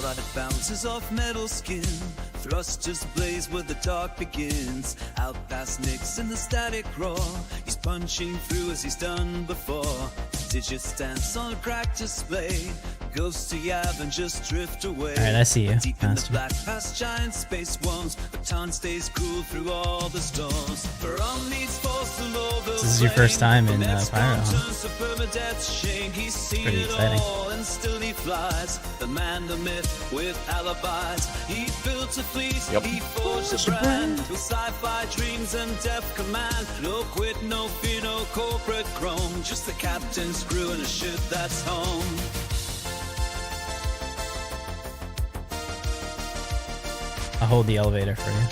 Light bounces off metal skin, thrusters blaze where the dark begins. Out past Nyx in the static roar, he's punching through as he's done before. Digits dance on a cracked display, ghosts to Yav and just drift away. Alright, I see you. Deep in the black past giant space walls, but Tarn stays cool through all the storms. For on needs force and over. This is your first time in Pyro, huh? He's pretty exciting. And still he flies, the man, the myth, with alibis. He built a fleet, he forged a brand, with sci-fi dreams and def command. No quit, no fear, no corporate chrome, just the captain's crew and a ship that's home. I'll hold the elevator for you.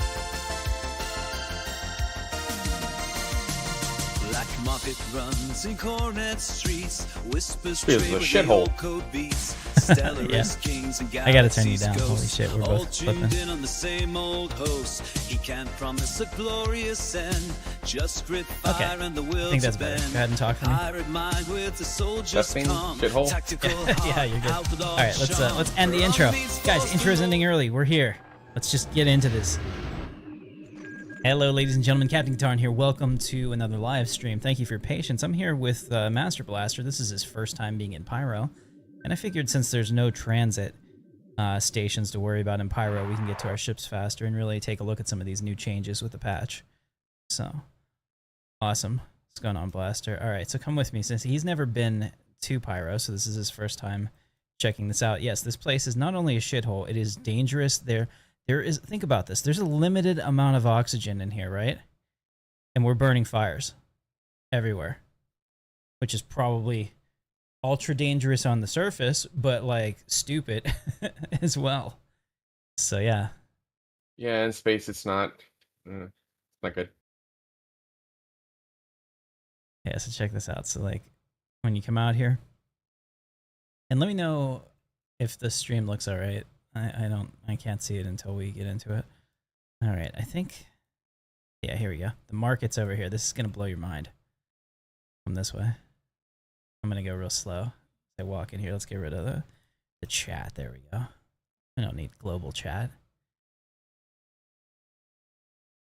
Black market runs in cornet streets, whispers This is a shithole. code beats. Yeah. Kings and I gotta turn you down. ghosts, Holy shit, we're all both tuned flipping. in on the same old host. He can't promise a glorious end, just grit fire Okay. and the will I think to that's better. bend. Go ahead and talk to me. Pirate mind with the soldiers That thing, calm, shithole? tactical Yeah, you're good. outlaw All right, let's charm. end the For intro, all needs guys. force Intro's to ending early. We're here. Let's just get into this. Hello, ladies and gentlemen. Captain Katarn here. Welcome to another live stream. Thank you for your patience. I'm here with Master Blaster. This is his first time being in Pyro, and I figured since there's no transit stations to worry about in Pyro, we can get to our ships faster and really take a look at some of these new changes with the patch. So, awesome. What's going on, Blaster? All right, so come with me since he's never been to Pyro, so this is his first time checking this out. Yes, this place is not only a shithole, it is dangerous. There is, think about this, there's a limited amount of oxygen in here, right? And we're burning fires everywhere, which is probably ultra dangerous on the surface, but like stupid as well. So yeah. Yeah, in space it's not good. Yeah, so check this out. So like when you come out here, and let me know if the stream looks all right. I can't see it until we get into it. All right, I think, yeah, here we go. The market's over here. This is gonna blow your mind. Come this way. I'm gonna go real slow. I walk in here. Let's get rid of the chat. There we go. I don't need global chat.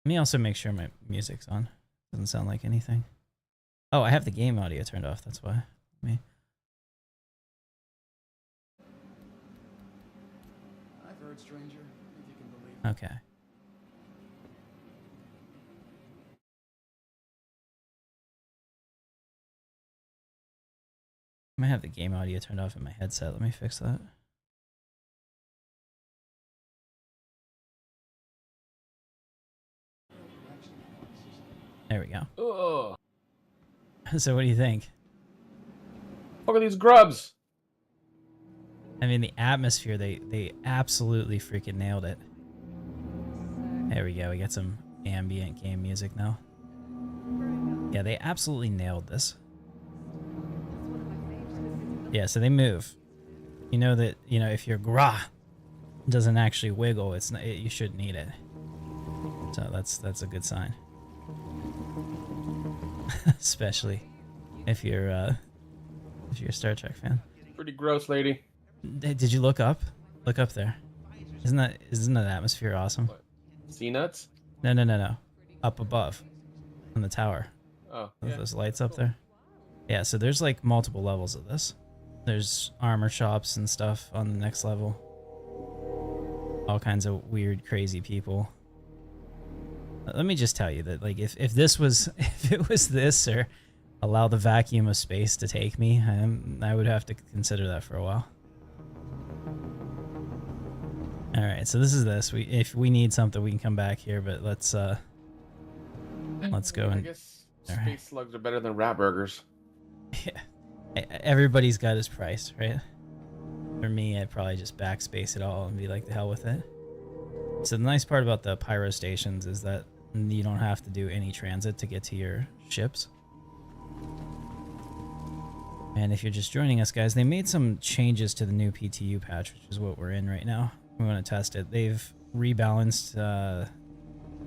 Let me also make sure my music's on. Doesn't sound like anything. Oh, I have the game audio turned off. That's why. Me. I've heard, stranger, if you can believe it. Okay. I might have the game audio turned off in my headset. Let me fix that. There we go. Ugh. So what do you think? Look at these grubs. I mean, the atmosphere, they absolutely freaking nailed it. There we go. We got some ambient game music now. Yeah, they absolutely nailed this. Yeah, so they move. You know that, you know, if your gra doesn't actually wiggle, it's not, you shouldn't eat it. So that's a good sign. Especially if you're a Star Trek fan. Pretty gross, lady. Did you look up? Look up there. Isn't that atmosphere awesome? What? Sea nuts? No. Up above, on the tower. Oh, With yeah. those lights up there. Yeah, so there's like multiple levels of this. There's armor shops and stuff on the next level. All kinds of weird, crazy people. Let me just tell you that, like, if this was if it was this, or allow the vacuum of space to take me, I would have to consider that for a while. All right, so this is this. If we need something, we can come back here, but let's go I and guess all space right. slugs are better than rat burgers. Yeah. Everybody's got his price, right? For me, I'd probably just backspace it all and be like, the hell with it. So the nice part about the pyro stations is that you don't have to do any transit to get to your ships. And if you're just joining us, guys, they made some changes to the new PTU patch, which is what we're in right now. We want to test it. They've rebalanced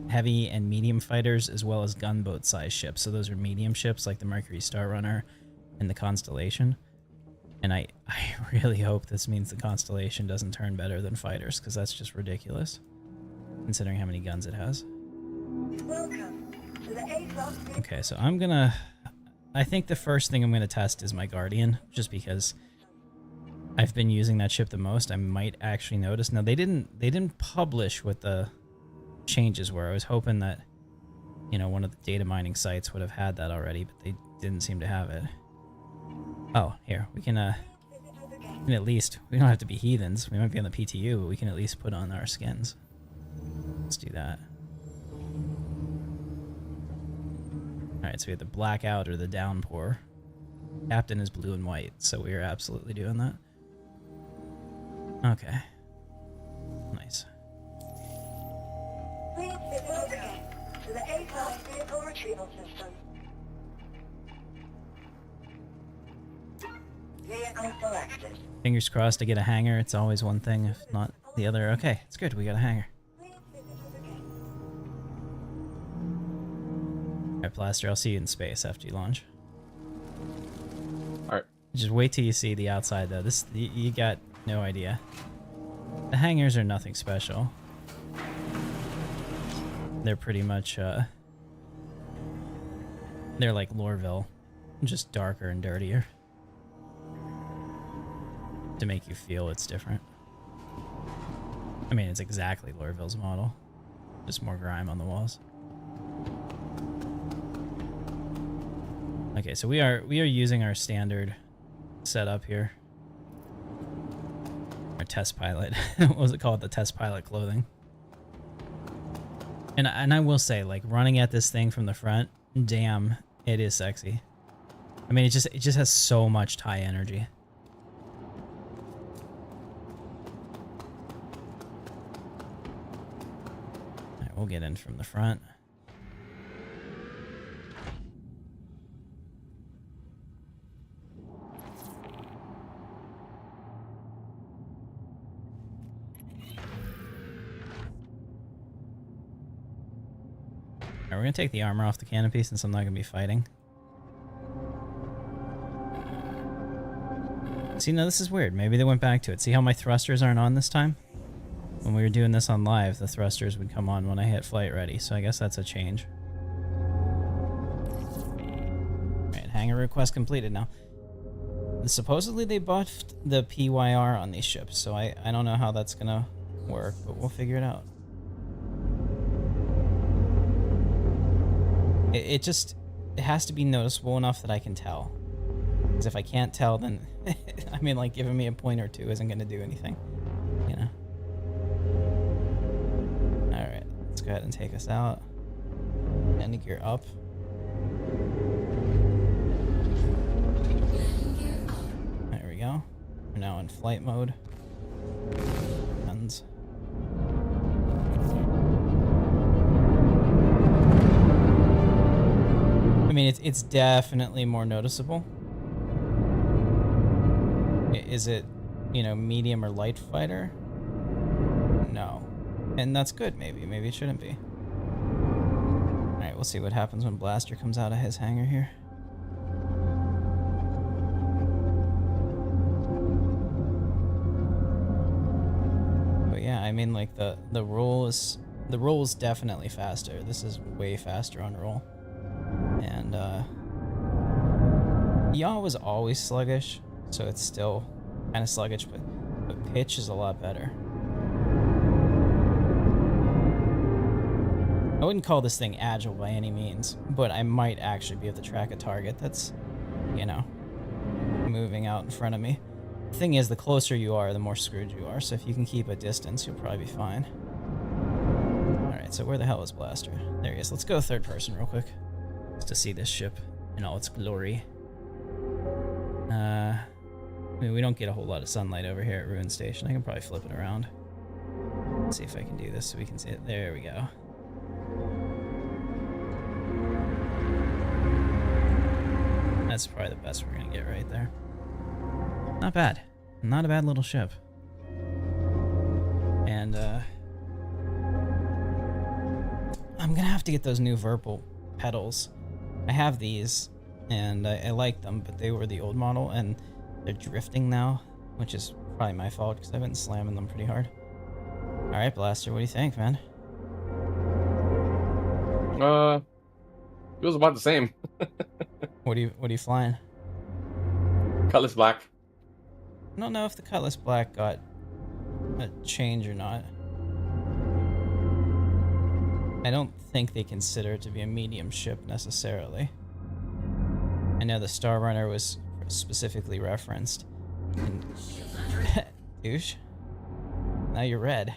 heavy and medium fighters as well as gunboat size ships. So those are medium ships like the Mercury Star Runner and the Constellation. And I I really hope this means the Constellation doesn't turn better than fighters, because that's just ridiculous, considering how many guns it has. Welcome to the A-class. Okay, so I think the first thing I'm gonna test is my Guardian, just because I've been using that ship the most. I might actually notice. Now they didn't publish what the changes were. I was hoping that, you know, one of the data mining sites would have had that already, but they didn't seem to have it. Oh, here we can at least, we don't have to be heathens. We might be on the PTU, but we can at least put on our skins. Let's do that. Alright, so we have the blackout or the downpour. Captain is blue and white, so we are absolutely doing that. Okay. Nice. Please be welcome to the A-class vehicle retrieval system. Vehicle selected. Fingers crossed to get a hangar. It's always one thing, if not the other. Okay, it's good. We got a hangar. Alright, Blaster, I'll see you in space after you launch. Alright. Just wait till you see the outside, though. You got no idea. The hangars are nothing special. They're pretty much, they're like Lorville, just darker and dirtier. To make you feel it's different. I mean, it's exactly Lorville's model. Just more grime on the walls. Okay, so we are using our standard setup here. Our test pilot. What was it called? The test pilot clothing. And I will say, like, running at this thing from the front, damn, it is sexy. I mean, it just has so much TIE energy. Alright, we'll get in from the front. We're gonna take the armor off the canopy since I'm not gonna be fighting. See, now this is weird. Maybe they went back to it. See how my thrusters aren't on this time? When we were doing this on live, the thrusters would come on when I hit flight ready, so I guess that's a change. Alright, hangar request completed now. Supposedly they buffed the PYR on these ships, so I don't know how that's gonna work, but we'll figure it out. It has to be noticeable enough that I can tell. Because if I can't tell, then I mean, like, giving me a point or two isn't going to do anything, you know. All right, let's go ahead and take us out. And gear up. There we go. We're now in flight mode. Guns. I mean, it's definitely more noticeable. Is it, you know, medium or light fighter? No. And that's good, maybe. Maybe it shouldn't be. Alright, we'll see what happens when Blaster comes out of his hangar here. But yeah, I mean, like, the roll is definitely faster. This is way faster on roll. And yaw was always sluggish, so it's still kind of sluggish, but pitch is a lot better. I wouldn't call this thing agile by any means, but I might actually be able to track a target that's, you know, moving out in front of me. The thing is, the closer you are, the more screwed you are, so if you can keep a distance, you'll probably be fine. Alright, so where the hell is Blaster? There he is. Let's go third person real quick. To see this ship in all its glory. I mean, we don't get a whole lot of sunlight over here at Ruin Station. I can probably flip it around. Let's see if I can do this so we can see it. There we go. That's probably the best we're gonna get right there. Not bad. Not a bad little ship. And I'm gonna have to get those new Verpal pedals. I have these, and I like them, but they were the old model, and they're drifting now. which is probably my fault because I've been slamming them pretty hard. All right, Blaster, what do you think, man? It was about the same. What are you flying? Cutlass black. I don't know if the Cutlass Black got a change or not. I don't think they consider it to be a medium ship necessarily. I know the Star Runner was specifically referenced. And douche. Now you're red.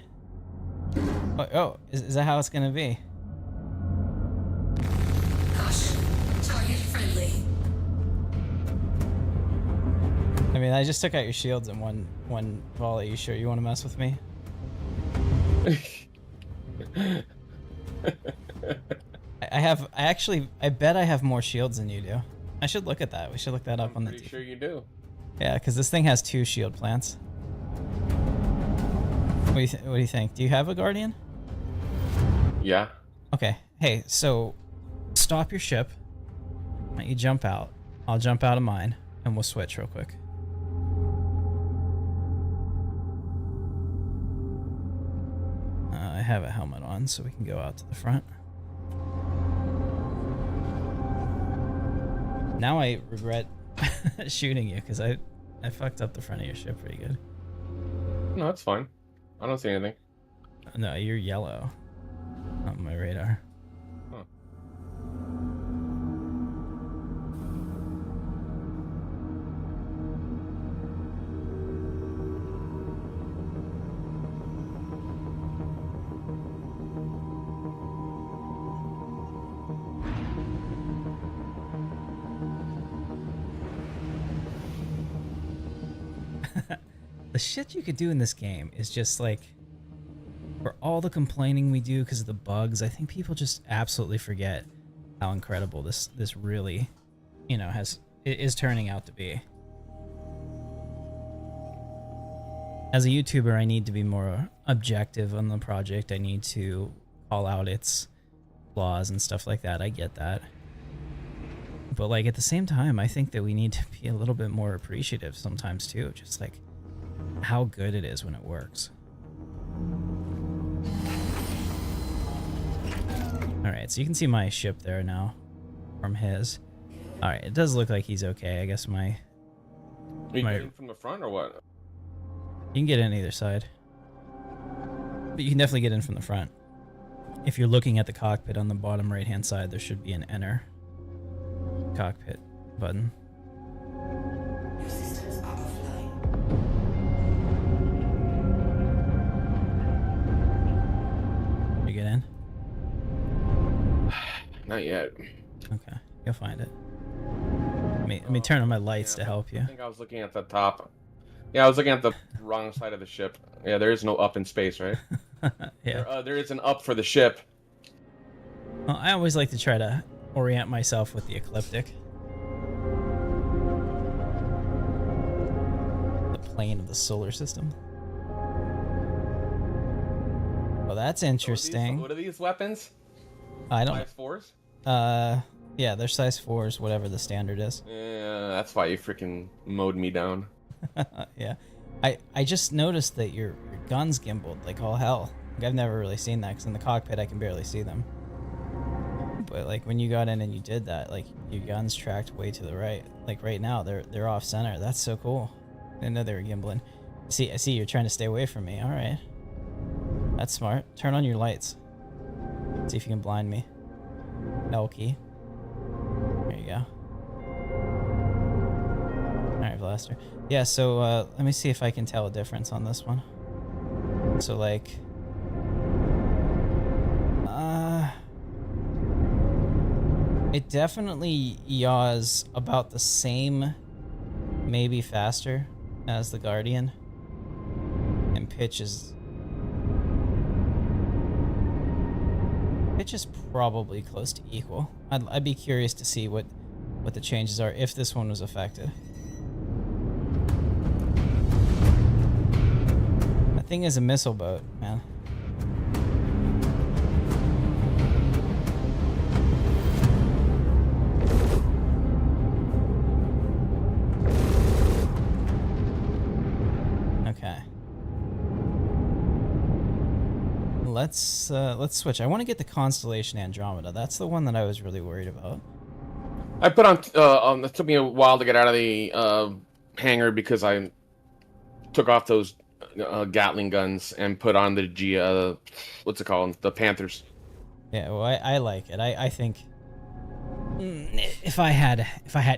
Oh, is that how it's gonna be? Caution. Target friendly. I mean, I just took out your shields in one volley. You sure you want to mess with me? I bet I have more shields than you do. I should look at that. We should look that up on the. Pretty sure you do. Yeah, because this thing has 2 shield plants. What do you think? Do you have a Guardian? Yeah. Okay. Hey, so stop your ship. Why don't you jump out? I'll jump out of mine, and we'll switch real quick. I have a helmet on, so we can go out to the front. Now I regret shooting you because I fucked up the front of your ship pretty good. No, it's fine. I don't see anything. No, you're yellow on my radar. Huh. The shit you could do in this game is just like, for all the complaining we do because of the bugs, I think people just absolutely forget how incredible this really, you know, is turning out to be. As a YouTuber, I need to be more objective on the project. I need to call out its flaws and stuff like that. I get that. But like at the same time, I think that we need to be a little bit more appreciative sometimes too. Just like how good it is when it works. Alright, so you can see my ship there now from his. Alright, it does look like he's okay. I guess Are you getting from the front or what? You can get in either side. But you can definitely get in from the front. If you're looking at the cockpit on the bottom right hand side, there should be an enter cockpit button. Your systems are offline. You get in? Not yet. Okay, you'll find it. Let me turn on my lights to help you. I think I was looking at the top. Yeah, I was looking at the wrong side of the ship. Yeah, there is no up in space, right? Yeah. There is an up for the ship. Well, I always like to try to orient myself with the ecliptic. The plane of the solar system. Well, that's interesting. What are these weapons? I don't. Size 4s? Yeah, they're size 4s, whatever the standard is. Yeah, that's why you freaking mowed me down. Yeah. I just noticed that your gun's gimbaled like all hell. Like, I've never really seen that because in the cockpit I can barely see them. But like when you got in and you did that, like your gun's tracked way to the right. Like right now they're off center. That's so cool. I didn't know they were gimbling. I see you're trying to stay away from me. All right. That's smart. Turn on your lights. See if you can blind me. L key. There you go. Alright, Blaster. Yeah, so let me see if I can tell a difference on this one. So like it definitely yaws about the same, maybe faster as the Guardian. And pitch is probably close to equal. I'd be curious to see what the changes are if this one was affected. That thing is a missile boat, man. let's switch. I want to get the constellation Andromeda. That's the one that I was really worried about. I put on. It took me a while to get out of the hangar because I took off those Gatling guns and put on the what's it called? The Panthers. Yeah, well, I like it. I think if I had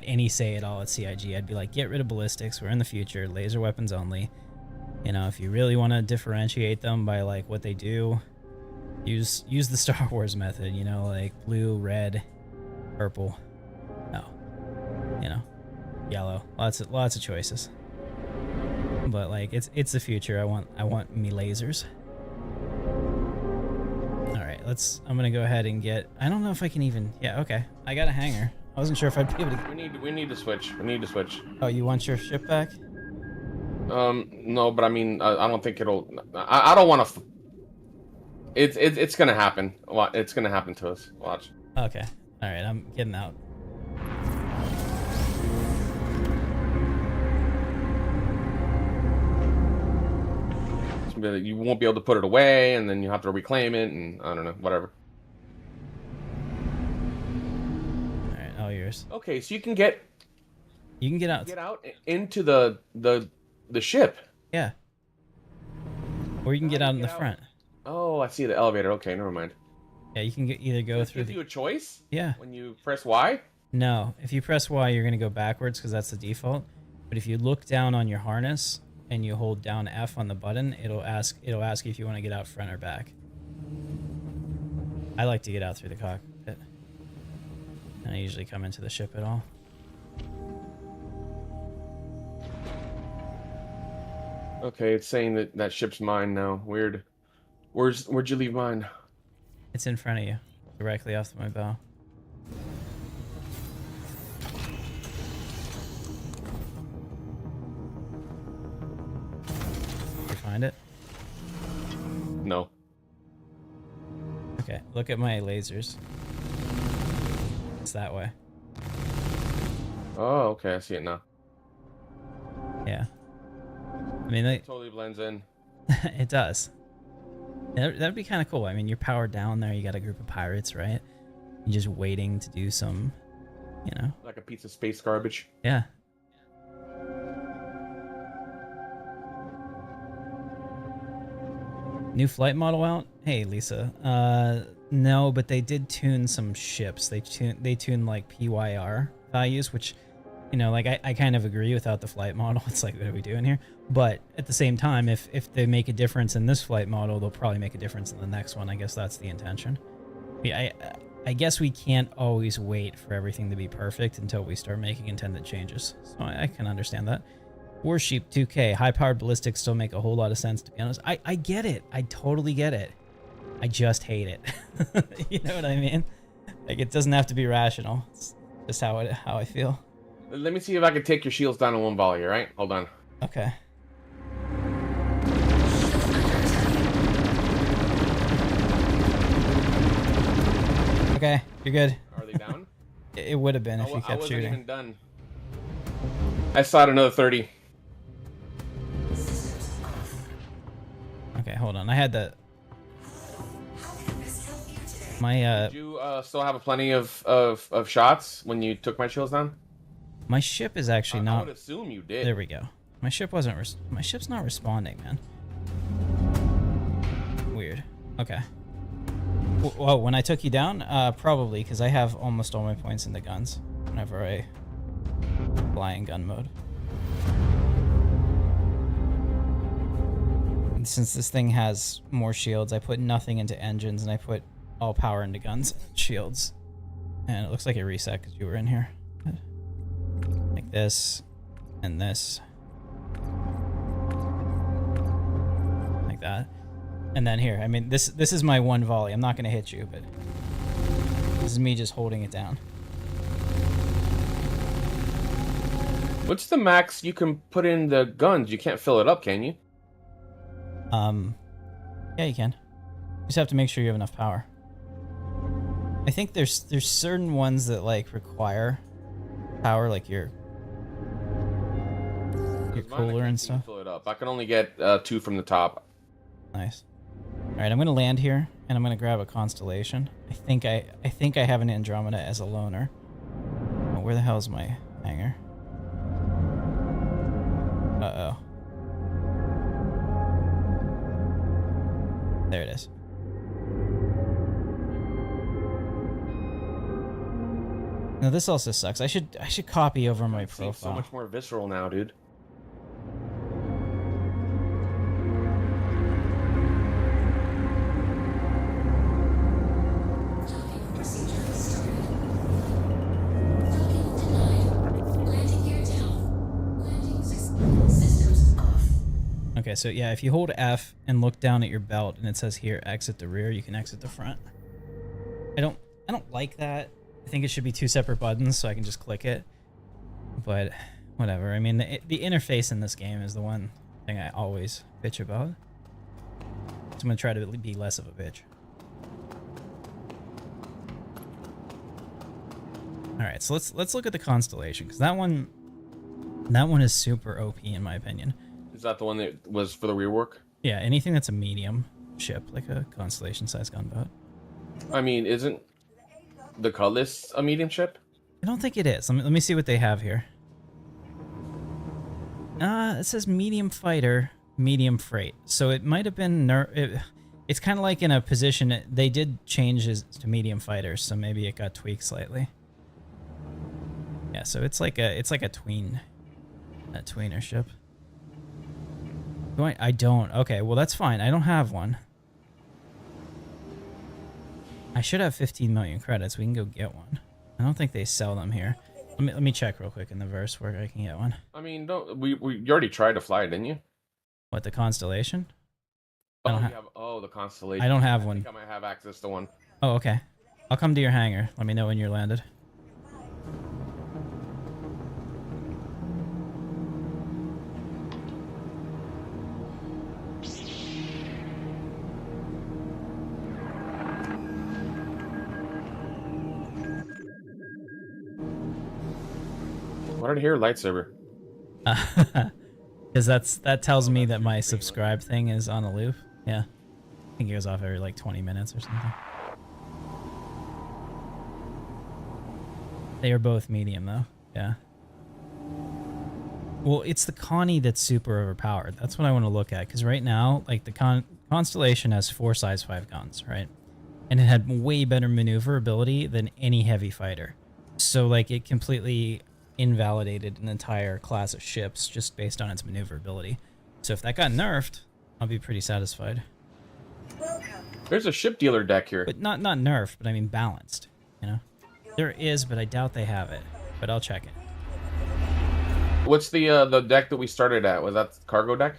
any say at all at CIG, I'd be like, get rid of ballistics. We're in the future. Laser weapons only. You know, if you really want to differentiate them by like what they do, use the Star Wars method. You know, like blue, red, purple. No, you know, yellow. Lots of choices. But like it's the future. I want me lasers. All right, I'm gonna go ahead and get. I don't know if I can even. Yeah, okay. I got a hangar. I wasn't sure if I'd be able to. We need to switch. We need to switch. Oh, you want your ship back? No, but I mean, I don't think it'll. I don't want to. It's gonna happen. It's gonna happen to us. Watch. Okay. All right. I'm getting out. You won't be able to put it away, and then you have to reclaim it, and I don't know, whatever. All right, all yours. Okay, so you can get out. Get out into the ship. Yeah. Or you can get out in the front. Oh, I see the elevator. Okay, never mind. Yeah, you can either go through. Give you a choice. Yeah. When you press Y. No, if you press Y, you're gonna go backwards because that's the default. But if you look down on your harness and you hold down F on the button, it'll ask you if you want to get out front or back. I like to get out through the cockpit. And I usually come into the ship at all. Okay, it's saying that ship's mine now. Weird. Where'd you leave mine? It's in front of you, directly off my bow. Find it? No. Okay, look at my lasers. It's that way. Oh, okay, I see it now. Yeah. I mean, It totally blends in. it does. That'd be kind of cool. I mean, you're powered down there. You got a group of pirates, right? You're just waiting to do some, you know. Like a piece of space garbage. Yeah. New flight model out? Hey, Lisa. No, but they did tune some ships. They tuned like PYR values, which, you know, like I kind of agree without the flight model. It's like, what are we doing here? But at the same time, if they make a difference in this flight model, they'll probably make a difference in the next one. I guess that's the intention. Yeah, I guess we can't always wait for everything to be perfect until we start making intended changes. So I can understand that. Warsheep 2K, high-powered ballistics still make a whole lot of sense, to be honest. I get it. I totally get it. I just hate it. You know what I mean? Like, it doesn't have to be rational. It's just how I feel. Let me see if I can take your shields down in one volley, all right? Hold on. Okay. Okay, you're good. Are they down? It would have been if you I kept wasn't shooting. even done. I saw another 30. Okay, hold on. I had the... My, Did you still have plenty of shots when you took my shields down? my ship is actually I not... would assume you did. There we go. My ship wasn't... My ship's not responding, man. Weird. Okay. Well, when I took you down, probably, because I have almost all my points in the guns whenever I fly in gun mode. And since this thing has more shields, I put nothing into engines, and I put all power into guns and shields. And it looks like it reset because you were in here. Like this, and this. Like that. And then here, I mean, this is my one volley. I'm not going to hit you, but this is me just holding it down. What's the max you can put in the guns? You can't fill it up, can you? Yeah, you can. You just have to make sure you have enough power. I think there's certain ones that like require power, like your cooler and stuff. Fill it up. I can only get 2 from the top. Nice. right, I'm gonna land here, and I'm gonna grab a constellation. I think I have an Andromeda as a loner. Oh, where the hell is my hangar? Uh-oh. There it is. Now this also sucks. I should copy over my It seems so profile. much more visceral now, dude. Docking procedure started. Docking denied. Landing gear down. Landing systems off. Okay, so yeah, if you hold F and look down at your belt and it says here exit the rear, you can exit the front. I don't like that. I think it should be two separate buttons so I can just click it. But whatever. I mean, the interface in this game is the one thing I always bitch about. So I'm gonna try to be less of a bitch. All right, so let's look at the constellation, because that one is super OP in my opinion. Is that the one that was for the rework? Yeah, anything that's a medium ship, like a constellation-sized gunboat. I mean, isn't the Cutlass a medium ship? I don't think it is. Let me see what they have here. It says medium fighter, medium freight. So it might have been it's kind of like in a position they did changes to medium fighters, so maybe it got tweaked slightly. Yeah, so it's like a tweener ship. I don't. Okay, well that's fine. I don't have one. I should have 15 million credits. We can go get one. I don't think they sell them here. Let me check real quick in the verse where I can get one. I mean, you already tried to fly it, didn't you? What, the constellation? Oh, don't you ha- have, oh, the constellation. I don't have I one. think I might have access to one. Oh, okay. I'll come to your hangar. Let me know when you're landed. Why did I hear a lightsaber? Because that tells me that my subscribe thing is on a loop. Yeah. I think it goes off every like 20 minutes or something. They are both medium though. Yeah. Well, it's the Connie that's super overpowered. That's what I want to look at. Because right now, like the Constellation has 4 size 5 guns, right? And it had way better maneuverability than any heavy fighter. So like it completely invalidated an entire class of ships just based on its maneuverability. So if that got nerfed, I'll be pretty satisfied. There's a ship dealer deck here. But not nerfed, but I mean balanced, you know? There is, but I doubt they have it. But I'll check it. What's the deck that we started at? Was that the cargo deck?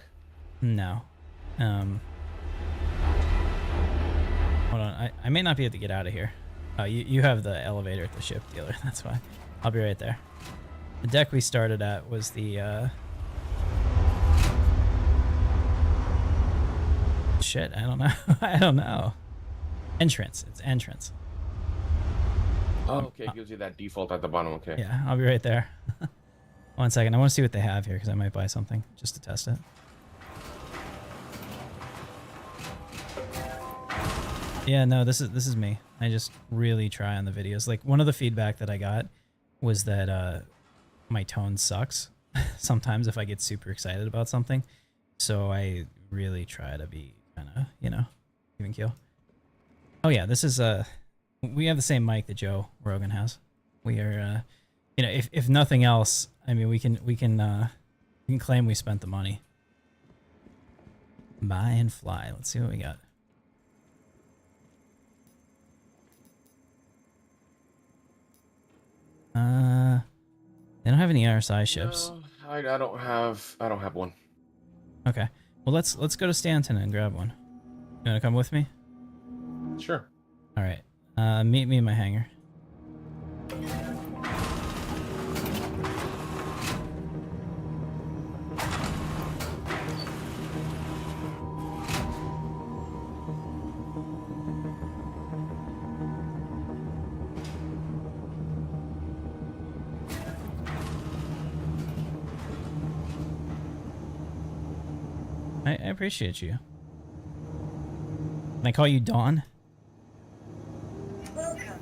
No. Hold on, I may not be able to get out of here. Oh, you have the elevator at the ship dealer, that's why. I'll be right there. The deck we started at was the, shit, I don't know. I don't know. Entrance, it's entrance. Oh, okay, it gives you that default at the bottom, okay. Yeah, I'll be right there. 1 second, I want to see what they have here, because I might buy something, just to test it. Yeah, no, this is me. I just really try on the videos. Like, one of the feedback that I got was that my tone sucks sometimes if I get super excited about something. So I really try to be kind of, you know, even keel. Oh yeah, this is we have the same mic that Joe Rogan has. We are you know, if nothing else, I mean, we can claim we spent the money. Buy and fly. Let's see what we got. They don't have any RSI ships. No, I don't have one. Okay. Well, let's go to Stanton and grab one. You wanna come with me? Sure. All right. Meet me in my hangar. I appreciate you. Can I call you Dawn? Welcome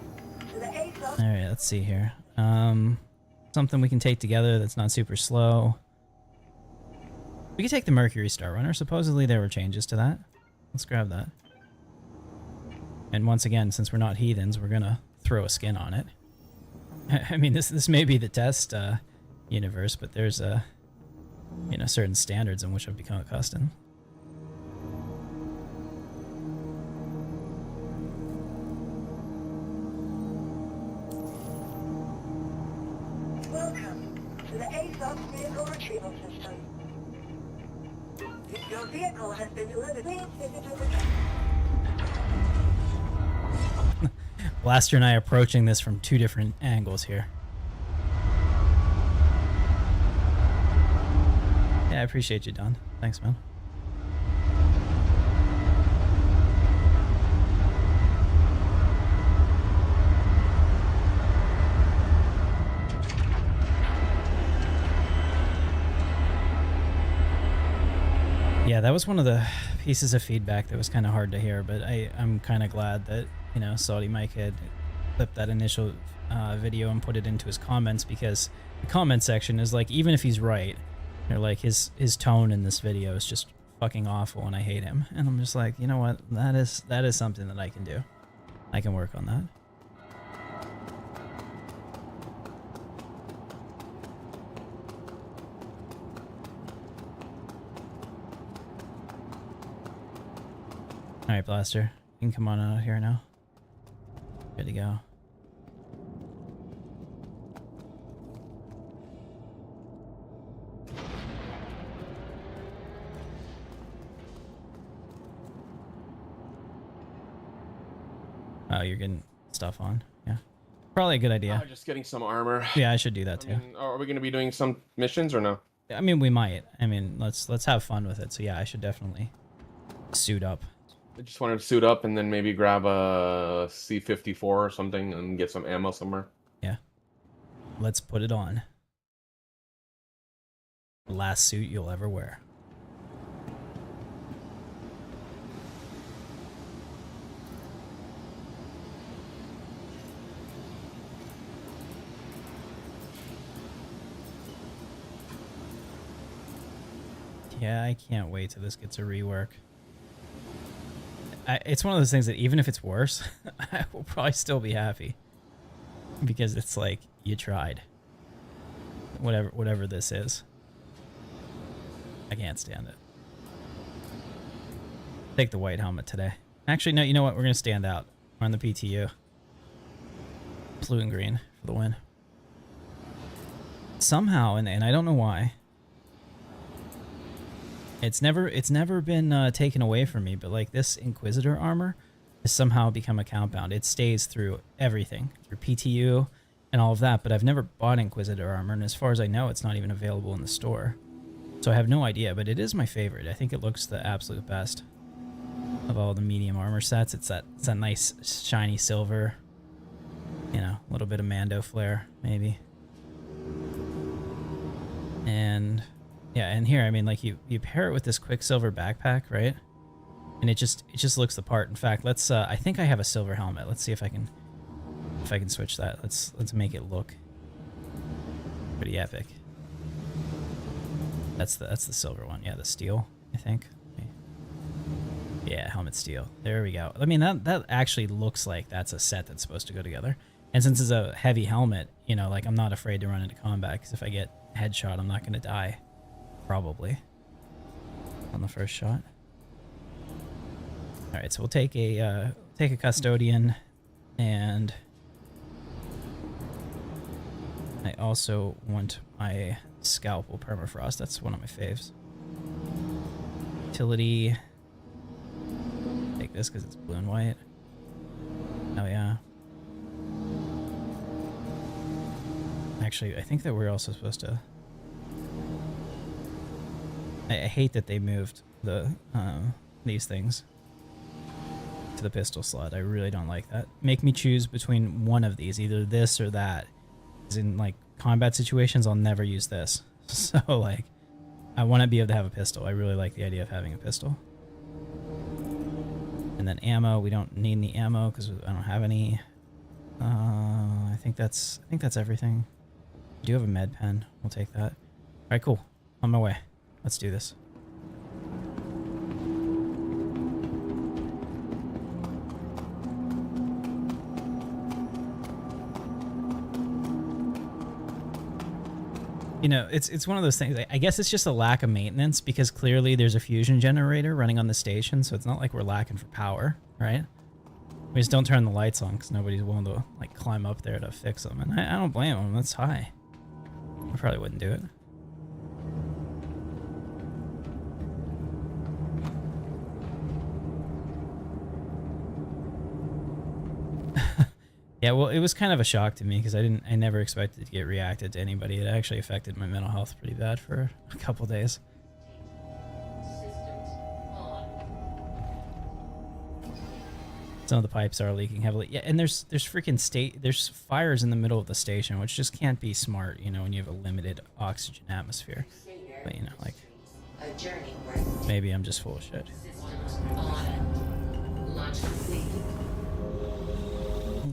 to the A-class. All right, let's see here. Something we can take together that's not super slow. We could take the Mercury Star Runner. Supposedly there were changes to that. Let's grab that. And once again, since we're not heathens, we're gonna throw a skin on it. I mean, this may be the test universe, but there's certain standards in which I've become accustomed. Welcome to the A-class vehicle retrieval system. Your vehicle has been delivered. Please visit the Blaster and I are approaching this from two different angles here. Yeah, I appreciate you, Don. Thanks, man. Yeah, that was one of the pieces of feedback that was kind of hard to hear, but I'm kind of glad that, Saudi Mike had clipped that initial video and put it into his comments, because the comment section is like, even if he's right, they're like, his tone in this video is just fucking awful and I hate him. And I'm just like, you know what? That is something that I can do. I can work on that. Alright, Blaster. You can come on out here now. Good to go. Oh, you're getting stuff on. Yeah. Probably a good idea. Just getting some armor. Yeah, I should do that too. Are we going to be doing some missions or no? I mean, we might. I mean, let's have fun with it. So yeah, I should definitely suit up. I just wanted to suit up and then maybe grab a C-54 or something and get some ammo somewhere. Yeah. Let's put it on. The last suit you'll ever wear. Yeah, I can't wait till this gets a rework. It's one of those things that even if it's worse, I will probably still be happy. Because it's like, you tried. Whatever this is. I can't stand it. Take the white helmet today. Actually, no, you know what? We're going to stand out. We're on the PTU. Blue and green for the win. Somehow, and I don't know why, it's never been taken away from me, but like this Inquisitor armor has somehow become account bound. It stays through everything, through PTU and all of that, but I've never bought Inquisitor armor, and as far as I know, it's not even available in the store. So I have no idea, but it is my favorite. I think it looks the absolute best of all the medium armor sets. It's that nice shiny silver, a little bit of Mando flare, maybe. And yeah, and here, I mean, like you pair it with this Quicksilver backpack, right? And it just looks the part. In fact, let's I think I have a silver helmet. Let's see if I can switch that. Let's make it look pretty epic. That's the silver one. Yeah, the steel, I think. Yeah, helmet steel. There we go. I mean, that actually looks like that's a set that's supposed to go together. And since it's a heavy helmet, like I'm not afraid to run into combat, because if I get headshot, I'm not going to die. Probably. On the first shot. Alright, so we'll take a custodian, and I also want my scalpel permafrost. That's one of my faves. Utility. Take this because it's blue and white. Oh yeah. Actually, I think that we're also supposed to... I hate that they moved the these things to the pistol slot. I really don't like that. Make me choose between one of these, either this or that. As in, like, combat situations, I'll never use this. So, like, I want to be able to have a pistol. I really like the idea of having a pistol. And then ammo, we don't need any ammo because I don't have any. I think that's everything. I do have a med pen. We'll take that. All right, cool. On my way. Let's do this. You know, it's one of those things. I guess it's just a lack of maintenance because clearly there's a fusion generator running on the station, so it's not like we're lacking for power, right? We just don't turn the lights on because nobody's willing to like climb up there to fix them, and I don't blame them. That's high. I probably wouldn't do it. Yeah, well, it was kind of a shock to me because I never expected to get reacted to anybody. It actually affected my mental health pretty bad for a couple days. Some of the pipes are leaking heavily. Yeah, and there's there's fires in the middle of the station, which just can't be smart, you know, when you have a limited oxygen atmosphere. But you know, like maybe I'm just full of shit.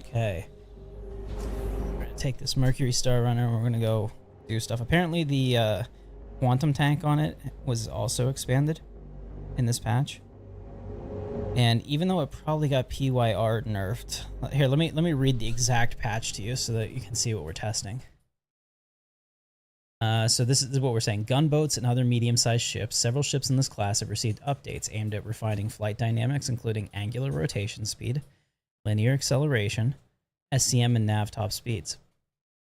Okay. We're gonna take this Mercury Star Runner and we're gonna go do stuff. Apparently the quantum tank on it was also expanded in this patch. And even though it probably got PYR nerfed, here, let me read the exact patch to you so that you can see what we're testing. So this is what we're saying. Gunboats and other medium-sized ships. Several ships in this class have received updates aimed at refining flight dynamics, including angular rotation speed, linear acceleration, SCM, and nav top speeds.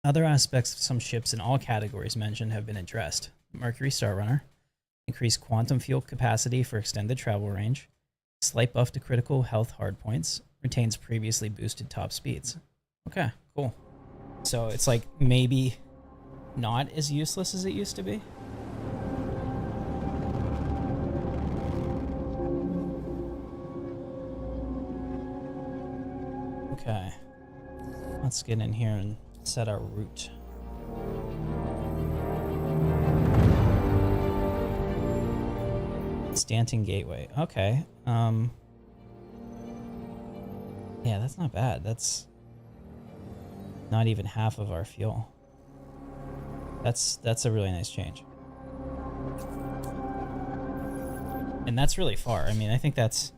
Other aspects of some ships in all categories mentioned have been addressed. Mercury Star Runner, increased quantum fuel capacity for extended travel range, slight buff to critical health hardpoints, retains previously boosted top speeds. Okay, cool. So it's like maybe not as useless as it used to be. Okay, let's get in here and set our route. Stanton Gateway. Okay. Yeah, that's not bad. That's not even half of our fuel. That's a really nice change. And that's really far. I mean, I think that's...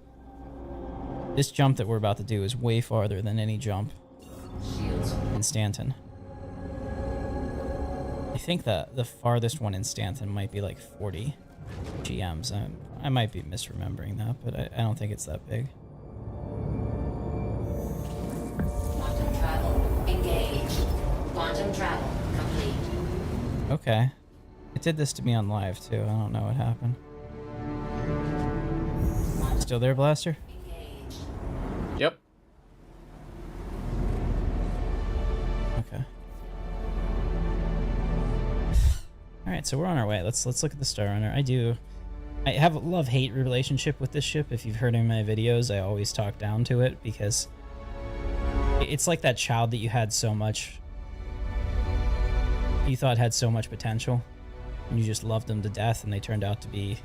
This jump that we're about to do is way farther than any jump in Stanton. I think the farthest one in Stanton might be like 40 GMs. I might be misremembering that, but I don't think it's that big. Quantum travel engaged. Quantum travel complete. Okay. It did this to me on live too. I don't know what happened. Still there, Blaster? Engaged. Yep. Okay. All right, so we're on our way. Let's look at the Star Runner. I have a love-hate relationship with this ship. If you've heard in my videos, I always talk down to it because it's like that child that you had so much, you thought had so much potential, and you just loved them to death, and they turned out to be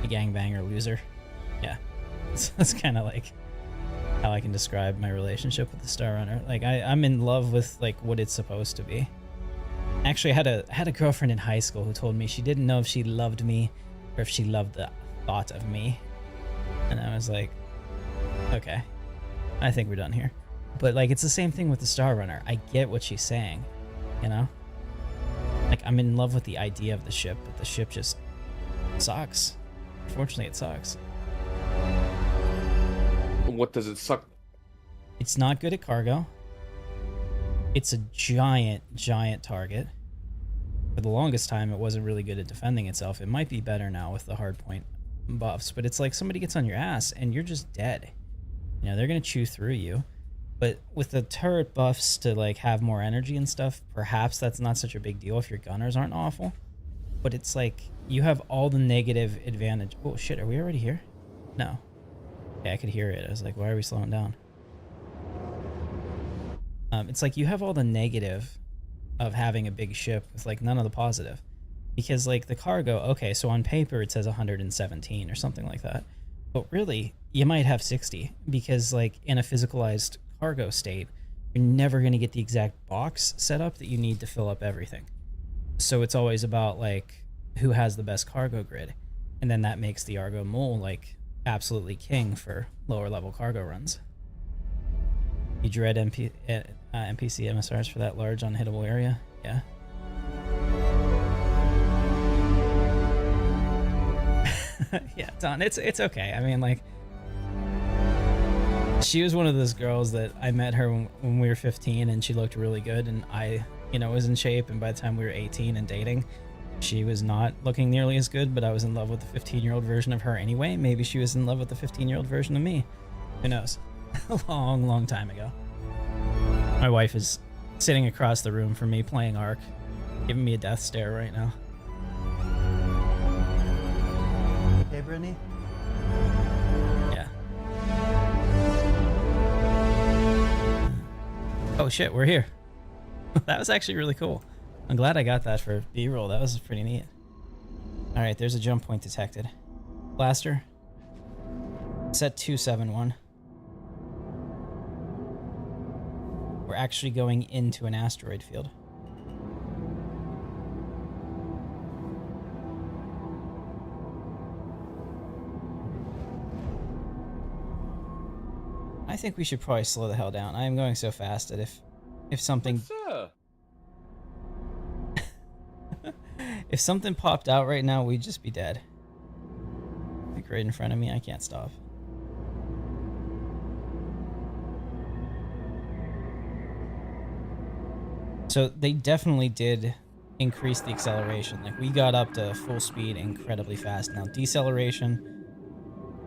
a gangbanger loser. Yeah, that's kind of like how I can describe my relationship with the Star Runner. Like I'm in love with like what it's supposed to be. Actually, I had a girlfriend in high school who told me she didn't know if she loved me or if she loved the thought of me. And I was like, okay, I think we're done here. But like, it's the same thing with the Star Runner. I get what she's saying, you know? Like, I'm in love with the idea of the ship, but the ship just sucks. Unfortunately, it sucks. What does it suck? It's not good at cargo. It's a giant target. For the longest time, it wasn't really good at defending itself. It might be better now with the hardpoint buffs, but it's like somebody gets on your ass and you're just dead. You know, they're going to chew through you. But with the turret buffs to like have more energy and stuff, perhaps that's not such a big deal if your gunners aren't awful. But it's like you have all the negative advantage. Oh shit, are we already here? No. Okay, I could hear it. I was like, why are we slowing down? It's like you have all the negative of having a big ship with like none of the positive. Because like the cargo, okay, so on paper it says 117 or something like that. But really, you might have 60 because like in a physicalized cargo state, you're never going to get the exact box set up that you need to fill up everything. So it's always about like who has the best cargo grid, and then that makes the Argo Mole like absolutely king for lower level cargo runs. You dread NPC MSRs for that large unhittable area? Yeah. Yeah, Don, it's okay. I mean, like, she was one of those girls that I met her when we were 15 and she looked really good, and I, was in shape, and by the time we were 18 and dating, she was not looking nearly as good, but I was in love with the 15-year-old version of her anyway. Maybe she was in love with the 15-year-old version of me. Who knows? A long, long time ago. My wife is sitting across the room from me playing Ark, giving me a death stare right now. Hey, Brittany? Yeah. Oh shit, we're here. That was actually really cool. I'm glad I got that for B-roll. That was pretty neat. Alright, there's a jump point detected. Blaster. Set 271. We're actually going into an asteroid field. I think we should probably slow the hell down. I am going so fast that if something if something popped out right now, we'd just be dead. Like right in front of me, I can't stop. So they definitely did increase the acceleration. Like we got up to full speed incredibly fast. Now deceleration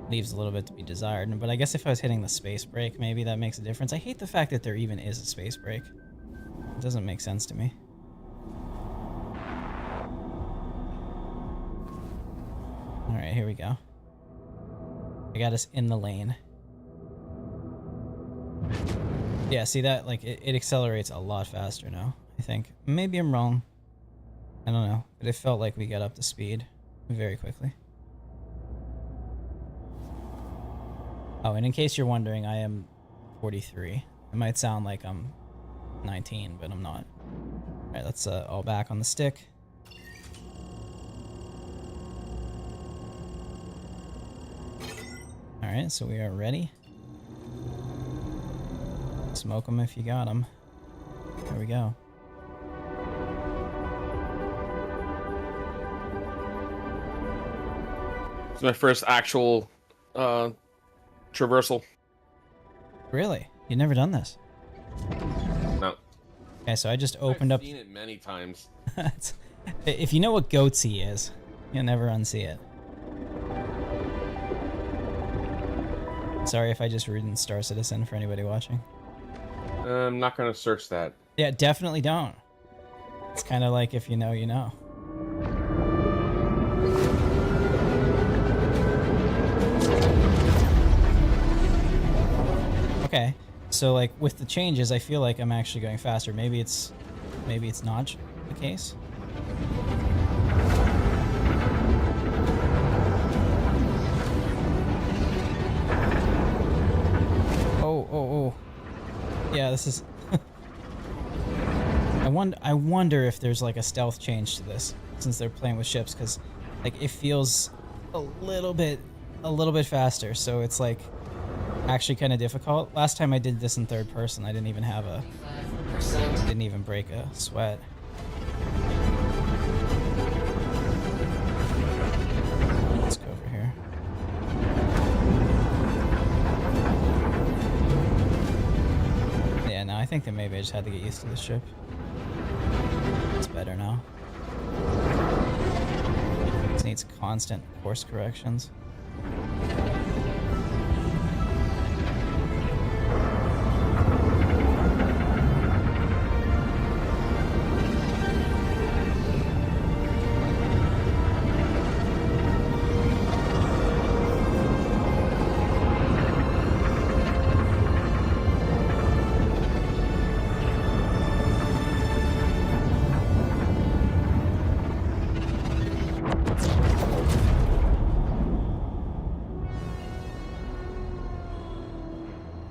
leaves a little bit to be desired, but I guess if I was hitting the space brake, maybe that makes a difference. I hate the fact that there even is a space brake. It doesn't make sense to me. Alright, here we go. I got us in the lane. Yeah, see that? Like, it accelerates a lot faster now, I think. Maybe I'm wrong. I don't know. But it felt like we got up to speed very quickly. Oh, and in case you're wondering, I am 43. It might sound like I'm 19, but I'm not. Alright, let's all back on the stick. Alright, so we are ready. Smoke them if you got them. There we go. It's my first actual traversal. Really? You've never done this? No. Okay, so I just opened up... I've seen it many times. If you know what goatsy is, you'll never unsee it. Sorry if I just read Star Citizen for anybody watching. I'm not going to search that. Yeah, definitely don't. It's kind of like if you know, you know. Okay, so like with the changes, I feel like I'm actually going faster. Maybe it's not the case. Oh. Yeah, this is... I wonder if there's like a stealth change to this, since they're playing with ships, because like it feels a little bit faster, so it's like actually kind of difficult. Last time I did this in third person, I didn't even have a... didn't even break a sweat. Let's go over here. Yeah, no, I think that maybe I just had to get used to this ship. It's better now. It needs constant course corrections.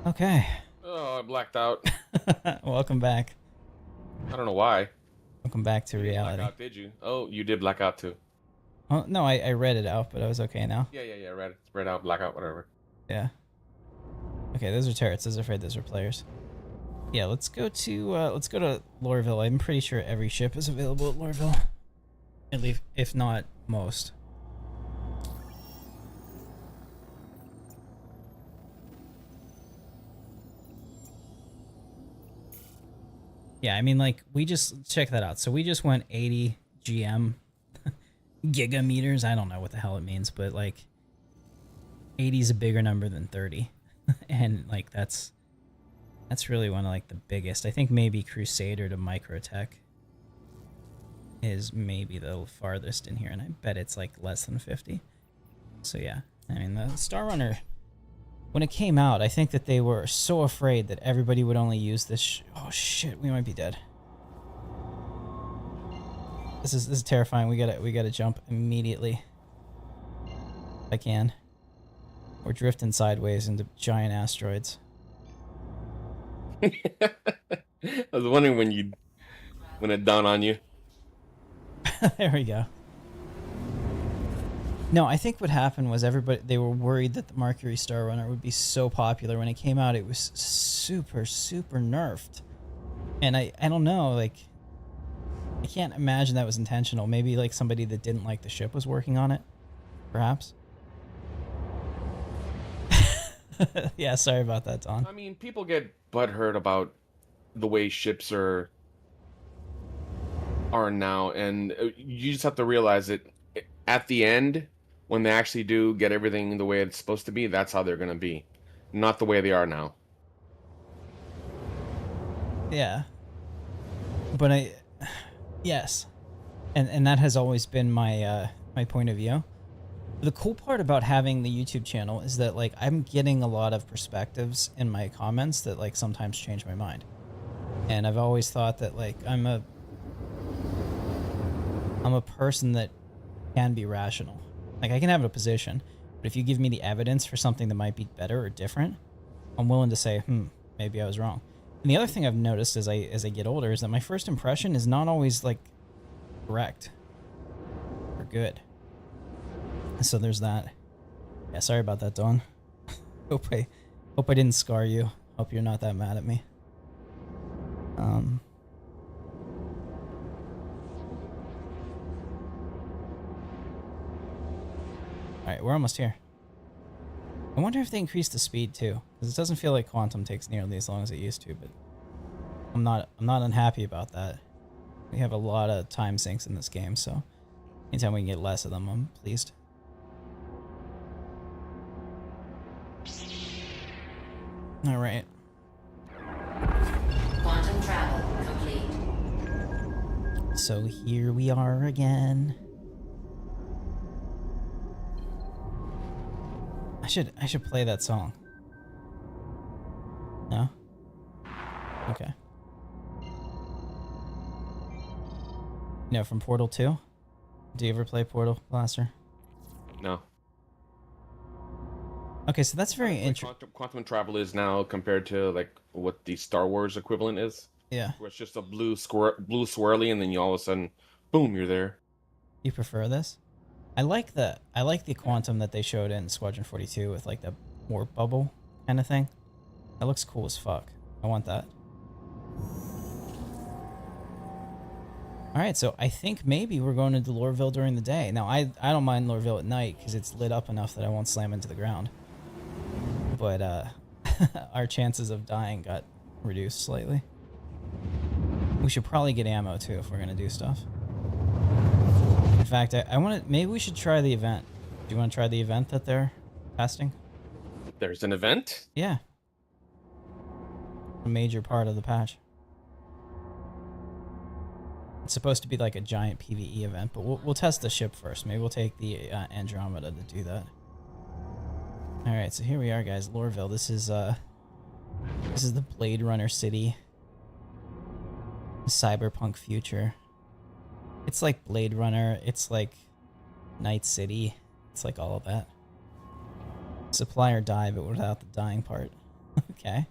Okay. Oh, I blacked out. Welcome back. I don't know why. Welcome back to You didn't reality. black out, did you? Oh, you did black out too. Oh, no, I read it out, but I was okay now. Yeah. Red out, blackout, whatever. Yeah. Okay, those are turrets. I was afraid those were players. Yeah, let's go to Lorville. I'm pretty sure every ship is available at Lorville. At least, if not most. Yeah, I mean, like, we just check that out. So we just went 80 GM gigameters. I don't know what the hell it means, but like 80 is a bigger number than 30. And like that's really one of like the biggest. I think maybe Crusader to Microtech is maybe the farthest in here, and I bet it's like less than 50. So yeah, I mean the Star Runner, when it came out, I think that they were so afraid that everybody would only use this. Oh shit, we might be dead. This is terrifying. We gotta jump immediately. If I can. We're drifting sideways into giant asteroids. I was wondering when it dawned on you. There we go. No, I think what happened was they were worried that the Mercury Star Runner would be so popular. When it came out, it was super, super nerfed. And I don't know, like, I can't imagine that was intentional. Maybe like somebody that didn't like the ship was working on it, perhaps. Yeah, sorry about that, Don. I mean, people get butthurt about the way ships are now, and you just have to realize that at the end, when they actually do get everything the way it's supposed to be, that's how they're going to be, not the way they are now. Yeah. But yes. And that has always been my my point of view. The cool part about having the YouTube channel is that like I'm getting a lot of perspectives in my comments that like sometimes change my mind. And I've always thought that like I'm a person that can be rational. Like I can have a position, but if you give me the evidence for something that might be better or different, I'm willing to say, maybe I was wrong. And the other thing I've noticed as I get older is that my first impression is not always like correct or good. So there's that. Yeah, sorry about that, Dawn. Hope I didn't scar you. Hope you're not that mad at me. Alright, we're almost here. I wonder if they increased the speed too, because it doesn't feel like Quantum takes nearly as long as it used to, but I'm not unhappy about that. We have a lot of time sinks in this game, so anytime we can get less of them, I'm pleased. Alright. Quantum travel complete. So here we are again. I should play that song. No? Okay. You know, from Portal 2? Do you ever play Portal, Blaster? No. Okay, so that's very interesting. Quantum travel is now compared to like what the Star Wars equivalent is. Yeah. Where it's just a blue swirly, and then you all of a sudden, boom, you're there. You prefer this? I like the quantum that they showed in Squadron 42 with like the warp bubble kind of thing. That looks cool as fuck. I want that. Alright, so I think maybe we're going into Lorville during the day. Now, I don't mind Lorville at night because it's lit up enough that I won't slam into the ground. But our chances of dying got reduced slightly. We should probably get ammo too if we're going to do stuff. In fact, I want to. Maybe we should try the event. Do you want to try the event that they're testing? There's an event? Yeah. A major part of the patch. It's supposed to be like a giant PvE event, but we'll test the ship first. Maybe we'll take the Andromeda to do that. All right, so here we are, guys. Lorville. This is the Blade Runner city. Cyberpunk future. It's like Blade Runner, it's like Night City, it's like all of that. Supply or die, but without the dying part. Okay.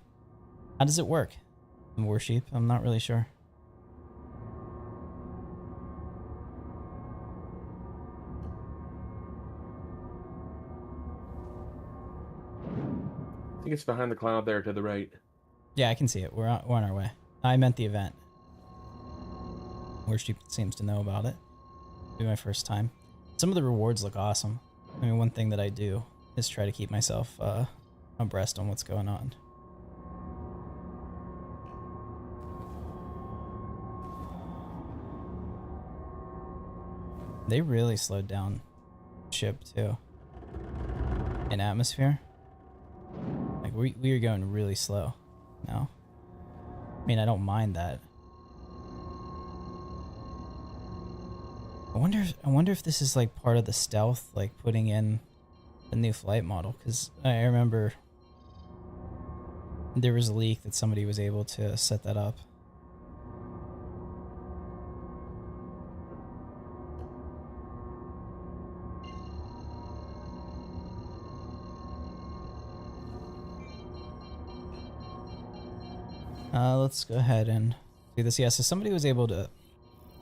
How does it work? Warship? I'm not really sure. I think it's behind the cloud there to the right. Yeah, I can see it. We're on our way. I meant the event. Warship seems to know about it. It'll be my first time. Some of the rewards look awesome. I mean, one thing that I do is try to keep myself abreast on what's going on. They really slowed down ship too. In atmosphere. Like we are going really slow now. I mean, I don't mind that. I wonder if this is like part of the stealth, like putting in the new flight model, because I remember there was a leak that somebody was able to set that up. Let's go ahead and do this. Yeah, so somebody was able to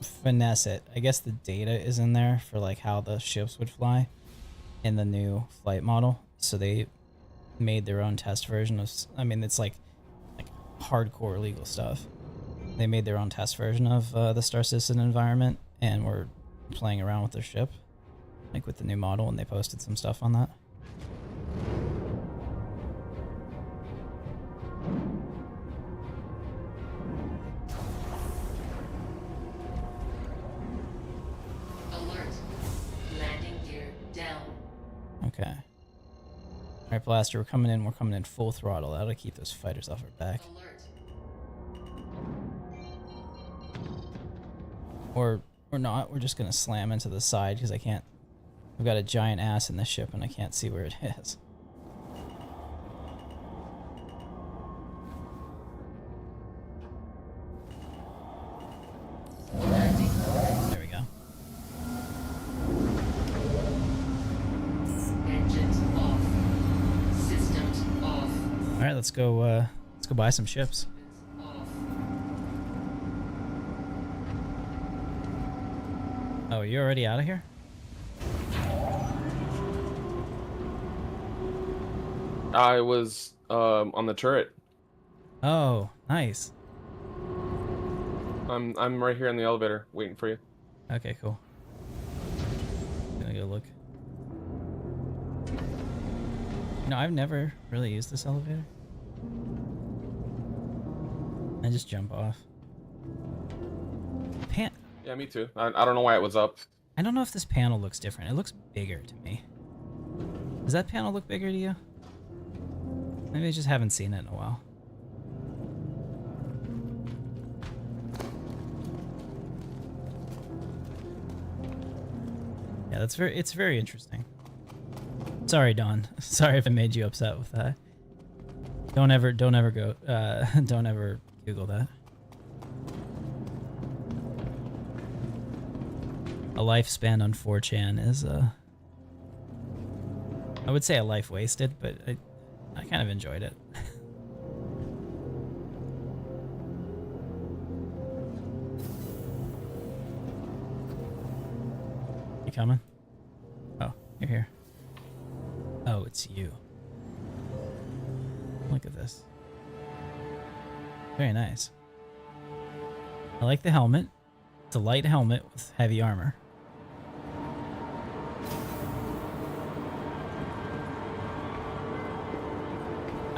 finesse it. I guess the data is in there for like how the ships would fly in the new flight model. So they made their own test version of, I mean, it's like hardcore legal stuff. They made their own test version of the Star Citizen environment and were playing around with their ship, like with the new model, and they posted some stuff on that. Alert. Landing gear down. Okay. Alright, Blaster, we're coming in full throttle. That'll keep those fighters off our back. Alert. Or not, we're just gonna slam into the side because I can't. I've got a giant ass in this ship and I can't see where it is. There we go. Engines off. Systems off. Alright, let's go buy some ships. Off. Oh, you're already out of here? I was on the turret. Oh, nice. I'm right here in the elevator waiting for you. Okay, cool. Gonna go look. You know, I've never really used this elevator. I just jump off. Yeah, me too. I don't know why it was up. I don't know if this panel looks different. It looks bigger to me. Does that panel look bigger to you? Maybe I just haven't seen it in a while. Yeah, it's very interesting. Sorry, Don. Sorry if I made you upset with that. Don't ever go don't ever Google that. A lifespan on 4chan is I would say a life wasted, but I kind of enjoyed it. You coming? Oh, you're here. Oh, it's you. Look at this. Very nice. I like the helmet. It's a light helmet with heavy armor.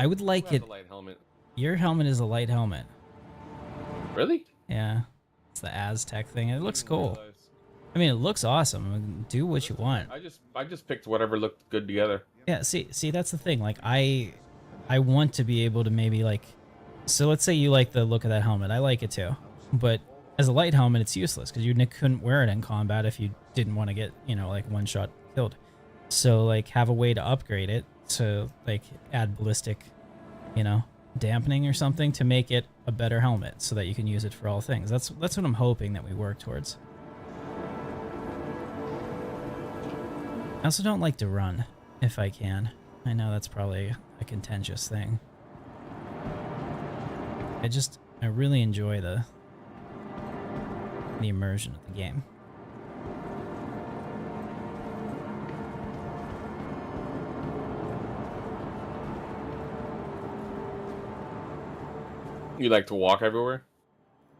I would like it. Light helmet. Your helmet is a light helmet. Really? Yeah. It's the Aztec thing. It looks cool. I mean, it looks awesome. I mean, do what you want. I just picked whatever looked good together. Yeah, see, that's the thing. Like, I want to be able to maybe, like... So let's say you like the look of that helmet. I like it too. But as a light helmet, it's useless because you couldn't wear it in combat if you didn't want to get, you know, like, one-shot killed. So, like, have a way to upgrade it to, like, add ballistic, you know, dampening or something to make it a better helmet so that you can use it for all things. That's what I'm hoping that we work towards. I also don't like to run if I can. I know that's probably a contentious thing. I really enjoy the immersion of the game. You like to walk everywhere?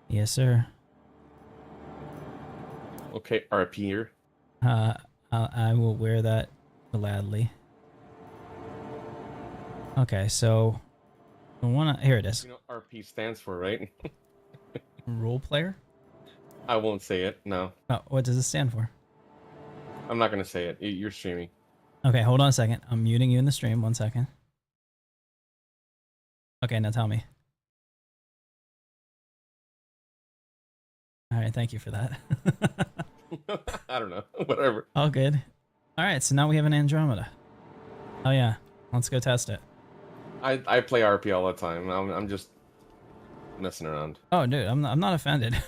Yes, sir. Okay, RP here. I will wear that gladly. Okay, so here it is. You know what RP stands for, right? Role player? I won't say it. No, Oh, what does it stand for? I'm not gonna say it. You're streaming. Okay, hold on a second. I'm muting you in the stream. 1 second. Okay, now tell me. All right, thank you for that. I don't know. Whatever. All good. All right, so now we have an Andromeda. Oh yeah, let's go test it. I play RP all the time. I'm just messing around. Oh, dude, I'm not offended.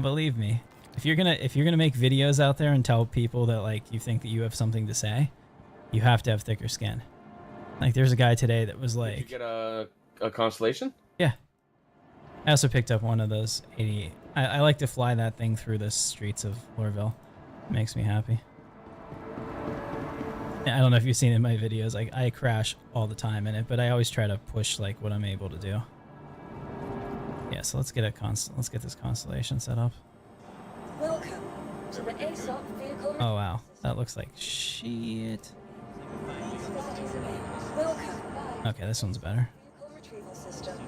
Believe me, if you're gonna make videos out there and tell people that like you think that you have something to say, you have to have thicker skin. Like there's a guy today that was Did like, you get a constellation? yeah. I also picked up one of those 88. I like to fly that thing through the streets of Lorville. It makes me happy. I don't know if you've seen it in my videos. I crash all the time in it, but I always try to push like what I'm able to do. Yeah, so let's get this constellation set up. Welcome to the ASOP vehicle. Oh wow, that looks like shit. Welcome. Okay, this one's better. Vehicle retrieval system.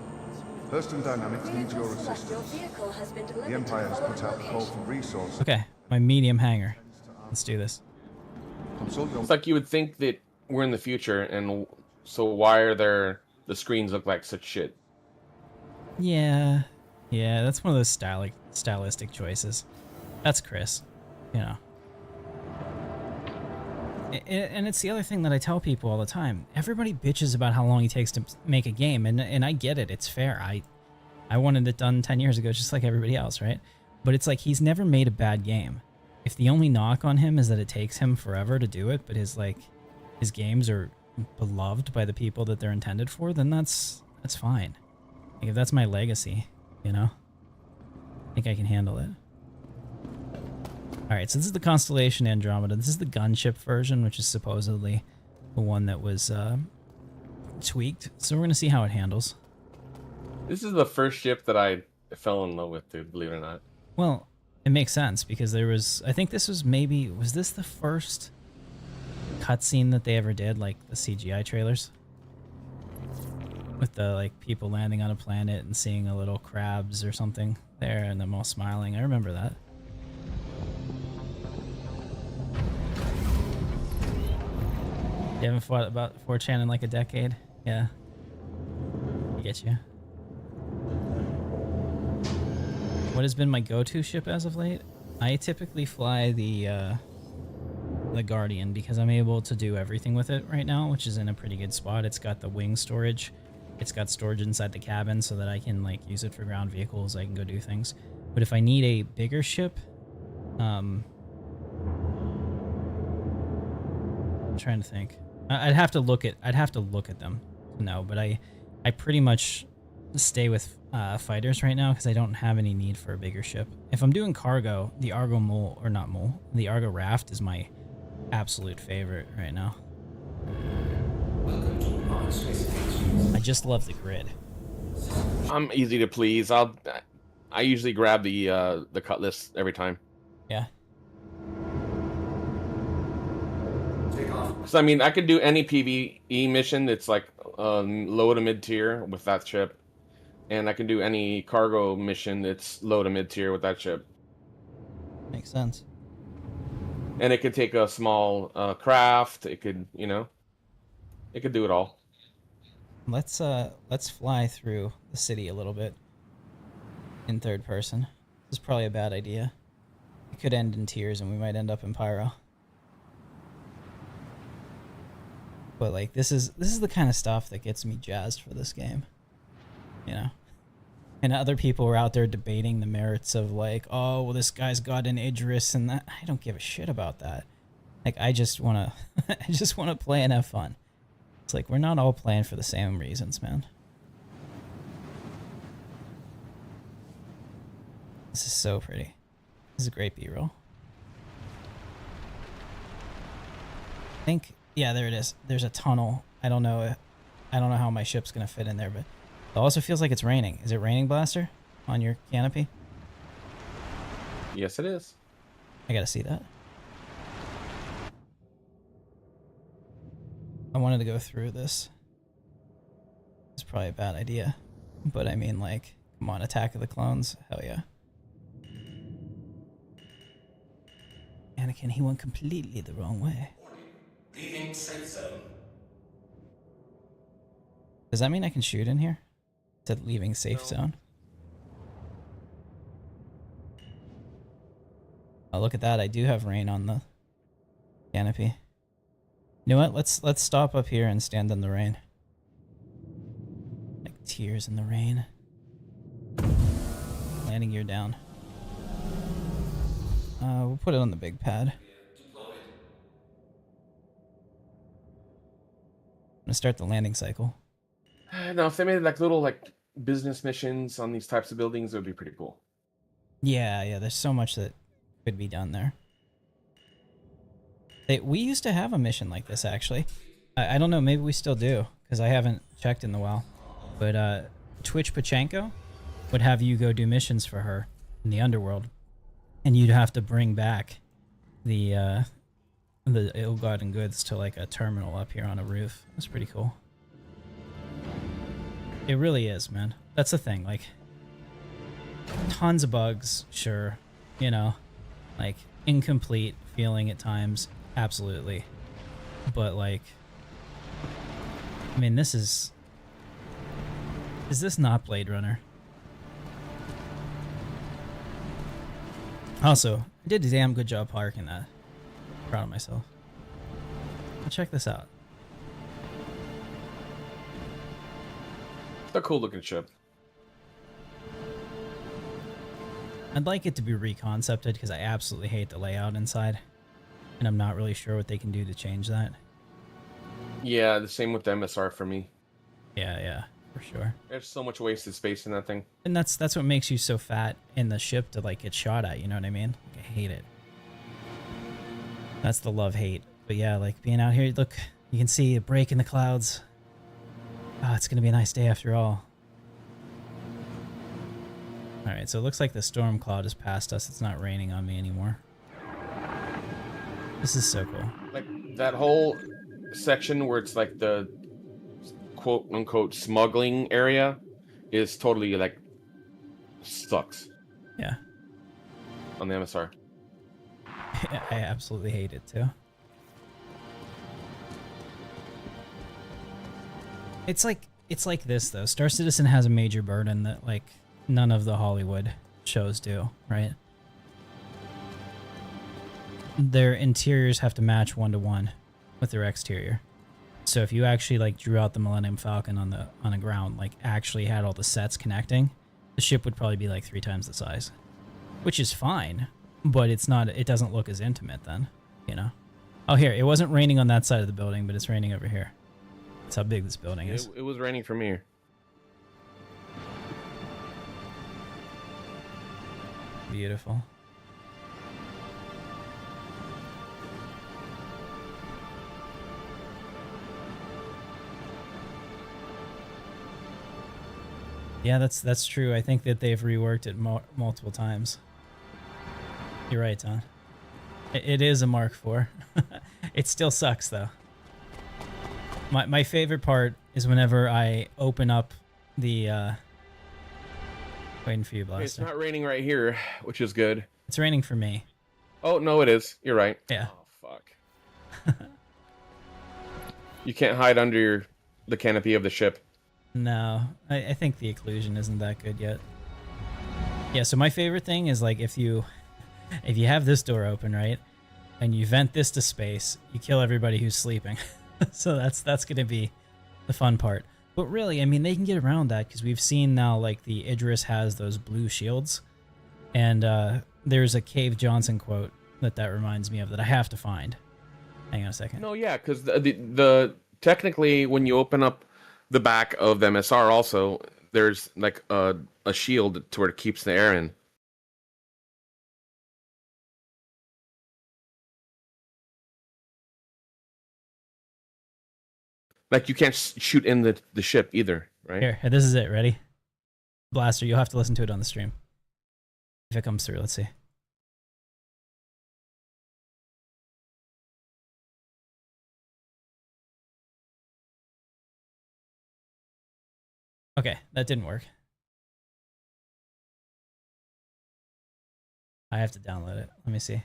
Hurston Dynamics needs your Vehicles select your assistance. vehicle has been The delivered Empire to has the put following out a call location. for resources. Okay, my medium hangar. Let's do this. Consult your It's like you would think that we're in the future, and so why are the screens look like such shit? Yeah, that's one of those stylistic choices. That's Chris, you know. And it's the other thing that I tell people all the time. Everybody bitches about how long it takes to make a game, and I get it. It's fair. I wanted it done 10 years ago, just like everybody else, right? But it's like he's never made a bad game. If the only knock on him is that it takes him forever to do it, but his games are beloved by the people that they're intended for, then that's fine. Like if that's my legacy, you know, I think I can handle it. All right, so this is the Constellation Andromeda. This is the gunship version, which is supposedly the one that was tweaked. So we're gonna see how it handles. This is the first ship that I fell in love with, dude. Believe it or not. Well, it makes sense because I think this was was this the first cutscene that they ever did, like the CGI trailers? With the like people landing on a planet and seeing a little crabs or something there and them all smiling. I remember that. You haven't fought about 4chan in like a decade? Yeah. I get you. What has been my go-to ship as of late? I typically fly the Guardian because I'm able to do everything with it right now, which is in a pretty good spot. It's got the wing storage. It's got storage inside the cabin so that I can like use it for ground vehicles. I can go do things. But if I need a bigger ship, I'm trying to think. I'd have to look at them to know, but I pretty much stay with fighters right now because I don't have any need for a bigger ship. If I'm doing cargo, the Argo Mole, or not Mole, the Argo Raft is my absolute favorite right now. I just love the grid. I'm easy to please. I usually grab the Cutlass every time. Yeah. So I mean, I could do any PvE mission that's like low to mid tier with that ship, and I can do any cargo mission that's low to mid tier with that ship. Makes sense. And it could take a small craft. It could, it could do it all. Let's fly through the city a little bit in third person. This is probably a bad idea. It could end in tears and we might end up in pyro. But like this is the kind of stuff that gets me jazzed for this game. You know? And other people were out there debating the merits of like, oh, well, this guy's got an Idris and that. I don't give a shit about that. Like I just wanna play and have fun. It's like we're not all playing for the same reasons, man. This is so pretty. This is a great B-roll. I think, yeah, there it is. There's a tunnel. I don't know how my ship's gonna fit in there, but it also feels like it's raining. Is it raining, Blaster, on your canopy? Yes, it is. I gotta see that. I wanted to go through this. It's probably a bad idea, but I mean, like, come on, Attack of the Clones, hell yeah. Anakin, he went completely the wrong way. Leaving safe zone. Does that mean I can shoot in here? It said leaving safe zone. Oh, look at that! I do have rain on the canopy. You know what? Let's stop up here and stand in the rain. Like tears in the rain. Landing gear down. We'll put it on the big pad. I'm gonna start the landing cycle. No, if they made like little like business missions on these types of buildings, it would be pretty cool. Yeah, there's so much that could be done there. We used to have a mission like this, actually. I don't know, maybe we still do, because I haven't checked in a while. But Twitch Pachenko would have you go do missions for her in the underworld, and you'd have to bring back the ill-gotten goods to like a terminal up here on a roof. That's pretty cool. It really is, man. That's the thing, like, tons of bugs, sure, you know, like incomplete feeling at times, absolutely, but like, I mean, is this not Blade Runner? Also, I did a damn good job parking that. Proud of myself. But check this out. It's a cool looking ship. I'd like it to be reconcepted because I absolutely hate the layout inside, and I'm not really sure what they can do to change that. Yeah, the same with the MSR for me. Yeah, for sure. There's so much wasted space in that thing. And that's what makes you so fat in the ship to like get shot at, you know what I mean? Like, I hate it. That's the love-hate. But yeah, like being out here, look, you can see a break in the clouds. Ah, it's gonna be a nice day after all. Alright, so it looks like the storm cloud has passed us. It's not raining on me anymore. This is so cool. Like that whole section where it's like the quote unquote smuggling area is totally like sucks Yeah. on the MSR. I absolutely hate it too. It's like this though. Star Citizen has a major burden that like none of the Hollywood shows do, right? Their interiors have to match 1-to-1 with their exterior. So if you actually like drew out the Millennium Falcon on the ground, like actually had all the sets connecting, the ship would probably be like 3 times the size, which is fine, but it's not. It doesn't look as intimate then, you know. Oh, here, it wasn't raining on that side of the building, but it's raining over here. That's how big this building is. It was raining from here. Beautiful. Yeah, that's true. I think that they've reworked it multiple times. You're right, Ton. It is a Mark IV. It still sucks, though. My favorite part is whenever I open up the... Waiting for you, Blaster. It's not raining right here, which is good. It's raining for me. Oh, no, it is. You're right. Yeah. Oh, fuck. You can't hide under the canopy of the ship. No, I think the occlusion isn't that good yet. Yeah, so my favorite thing is like if you have this door open, right, and you vent this to space, you kill everybody who's sleeping. So that's gonna be the fun part. But really, I mean, they can get around that because we've seen now like the Idris has those blue shields, and there's a Cave Johnson quote that reminds me of that I have to find. Hang on a second. No, yeah, because the technically when you open up the back of the MSR also, there's like a shield to where it keeps the air in. Like you can't shoot in the ship either, right? Here, this is it. Ready? Blaster, you'll have to listen to it on the stream. If it comes through, let's see. Okay, that didn't work. I have to download it. Let me see.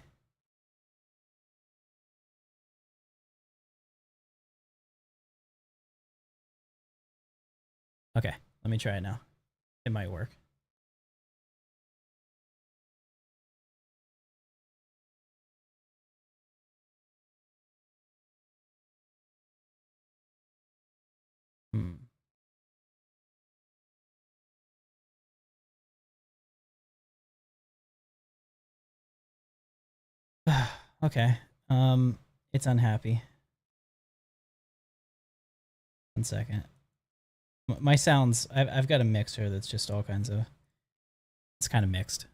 Okay, let me try it now. It might work. Okay. It's unhappy. 1 second. My sounds, I've got a mixer that's just all kinds of, it's kind of mixed.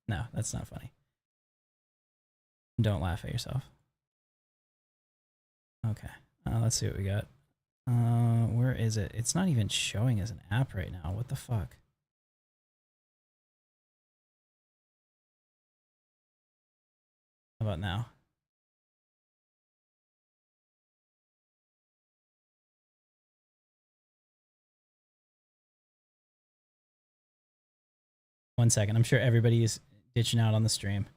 No, that's not funny. Don't laugh at yourself. Okay. Let's see what we got. Where is it? It's not even showing as an app right now. What the fuck? How about now? One second. I'm sure everybody is ditching out on the stream.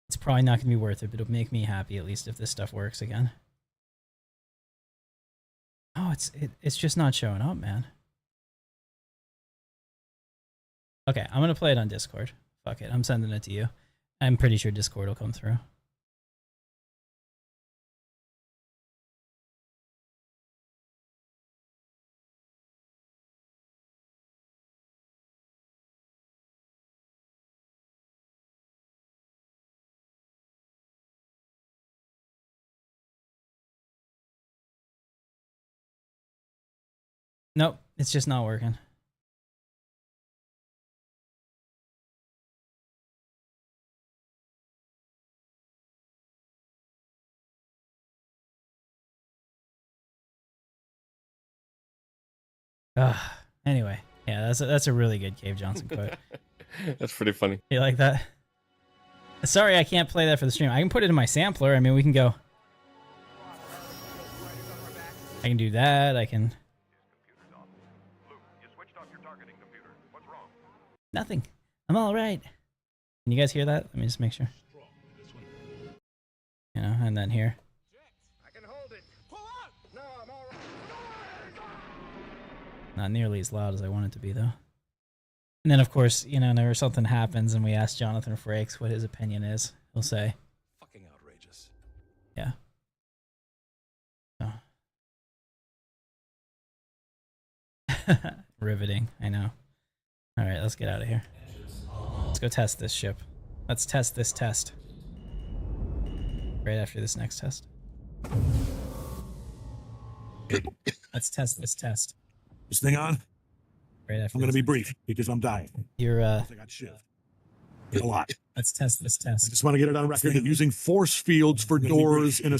It's probably not going to be worth it, but it'll make me happy at least if this stuff works again. Oh, it's just not showing up, man. Okay, I'm going to play it on Discord. Fuck it. I'm sending it to you. I'm pretty sure Discord will come through. Nope, it's just not working. Anyway, yeah, that's a really good Cave Johnson quote. That's pretty funny. You like that? Sorry, I can't play that for the stream. I can put it in my sampler. I mean, we can go. I can do that. I can. Nothing. I'm all right. Can you guys hear that? Let me just make sure. You know, and then here. Not nearly as loud as I want it to be, though. And then, of course, you know, whenever something happens and we ask Jonathan Frakes what his opinion is, he'll say, Fucking outrageous. yeah. So. Riveting, I know. All right, let's get out of here. Let's go test this ship. Let's test this test. Right after this next test. Let's test this test. This thing on? Right after I'm going to be brief because I'm dying. You're, I got shivved. A lot. let's test this test. I just want to get it on record that using force fields for doors in a...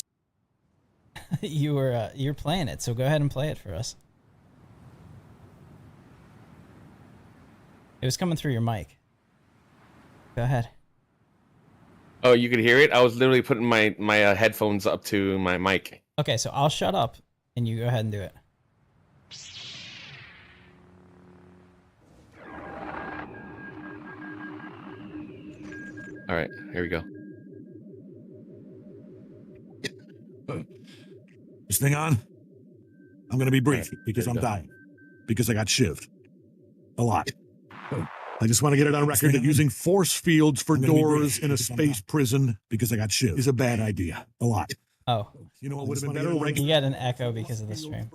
You're playing it, so go ahead and play it for us. It was coming through your mic. Go ahead. Oh, you could hear it? I was literally putting my headphones up to my mic. Okay, so I'll shut up and you go ahead and do it. All right, here we go. This thing on? I'm going to be brief Right, because there I'm you go. dying. Because I got shivved. A lot. I just want to get it on record that using force fields for doors in a space prison because I got shivved is a bad idea. A lot. Oh, You know what would have been better? you got an echo because of the stream.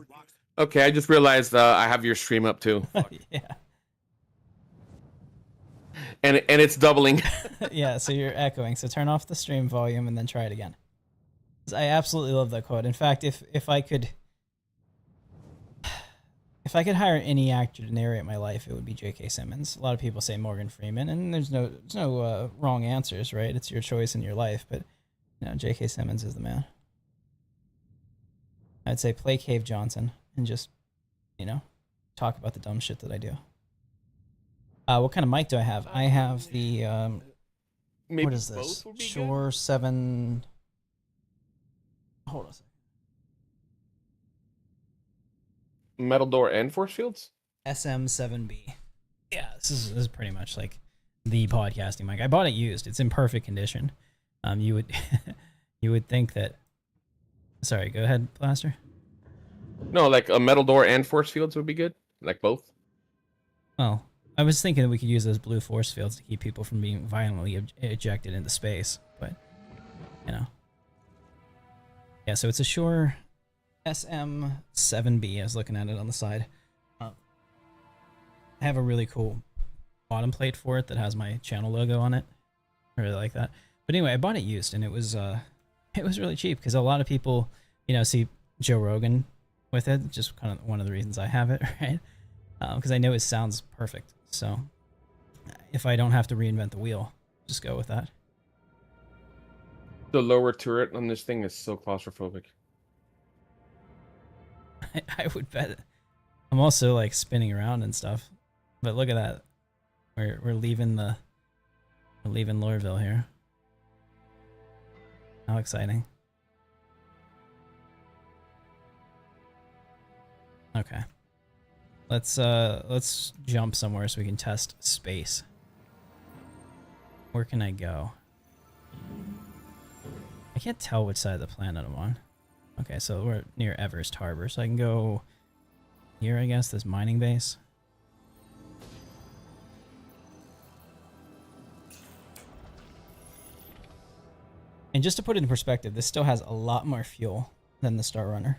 Okay, I just realized I have your stream up too, Yeah. and it's doubling. Yeah, so you're echoing. So turn off the stream volume and then try it again. 'Cause I absolutely love that quote. In fact, if I could hire any actor to narrate my life, it would be J.K. Simmons. A lot of people say Morgan Freeman, and there's no wrong answers, right? It's your choice in your life, but you know, J.K. Simmons is the man. I'd say play Cave Johnson and just, you know, talk about the dumb shit that I do. What kind of mic do I have? I have the Maybe what is this? both would be Shure 7. Hold on a second. good. Metal door and force fields. SM7B. Yeah, this is pretty much like the podcasting mic. I bought it used. It's in perfect condition. You would you would think that. Sorry, go ahead, Blaster. No, like a metal door and force fields would be good. Like both. Well, I was thinking that we could use those blue force fields to keep people from being violently ejected into space, but you know. Yeah, so it's a Shure SM7B. I was looking at it on the side. I have a really cool bottom plate for it that has my channel logo on it. I really like that. But anyway, I bought it used, and it was really cheap because a lot of people, you know, see Joe Rogan with it. Just kind of one of the reasons I have it, right? Because I know it sounds perfect. So if I don't have to reinvent the wheel, just go with that. The lower turret on this thing is so claustrophobic. I would bet. I'm also like spinning around and stuff. But look at that. We're leaving Lorville here. How exciting. Okay. Let's jump somewhere so we can test space. Where can I go? I can't tell which side of the planet I'm on. Okay, so we're near Everest Harbor, so I can go here, I guess, this mining base. And just to put it in perspective, this still has a lot more fuel than the Star Runner.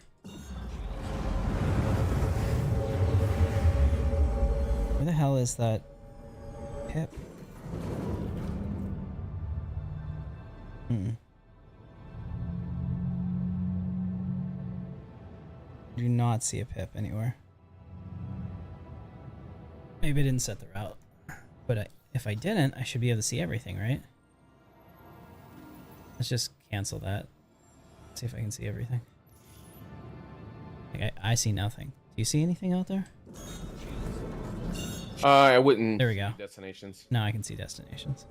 Where the hell is that pip? Do not see a pip anywhere. Maybe I didn't set the route. But if I didn't, I should be able to see everything, right? Let's just cancel that. See if I can see everything. Like I see nothing. Do you see anything out there? I wouldn't. There we go. Destinations. No, I can see destinations.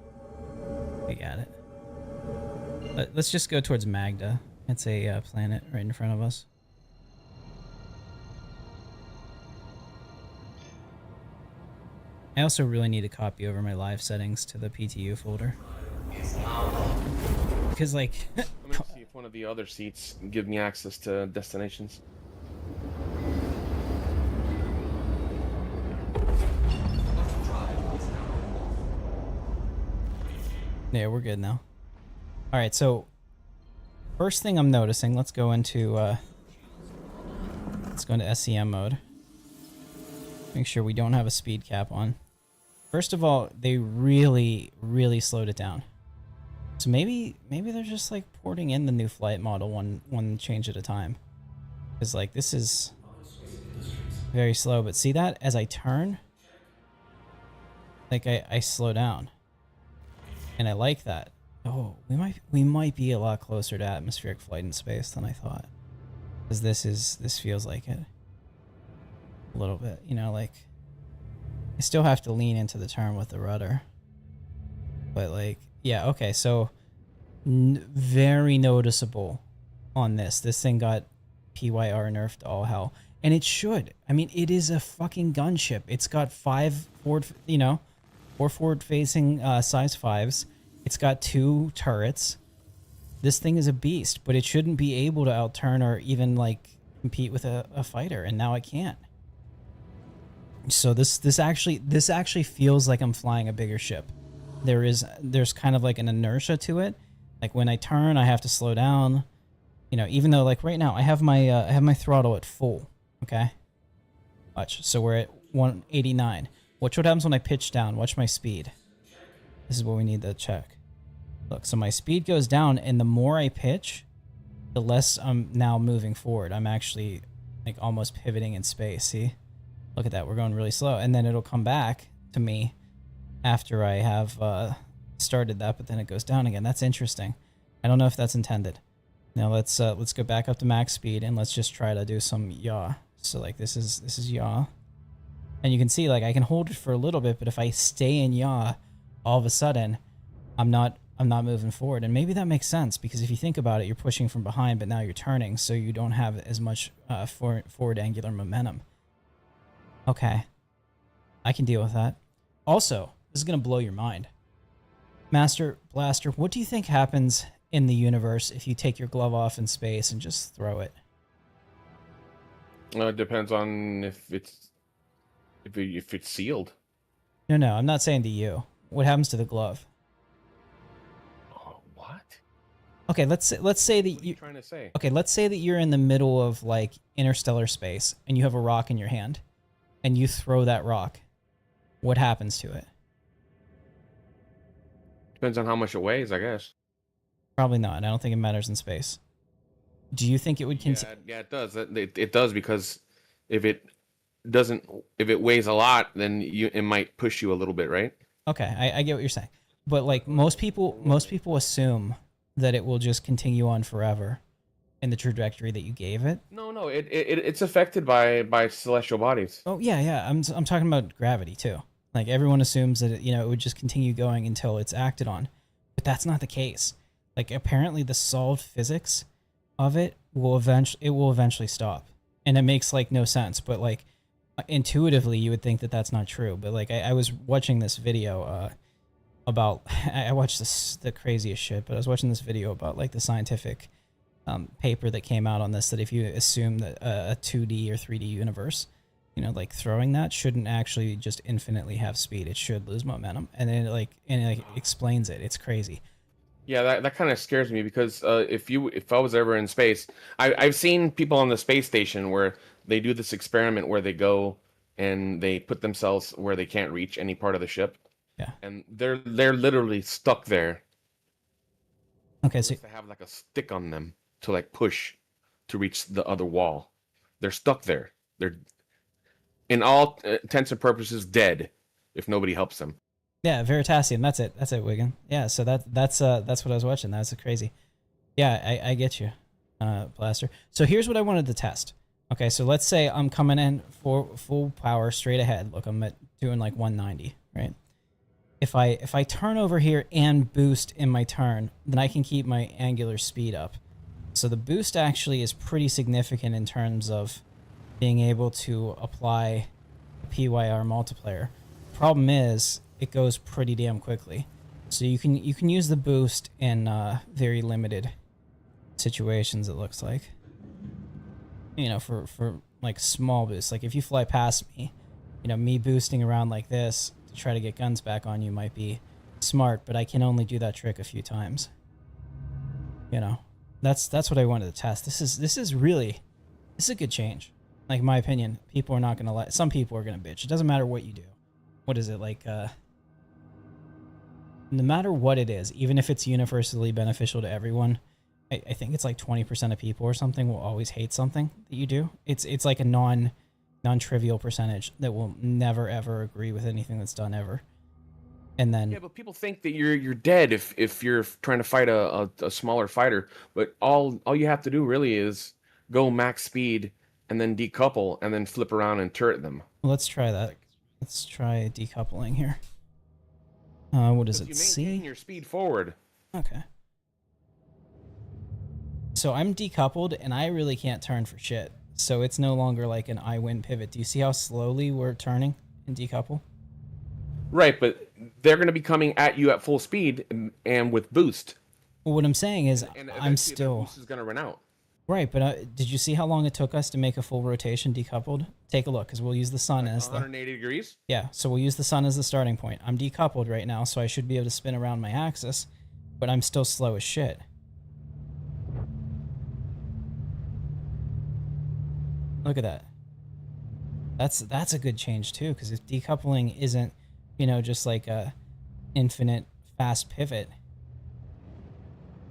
We got it. Let's just go towards Magda. It's a planet right in front of us. I also really need to copy over my live settings to the PTU folder. Because, like... Let me see if one of the other seats give me access to destinations. Yeah, we're good now. Alright, so... First thing I'm noticing, let's go into SCM mode. Make sure we don't have a speed cap on. First of all, they really, really slowed it down. So maybe they're just like porting in the new flight model one change at a time. Because like this is very slow, but see that as I turn, like I slow down. And I like that. Oh, we might be a lot closer to atmospheric flight in space than I thought. Because this feels like it. A little bit, you know, like I still have to lean into the turn with the rudder. But like, yeah, okay, so very noticeable on this. This thing got PYR nerfed to all hell. And it should. I mean, it is a fucking gunship. It's got 5 forward, you know, 4 forward-facing size 5s. It's got 2 turrets. This thing is a beast, but it shouldn't be able to outturn or even like compete with a fighter, and now it can't. So this actually feels like I'm flying a bigger ship. There's kind of like an inertia to it. Like when I turn, I have to slow down. You know, even though like right now I have my throttle at full. Okay. Watch. So we're at 189. Watch what happens when I pitch down. Watch my speed. This is what we need to check. Look, so my speed goes down, and the more I pitch, the less I'm now moving forward. I'm actually like almost pivoting in space. See? Look at that. We're going really slow, and then it'll come back to me after I have started that, but then it goes down again. That's interesting. I don't know if that's intended. Now let's go back up to max speed and let's just try to do some yaw. So like this is yaw. And you can see like I can hold it for a little bit, but if I stay in yaw, all of a sudden I'm not moving forward. And maybe that makes sense because if you think about it, you're pushing from behind, but now you're turning, so you don't have as much forward angular momentum. Okay. I can deal with that. Also, this is going to blow your mind. Master Blaster, what do you think happens in the universe if you take your glove off in space and just throw it? It depends on if it's sealed. No, I'm not saying to you. What happens to the glove? Oh, what? Okay, let's say that What are you trying to say? Okay, let's say that you're in the middle of like interstellar space and you have a rock in your hand and you throw that rock. What happens to it? Depends on how much it weighs, I guess. Probably not. I don't think it matters in space. Do you think it would continue? Yeah, it does. It does because if it weighs a lot, then it might push you a little bit, right? Okay, I get what you're saying. But like most people assume that it will just continue on forever in the trajectory that you gave it. No, it's affected by celestial bodies. Oh yeah. I'm talking about gravity too. Like everyone assumes that it would just continue going until it's acted on, but that's not the case. Like apparently the solved physics of it will eventually stop, and it makes like no sense. But like intuitively, you would think that that's not true. But like I was watching this video about I watched the craziest shit, but I was watching this video about like the scientific paper that came out on this, that if you assume that a 2D or 3D universe, like throwing that shouldn't actually just infinitely have speed. It should lose momentum, and then it explains it. It's crazy. Yeah, that kind of scares me because if I was ever in space, I've seen people on the space station where they do this experiment where they go and they put themselves where they can't reach any part of the ship. Yeah. And they're literally stuck there. Okay, so they have like a stick on them to like push to reach the other wall. They're stuck there. They're in all intents and purposes dead if nobody helps them. yeah, Veritasium. That's it, Wigan. Yeah, so that's what I was watching. That's crazy. Yeah, I get you, Blaster. So here's what I wanted to test. Okay, so let's say I'm coming in for full power straight ahead. Look, I'm doing like 190, right? If I turn over here and boost in my turn, then I can keep my angular speed up. So the boost actually is pretty significant in terms of being able to apply a PYR multiplier. Problem is, it goes pretty damn quickly. So you can use the boost in very limited situations, it looks like. For like small boosts. Like if you fly past me, me boosting around like this to try to get guns back on you might be smart, but I can only do that trick a few times. That's what I wanted to test. This is a good change. Like, in my opinion, people are not gonna like. Some people are gonna bitch. It doesn't matter what you do. What is it like? No matter what it is, even if it's universally beneficial to everyone, I think it's like 20% of people or something will always hate something that you do. It's like a non-trivial percentage that will never ever agree with anything that's done ever. And then yeah, but people think that you're dead if you're trying to fight a smaller fighter. But all you have to do really is go max speed and then decouple and then flip around and turret them. Well, let's try that. Let's try decoupling here. What does it say? You maintain your speed forward. Okay. So I'm decoupled and I really can't turn for shit. So it's no longer like an I win pivot. Do you see how slowly we're turning in decouple? Right, but they're going to be coming at you at full speed and with boost. Well, what I'm saying is I'm still... boost is going to run out. Right, but did you see how long it took us to make a full rotation decoupled? Take a look, because we'll use the sun as 180 degrees? Yeah, so we'll use the sun as the starting point. I'm decoupled right now, so I should be able to spin around my axis, but I'm still slow as shit. Look at that. That's a good change, too, because if decoupling isn't, just like a infinite fast pivot,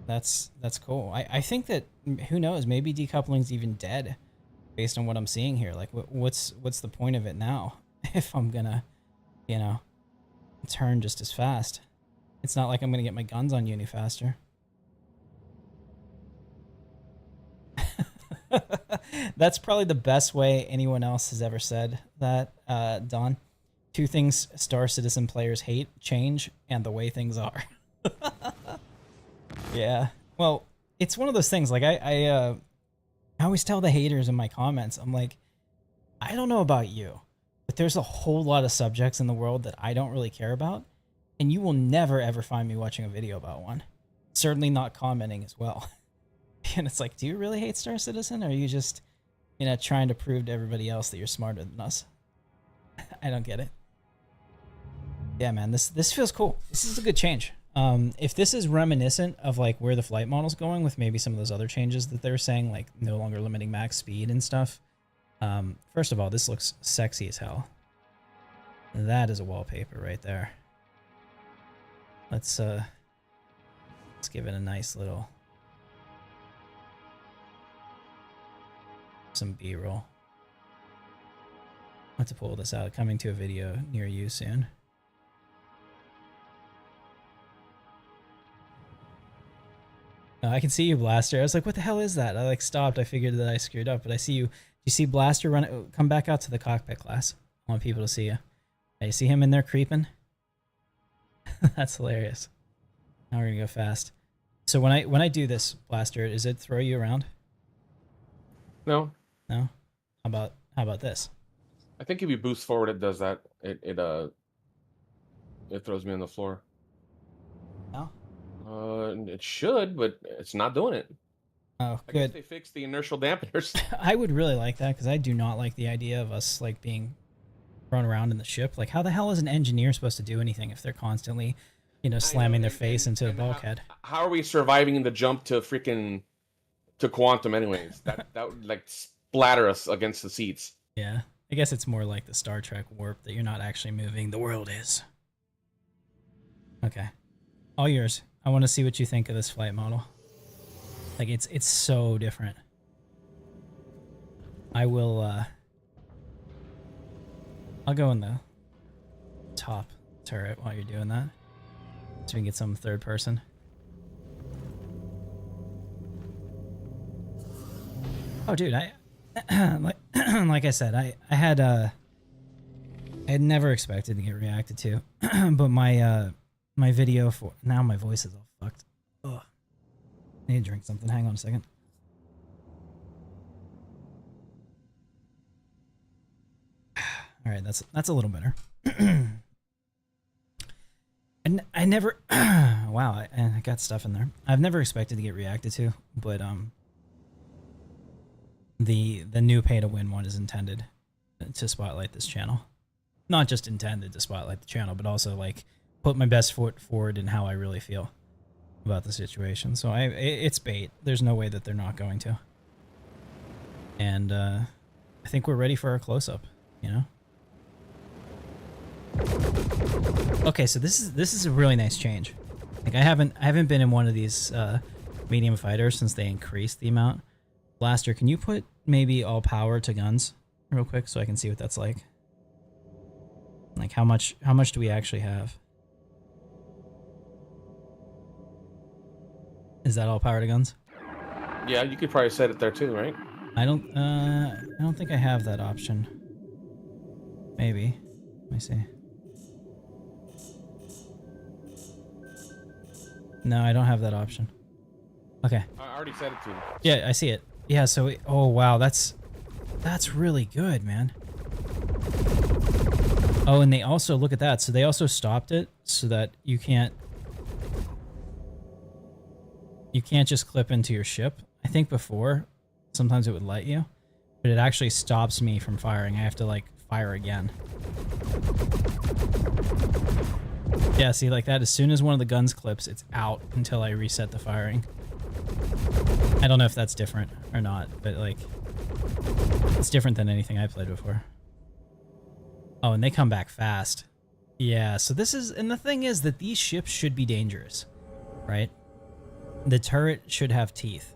that's cool. I think that, who knows, maybe decoupling's even dead based on what I'm seeing here. Like, what's the point of it now if I'm gonna, turn just as fast? It's not like I'm gonna get my guns on you any faster. That's probably the best way anyone else has ever said that, Don. Two things Star Citizen players hate: change and the way things are. Yeah. Well, it's one of those things. Like I always tell the haters in my comments, I'm like, I don't know about you, but there's a whole lot of subjects in the world that I don't really care about, and you will never ever find me watching a video about one. Certainly not commenting as well. And it's like, do you really hate Star Citizen, or are you just, trying to prove to everybody else that you're smarter than us? I don't get it. Yeah, man, this feels cool. This is a good change. If this is reminiscent of like where the flight model's going with maybe some of those other changes that they were saying, like no longer limiting max speed and stuff. First of all, this looks sexy as hell. That is a wallpaper right there. Let's give it a nice little some B-roll. I'll have to pull this out. Coming to a video near you soon. I can see you, Blaster. I was like, what the hell is that? I like stopped. I figured that I screwed up, but I see you. You see Blaster run? Come back out to the cockpit class. I want people to see you. Hey, you see him in there creeping? That's hilarious. Now we're gonna go fast. So when I do this, Blaster, does it throw you around? No. No? How about this? I think if you boost forward, it does that. It throws me on the floor. No? It should, but it's not doing it. Oh, I guess good. they fixed the inertial dampeners. I would really like that, because I do not like the idea of us like being thrown around in the ship. Like, how the hell is an engineer supposed to do anything if they're constantly, slamming their face into a bulkhead? How are we surviving the jump to quantum anyways? That would like splatter us against the seats. Yeah. I guess it's more like the Star Trek warp that you're not actually moving. The world is. Okay. All yours. I want to see what you think of this flight model. Like, it's so different. I will, I'll go in the top turret while you're doing that, so we can get some third person. Oh, dude, I like I said, I had never expected to get reacted to, but my my video for now, my voice is all fucked. Ugh. I need to drink something. Hang on a second. All right, that's a little better. And I never, wow, I got stuff in there. I've never expected to get reacted to, but the new pay to win one is intended to spotlight this channel. Not just intended to spotlight the channel, but also like put my best foot forward in how I really feel about the situation. So it's bait. There's no way that they're not going to. And I think we're ready for our close-up, Okay, so this is a really nice change. Like I haven't been in one of these medium fighters since they increased the amount. Blaster, can you put maybe all power to guns real quick so I can see what that's like? Like how much do we actually have? Is that all power to guns? Yeah, you could probably set it there too, right? I don't think I have that option. Maybe. Let me see. No, I don't have that option. Okay. I already set it to you. Yeah, I see it. Yeah, so oh wow, that's really good, man. Oh, and they also, look at that. So they also stopped it so that you can't just clip into your ship. I think before, sometimes it would let you, but it actually stops me from firing. I have to like fire again. Yeah, see, like that, as soon as one of the guns clips, it's out until I reset the firing. I don't know if that's different or not, but like, it's different than anything I played before. Oh, and they come back fast. Yeah, so this is, and the thing is that these ships should be dangerous, right? The turret should have teeth.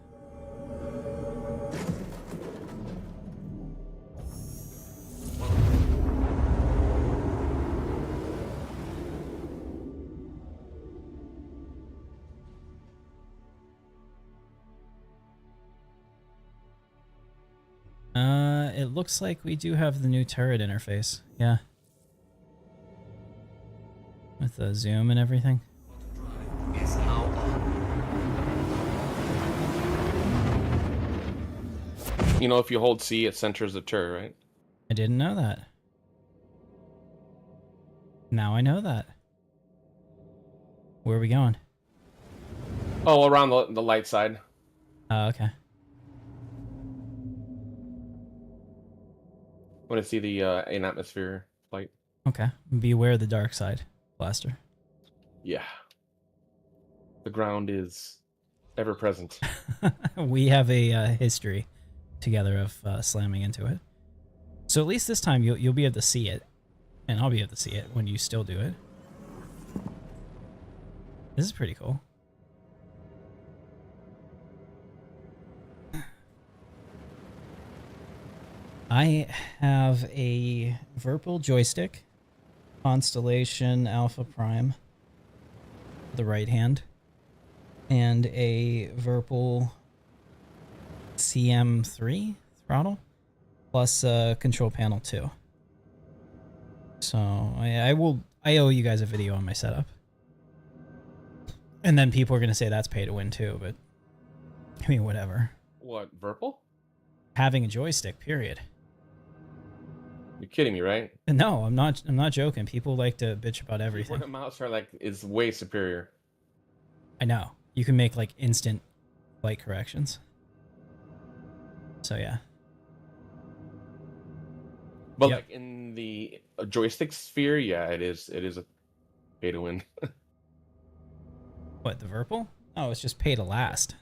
It looks like we do have the new turret interface. Yeah. With the zoom and everything. Is now on. You know, if you hold C, it centers the turret, right? I didn't know that. Now I know that. Where are we going? Oh, around the light side. Oh, okay. Want to see the in atmosphere flight? Okay. Beware the dark side, Blaster. Yeah. The ground is ever present. We have a history together of slamming into it. So at least this time you'll be able to see it, and I'll be able to see it when you still do it. This is pretty cool. I have a Virpil joystick, Constellation Alpha Prime, the right hand, and a Virpil CM3 throttle, plus control panel 2. So I owe you guys a video on my setup. And then people are going to say that's pay to win too, but I mean, whatever. What, Virpil? Having a joystick, period. You're kidding me, right? No, I'm not joking. People like to bitch about everything. Keyboard and mouse are like is way superior. I know. You can make like instant light corrections. So yeah. But Yep. like in the joystick sphere, yeah, it is a pay to win. What, the Virpil? Oh, it's just pay to last.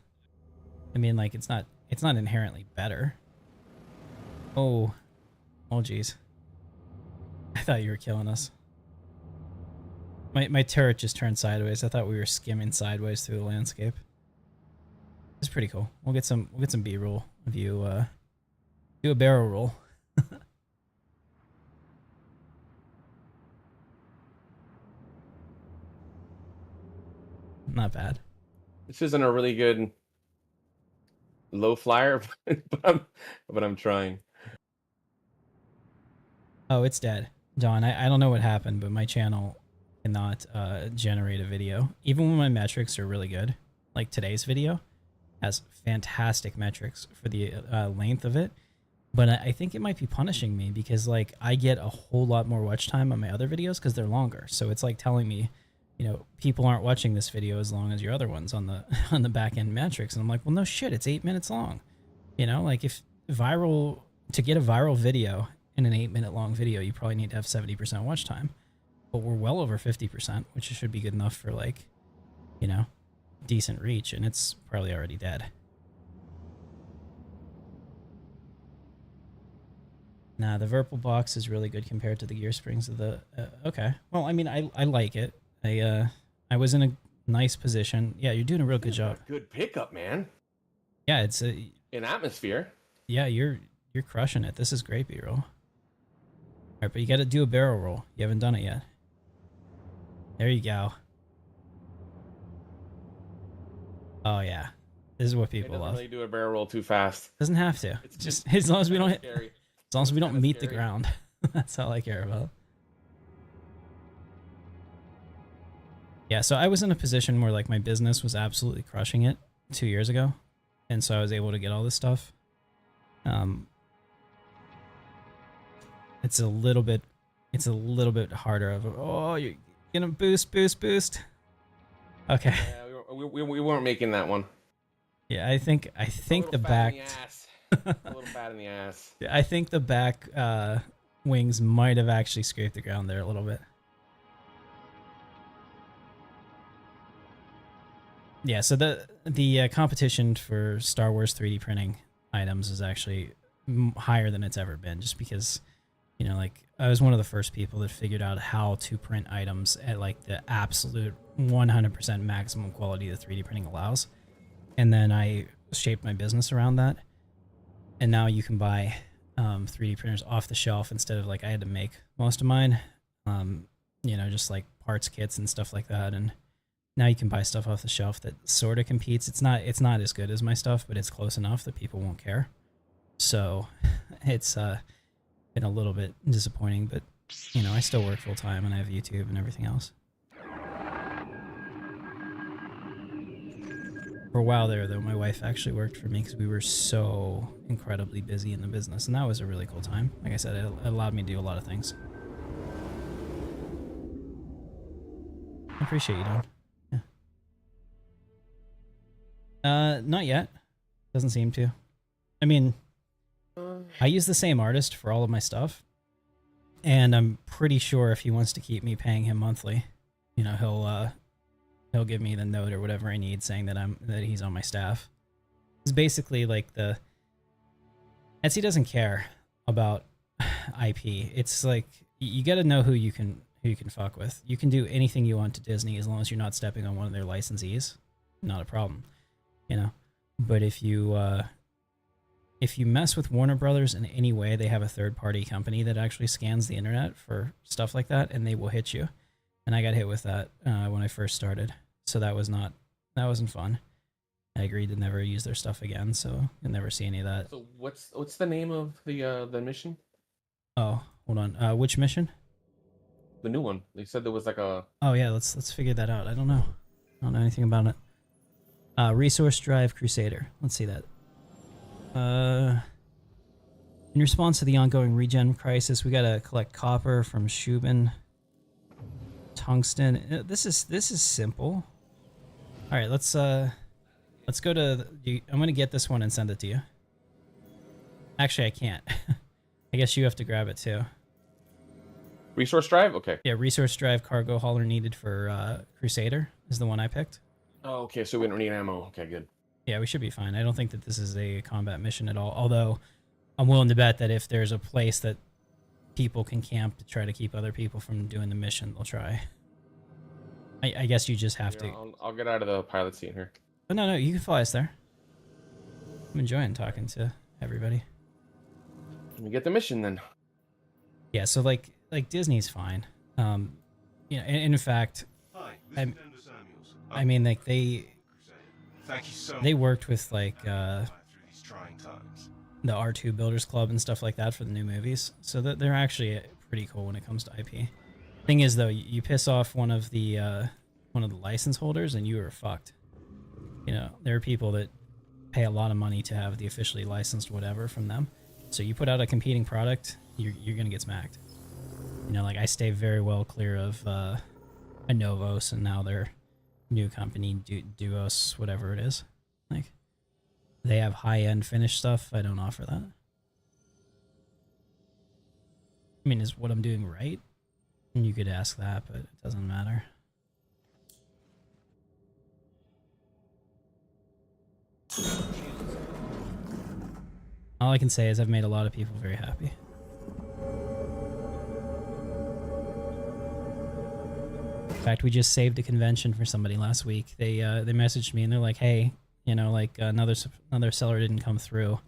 I mean, like it's not inherently better. Oh geez. I thought you were killing us. My turret just turned sideways. I thought we were skimming sideways through the landscape. It's pretty cool. We'll get some B-roll of you do a barrel roll. Not bad. This isn't a really good low flyer, but I'm trying. Oh, it's dead. John, I don't know what happened, but my channel cannot generate a video. Even when my metrics are really good, like today's video has fantastic metrics for the length of it, but I think it might be punishing me because like I get a whole lot more watch time on my other videos because they're longer. So it's like telling me, you know, people aren't watching this video as long as your other ones on the back end metrics. And I'm like, well, no shit, it's 8 minutes long. You know, like if to get a viral video in an 8-minute long video, you probably need to have 70% watch time, but we're well over 50%, which should be good enough for like, you know, decent reach, and it's probably already dead. Nah, the Virpil box is really good compared to the gear springs of the, okay. Well, I mean, I like it. I was in a nice position. Yeah, you're doing a real good job. Good pickup, man. Yeah, it's In atmosphere. yeah, you're crushing it. This is great B-roll. All right, but you got to do a barrel roll. You haven't done it yet. There you go. Oh yeah, this is what people love. Really do a barrel roll too fast. Doesn't have to. It's just as long as we don't hit, scary. as long as we don't kinda meet the scary. ground. That's all I care about. Yeah, so I was in a position where like my business was absolutely crushing it 2 years ago, and so I was able to get all this stuff. It's a little bit harder of you're gonna boost. Okay. Yeah, we weren't making that one. Yeah, I think the back. A little bad in the ass. Yeah, I think the back wings might have actually scraped the ground there a little bit. Yeah, so the competition for Star Wars 3D printing items is actually higher than it's ever been, just because, you know, like I was one of the first people that figured out how to print items at like the absolute 100% maximum quality that 3D printing allows, and then I shaped my business around that. And now you can buy 3D printers off the shelf instead of like I had to make most of mine, you know, just like parts kits and stuff like that. And now you can buy stuff off the shelf that sort of competes. It's not as good as my stuff, but it's close enough that people won't care. So it's been a little bit disappointing, but you know, I still work full time and I have YouTube and everything else. For a while there, though, my wife actually worked for me because we were so incredibly busy in the business, and that was a really cool time. Like I said, it allowed me to do a lot of things. I appreciate you, Don. Yeah. Not yet. Doesn't seem to. I mean, I use the same artist for all of my stuff, and I'm pretty sure if he wants to keep me paying him monthly, you know, he'll give me the note or whatever I need saying that he's on my staff. It's basically like Etsy doesn't care about IP. It's like you got to know who you can fuck with. You can do anything you want to Disney as long as you're not stepping on one of their licensees. Not a problem, you know. But if you mess with Warner Brothers in any way, they have a third-party company that actually scans the internet for stuff like that, and they will hit you. And I got hit with that when I first started, so that wasn't fun. I agreed to never use their stuff again, so you'll never see any of that. So what's the name of the mission? Oh, hold on. Which mission? The new one. They said there was like a. Oh yeah, let's figure that out. I don't know anything about it. Resource Drive Crusader. Let's see that. In response to the ongoing regen crisis, we gotta collect copper from Shubin. Tungsten. This is simple. All right, let's go to. I'm gonna get this one and send it to you. Actually, I can't. I guess you have to grab it too. Resource drive? Okay. Yeah, resource drive cargo hauler needed for Crusader is the one I picked. Oh, okay, so we don't need ammo. Okay, good. Yeah, we should be fine. I don't think that this is a combat mission at all. Although, I'm willing to bet that if there's a place that people can camp to try to keep other people from doing the mission, they'll try. I guess you just have to. I'll get out of the pilot seat here. Oh, no, you can fly us there. I'm enjoying talking to everybody. Let me get the mission then. Yeah, so like Disney's fine. You know, and in fact, I mean, like they worked with like the R2 Builders Club and stuff like that for the new movies, so that they're actually pretty cool when it comes to IP. Thing is, though, you piss off one of the license holders, and you are fucked. You know, there are people that pay a lot of money to have the officially licensed whatever from them. So you put out a competing product, you're gonna get smacked. You know, like I stay very well clear of Anovos and now their new company, Duos, whatever it is. Like, they have high-end finished stuff. I don't offer that. I mean, is what I'm doing right? And you could ask that, but it doesn't matter. All I can say is I've made a lot of people very happy. In fact, we just saved a convention for somebody last week. They messaged me and they're like, "Hey, you know, like another seller didn't come through.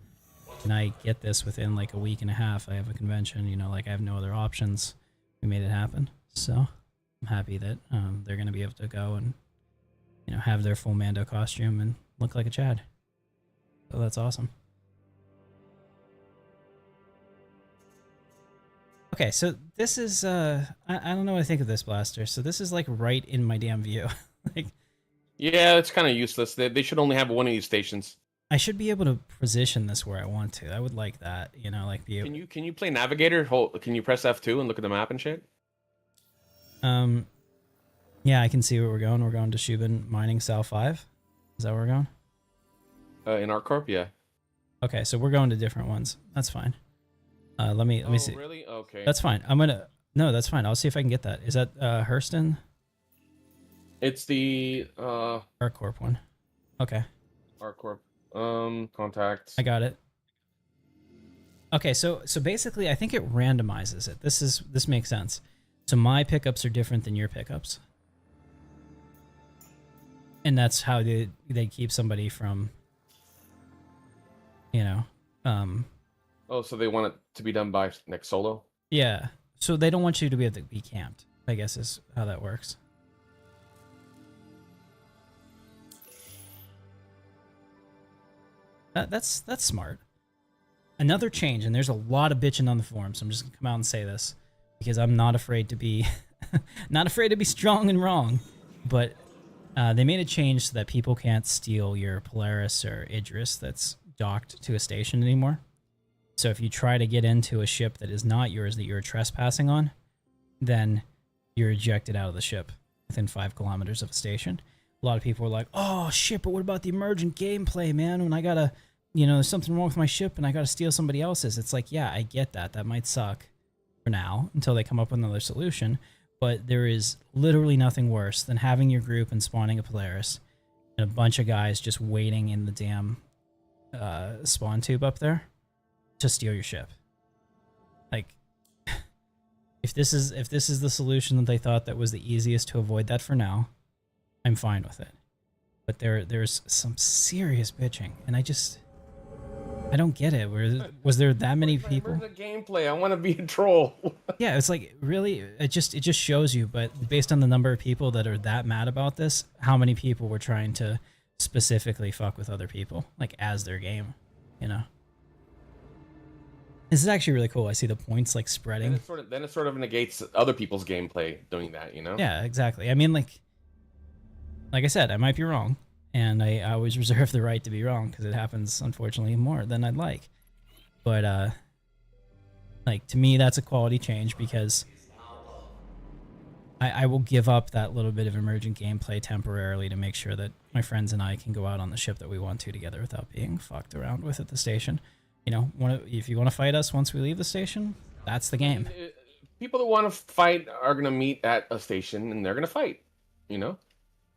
Can I get this within like a week and a half? I have a convention. You know, like I have no other options." We made it happen. So I'm happy that they're gonna be able to go and, you know, have their full Mando costume and look like a Chad. So that's awesome. Okay, so this is I don't know what I think of this blaster. So this is like right in my damn view. Like, yeah, it's kind of useless. They should only have one of these stations. I should be able to position this where I want to. I would like that, you know, like be able... Can you play Navigator? Can you press F2 and look at the map and shit? Yeah, I can see where we're going. We're going to Shubin Mining Sal 5. Is that where we're going? In our corp, yeah. Okay, so we're going to different ones. That's fine. Let me see. Really? Okay. That's fine. No, that's fine. I'll see if I can get that. Is that Hurston? It's the ArcCorp one. Okay. ArcCorp. Contacts. I got it. Okay, so basically I think it randomizes it. This makes sense. So my pickups are different than your pickups. And that's how they keep somebody from, you know, Oh, so they want it to be done by next solo? Yeah. So they don't want you to be able to be camped, I guess is how that works. That's smart. another change, and there's a lot of bitching on the forum, so I'm just gonna come out and say this because I'm not afraid to be not afraid to be strong and wrong. But they made a change so that people can't steal your Polaris or Idris that's docked to a station anymore. So if you try to get into a ship that is not yours that you're trespassing on, then you're ejected out of the ship within 5 kilometers of a station. A lot of people were like, oh shit, but what about the emergent gameplay, man? When I gotta, you know, there's something wrong with my ship and I gotta steal somebody else's. It's like, yeah, I get that. That might suck for now until they come up with another solution. But there is literally nothing worse than having your group and spawning a Polaris and a bunch of guys just waiting in the damn spawn tube up there to steal your ship. Like, if this is the solution that they thought that was the easiest to avoid that for now, I'm fine with it. But there's some serious bitching, and I don't get it. Was there that many people? Where's the gameplay? I want to be a troll. Yeah, it's like, really, it just shows you. But based on the number of people that are that mad about this, how many people were trying to specifically fuck with other people, like as their game, you know? This is actually really cool. I see the points like spreading. Then it sort of negates other people's gameplay doing that, you know? Yeah, exactly. I mean, like I said, I might be wrong, and I always reserve the right to be wrong because it happens, unfortunately, more than I'd like. But like, to me, that's a quality change because I will give up that little bit of emergent gameplay temporarily to make sure that my friends and I can go out on the ship that we want to together without being fucked around with at the station. You know, if you want to fight us once we leave the station, that's the game. People that want to fight are going to meet at a station and they're going to fight, you know?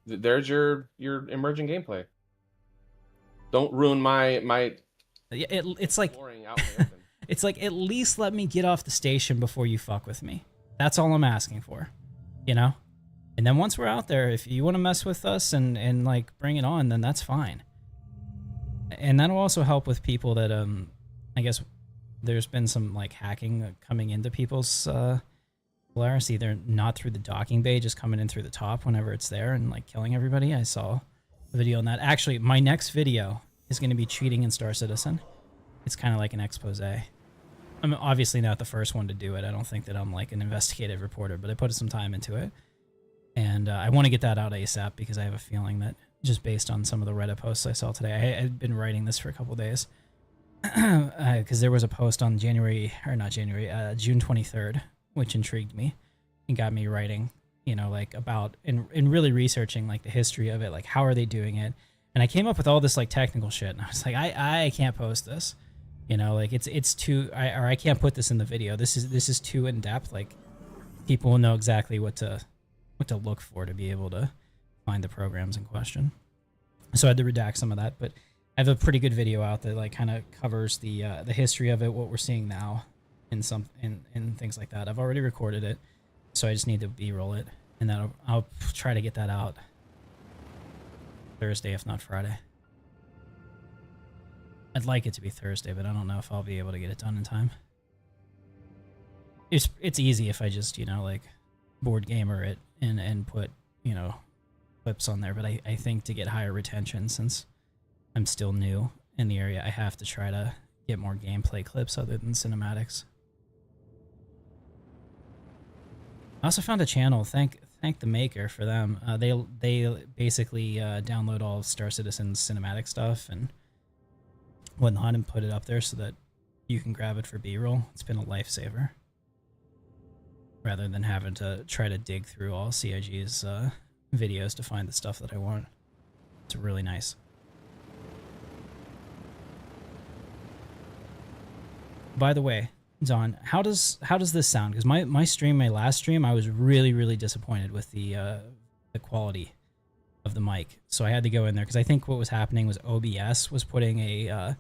There's your emerging gameplay. Don't ruin my it's like it's like, at least let me get off the station before you fuck with me. That's all I'm asking for, you know? And then once we're out there, if you want to mess with us and like bring it on, then that's fine. And that'll also help with people that I guess there's been some like hacking coming into people's Polaris, either not through the docking bay, just coming in through the top whenever it's there and like killing everybody. I saw a video on that. Actually, my next video is going to be cheating in Star Citizen. It's kind of like an expose. I'm obviously not the first one to do it. I don't think that I'm like an investigative reporter, but I put some time into it. And I want to get that out ASAP because I have a feeling that just based on some of the Reddit posts I saw today, I had been writing this for a couple days. Because there was a post on June 23rd, which intrigued me and got me writing, you know, like about and really researching like the history of it, like how are they doing it. And I came up with all this like technical shit, and I was like, I can't post this, you know, like it's too, I can't put this in the video. This is too in depth. Like people will know exactly what to look for to be able to find the programs in question. So I had to redact some of that, but I have a pretty good video out that like kind of covers the history of it, what we're seeing now, in things like that. I've already recorded it, so I just need to B-roll it, and then I'll try to get that out Thursday, if not Friday. I'd like it to be Thursday, but I don't know if I'll be able to get it done in time. It's easy if I just, you know, like board gamer it and put, you know, clips on there, but I think to get higher retention, since I'm still new in the area, I have to try to get more gameplay clips other than cinematics. I also found a channel, thank the maker for them. They basically download all of Star Citizen's cinematic stuff and whatnot and put it up there so that you can grab it for B-roll. It's been a lifesaver, rather than having to try to dig through all CIG's videos to find the stuff that I want. It's really nice. By the way, Don, how does this sound? Because my last stream, I was really disappointed with the quality of the mic. So I had to go in there because I think what was happening was OBS was putting a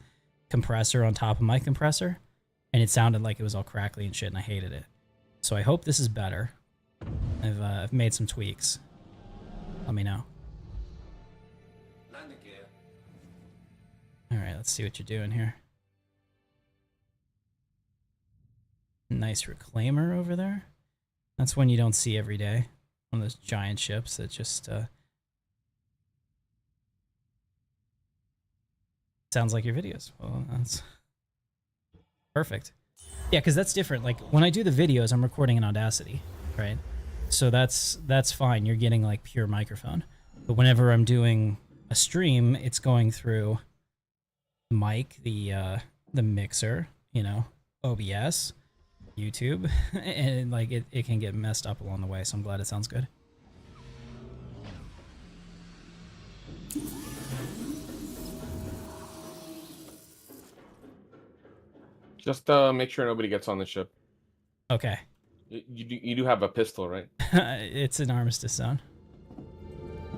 compressor on top of my compressor, and it sounded like it was all crackly and shit, and I hated it. So I hope this is better. I've made some tweaks. Let me know. Landing gear. All right, let's see what you're doing here. Nice reclaimer over there. That's one you don't see every day. One of those giant ships that just sounds like your videos. Well, that's Perfect. Yeah, because that's different. Like when I do the videos, I'm recording in Audacity, right? So that's fine. You're getting like pure microphone. But whenever I'm doing a stream, it's going through the mic, the mixer, you know, OBS, YouTube, and like it can get messed up along the way. So I'm glad it sounds good. Just make sure nobody gets on the ship. Okay. You do have a pistol, right? It's an armistice zone.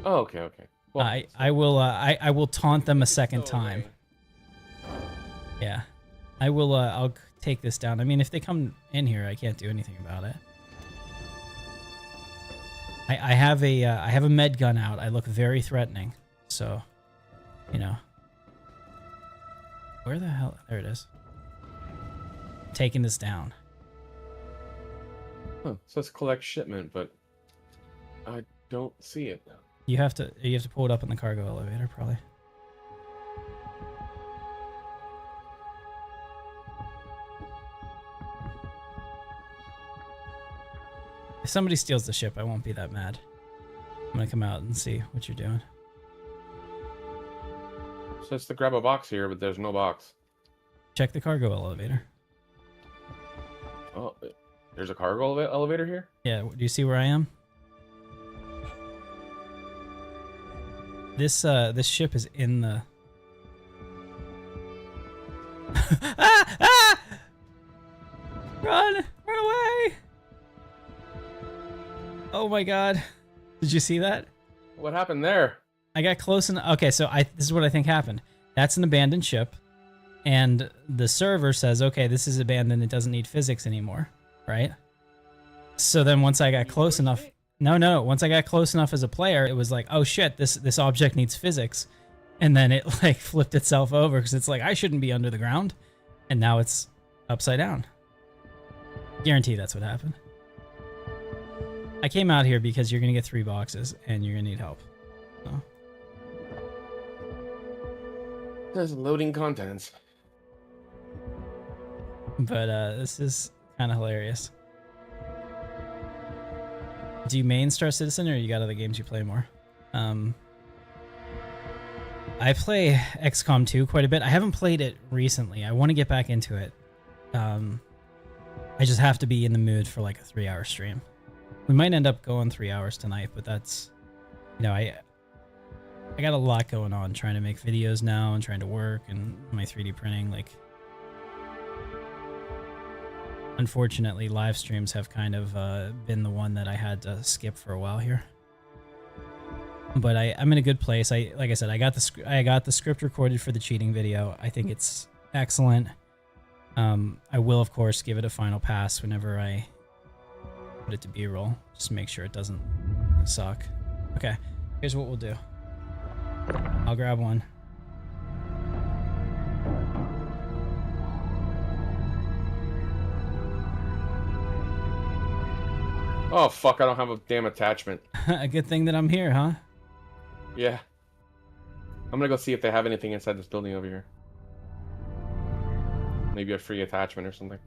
Oh, okay, okay. Well, I will taunt them a second time. Yeah, I will. I'll take this down. I mean, if they come in here, I can't do anything about it. I have a med gun out. I look very threatening, so you know. Where the hell? There it is. Taking this down. huh, says collect shipment, but I don't see it. You have to pull it up in the cargo elevator, probably. If somebody steals the ship, I won't be that mad. I'm gonna come out and see what you're doing. Says to grab a box here, but there's no box. Check the cargo elevator. Oh, there's a cargo elevator here? Yeah, do you see where I am? This ship is in the... ah! Ah! Run! Run away! Oh my god. Did you see that? What happened there? I got close enough. Okay, so this is what I think happened. That's an abandoned ship. And the server says, okay, this is abandoned. It doesn't need physics anymore, right? So then once I got close enough... No. Once I got close enough as a player, it was like, oh shit, this object needs physics. And then it like flipped itself over because it's like, I shouldn't be under the ground. And now it's upside down. Guarantee that's what happened. I came out here because you're going to get 3 boxes and you're going to need help. So. There's loading contents. But this is kind of hilarious. Do you main Star Citizen or you got other games you play more? I play XCOM 2 quite a bit. I haven't played it recently. I want to get back into it. I just have to be in the mood for like a 3-hour stream. We might end up going 3 hours tonight, but that's, you know, I got a lot going on trying to make videos now and trying to work and my 3D printing. Like, unfortunately, live streams have kind of been the one that I had to skip for a while here. But I'm in a good place. Like I said, I got the script recorded for the cheating video. I think it's excellent. I will, of course, give it a final pass whenever I put it to B-roll, just to make sure it doesn't suck. Okay, here's what we'll do. I'll grab one. Oh fuck, I don't have a damn attachment. A good thing that I'm here, huh? Yeah. I'm gonna go see if they have anything inside this building over here. Maybe a free attachment or something.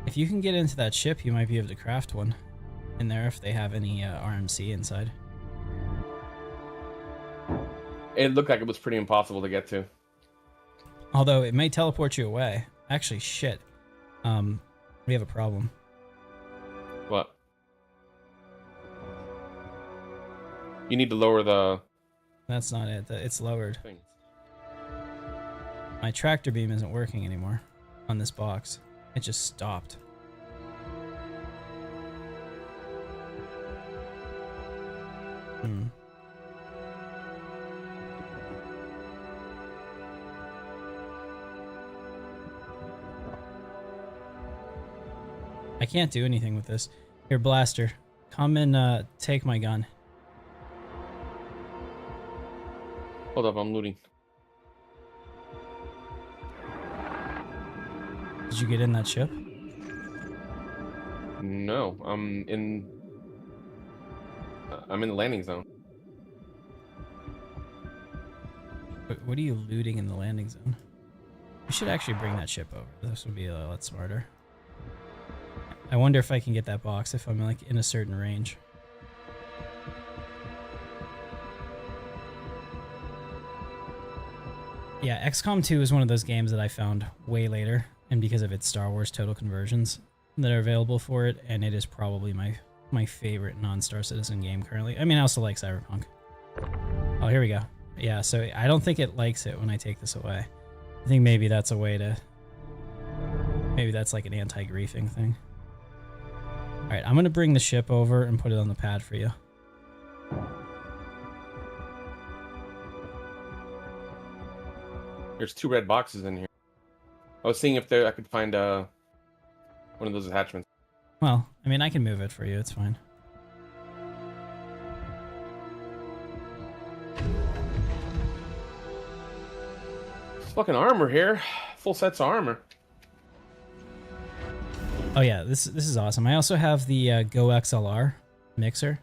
If you can get into that ship, you might be able to craft one in there if they have any RMC inside. It looked like it was pretty impossible to get to. Although it may teleport you away. Actually, shit. We have a problem. What? You need to lower the... That's not it. It's lowered. thing. My tractor beam isn't working anymore on this box. It just stopped. I can't do anything with this. Here, Blaster, come and take my gun. Hold up, I'm looting. Did you get in that ship? No, I'm in the landing zone. What are you looting in the landing zone? We should actually bring that ship over. This would be a lot smarter. I wonder if I can get that box if I'm like in a certain range. Yeah, XCOM 2 is one of those games that I found way later, and because of its Star Wars total conversions that are available for it, and it is probably my favorite non-Star Citizen game currently. I mean, I also like Cyberpunk. Oh, here we go. Yeah, so I don't think it likes it when I take this away. I think maybe that's a way to... Maybe that's like an anti-griefing thing. Alright, I'm going to bring the ship over and put it on the pad for you. There's 2 red boxes in here. I was seeing if I could find one of those attachments. Well, I mean, I can move it for you. It's fine. Fucking armor here. Full sets of armor. Oh yeah, this is awesome. I also have the Go XLR mixer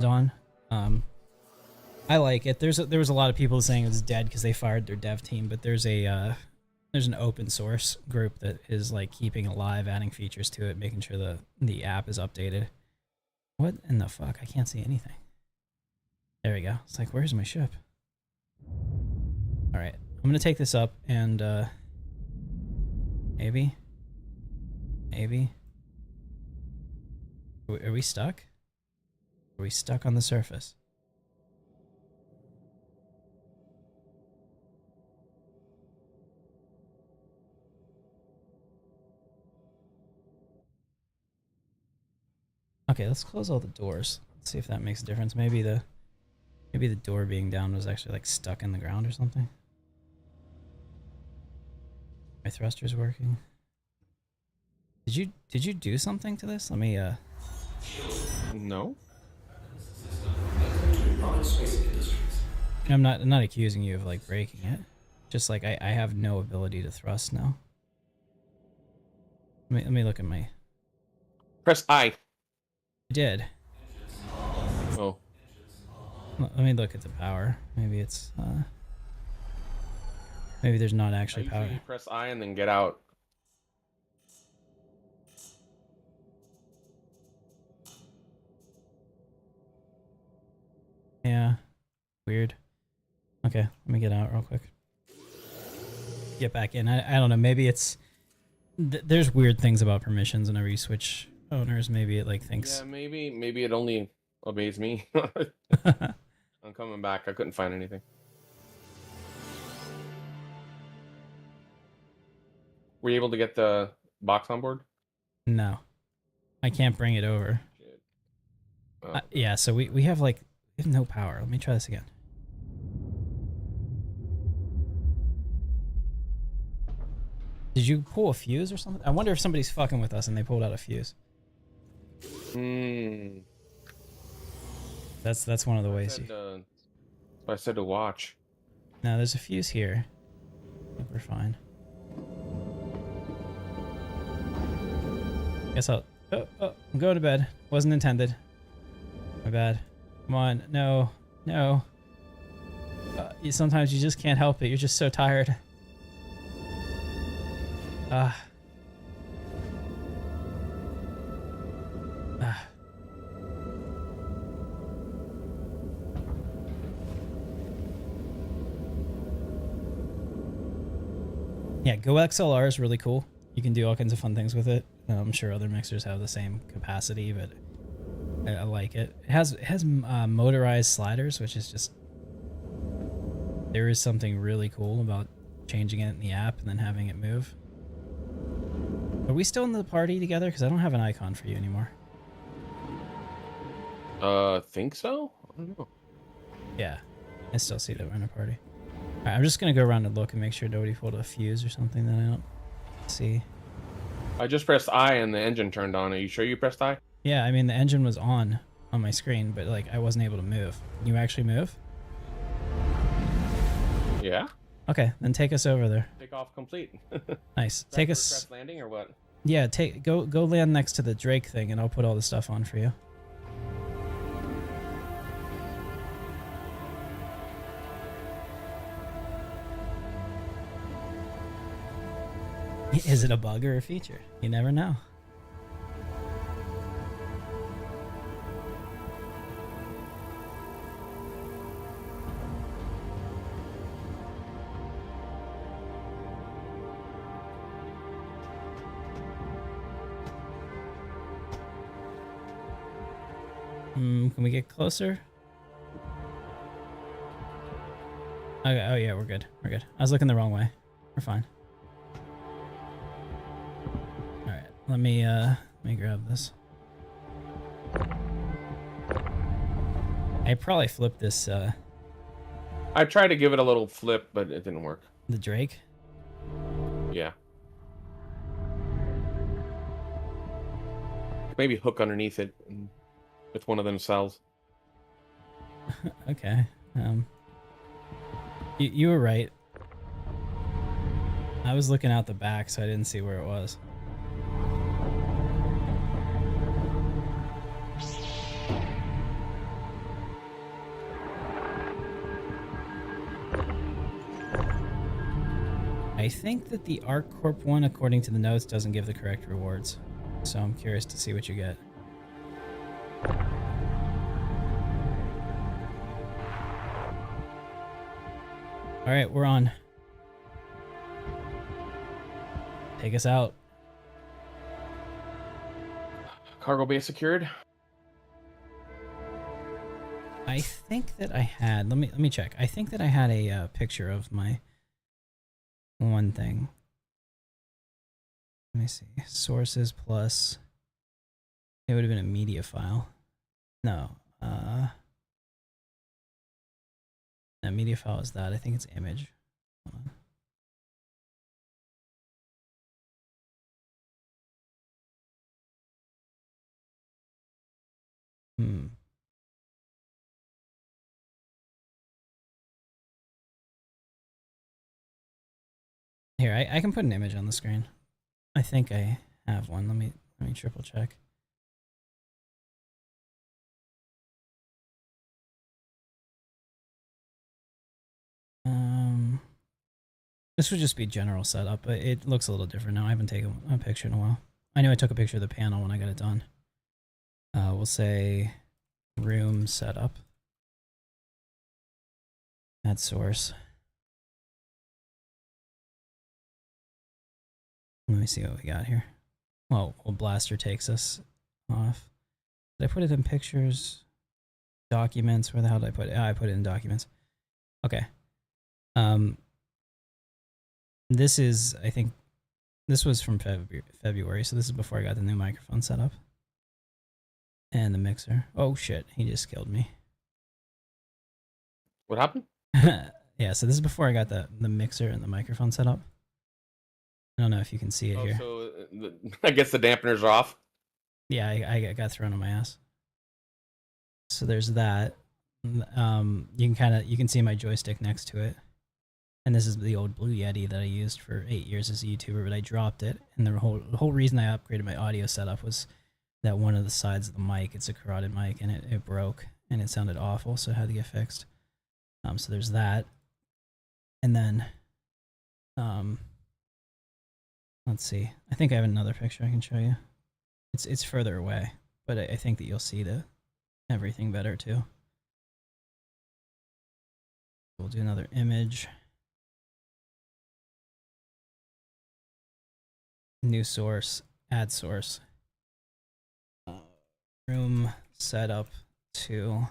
on. I like it. There was a lot of people saying it was dead because they fired their dev team, but there's an open source group that is like keeping it alive, adding features to it, making sure the app is updated. What in the fuck? I can't see anything. There we go. It's like, where's my ship? All right, I'm gonna take this up and maybe. Are we stuck? Are we stuck on the surface? Okay, let's close all the doors. Let's see if that makes a difference. Maybe the door being down was actually like stuck in the ground or something. My thruster's working. Did you do something to this? Let me No. I'm not accusing you of like breaking it. Just like I have no ability to thrust now. Let me look at my... Press I. I did. Oh. Let me look at the power. Maybe it's maybe there's not actually power. You press I and then get out. Yeah. Weird. Okay, let me get out real quick. Get back in. I don't know. Maybe it's... there's weird things about permissions whenever you switch owners. Maybe it like thinks... Yeah, maybe it only obeys me. I'm coming back. I couldn't find anything. Were you able to get the box on board? No. I can't bring it over. Shit. Oh. Yeah, so we have like... we have no power. Let me try this again. Did you pull a fuse or something? I wonder if somebody's fucking with us and they pulled out a fuse. That's one of the ways. I said to watch. No, there's a fuse here. I think we're fine. Guess I'll... Oh, I'm going to bed. Wasn't intended. My bad. Come on. No. No. Sometimes you just can't help it. You're just so tired. Yeah, Go XLR is really cool. You can do all kinds of fun things with it. I'm sure other mixers have the same capacity, but I like it. It has motorized sliders, which is just... there is something really cool about changing it in the app and then having it move. Are we still in the party together? Because I don't have an icon for you anymore. Think so? I don't know. Yeah, I still see that we're in a party. All right, I'm just gonna go around and look and make sure nobody pulled a fuse or something that I don't see. I just pressed I and the engine turned on. Are you sure you pressed I? Yeah, I mean the engine was on my screen, but like I wasn't able to move. Can you actually move? Yeah. Okay, then take us over there. Take off complete. Nice. Take us. Crash landing or what? Yeah, go land next to the Drake thing, and I'll put all the stuff on for you. Is it a bug or a feature? You never know. Can we get closer? Okay, oh yeah, we're good. We're good. I was looking the wrong way. We're fine. Alright, let me grab this. I probably flipped this I tried to give it a little flip, but it didn't work. the Drake. Yeah. Maybe hook underneath it with one of them cells. Okay. You were right. I was looking out the back, so I didn't see where it was. I think that the ArcCorp one, according to the notes, doesn't give the correct rewards. So I'm curious to see what you get. All right, we're on. Take us out. Cargo bay secured. I think that I had. Let me check. I think that I had a picture of my one thing. Let me see. Sources plus. It would have been a media file. No. That media file is that. I think it's image. Hold on. Here, I can put an image on the screen. I think I have one. Let me triple check. This would just be general setup, but it looks a little different now. I haven't taken a picture in a while. I know I took a picture of the panel when I got it done. We'll say room setup. Add source. Let me see what we got here. Well, Blaster takes us off. Did I put it in pictures? Documents? Where the hell did I put it? I put it in documents. Okay. This is, I think, this was from February, so this is before I got the new microphone set up. And the mixer. Oh shit, he just killed me. What happened? Yeah, so this is before I got the mixer and the microphone set up. I don't know if you can see it here. So I guess the dampeners are off. Yeah, I got thrown on my ass. So there's that. You can see my joystick next to it. And this is the old Blue Yeti that I used for 8 years as a YouTuber, but I dropped it. And the whole reason I upgraded my audio setup was that one of the sides of the mic, it's a carotid mic, and it broke and it sounded awful, so it had to get fixed. So there's that. And then let's see. I think I have another picture I can show you. It's further away, but I think that you'll see everything better too. We'll do another image. New source, add source. Room setup to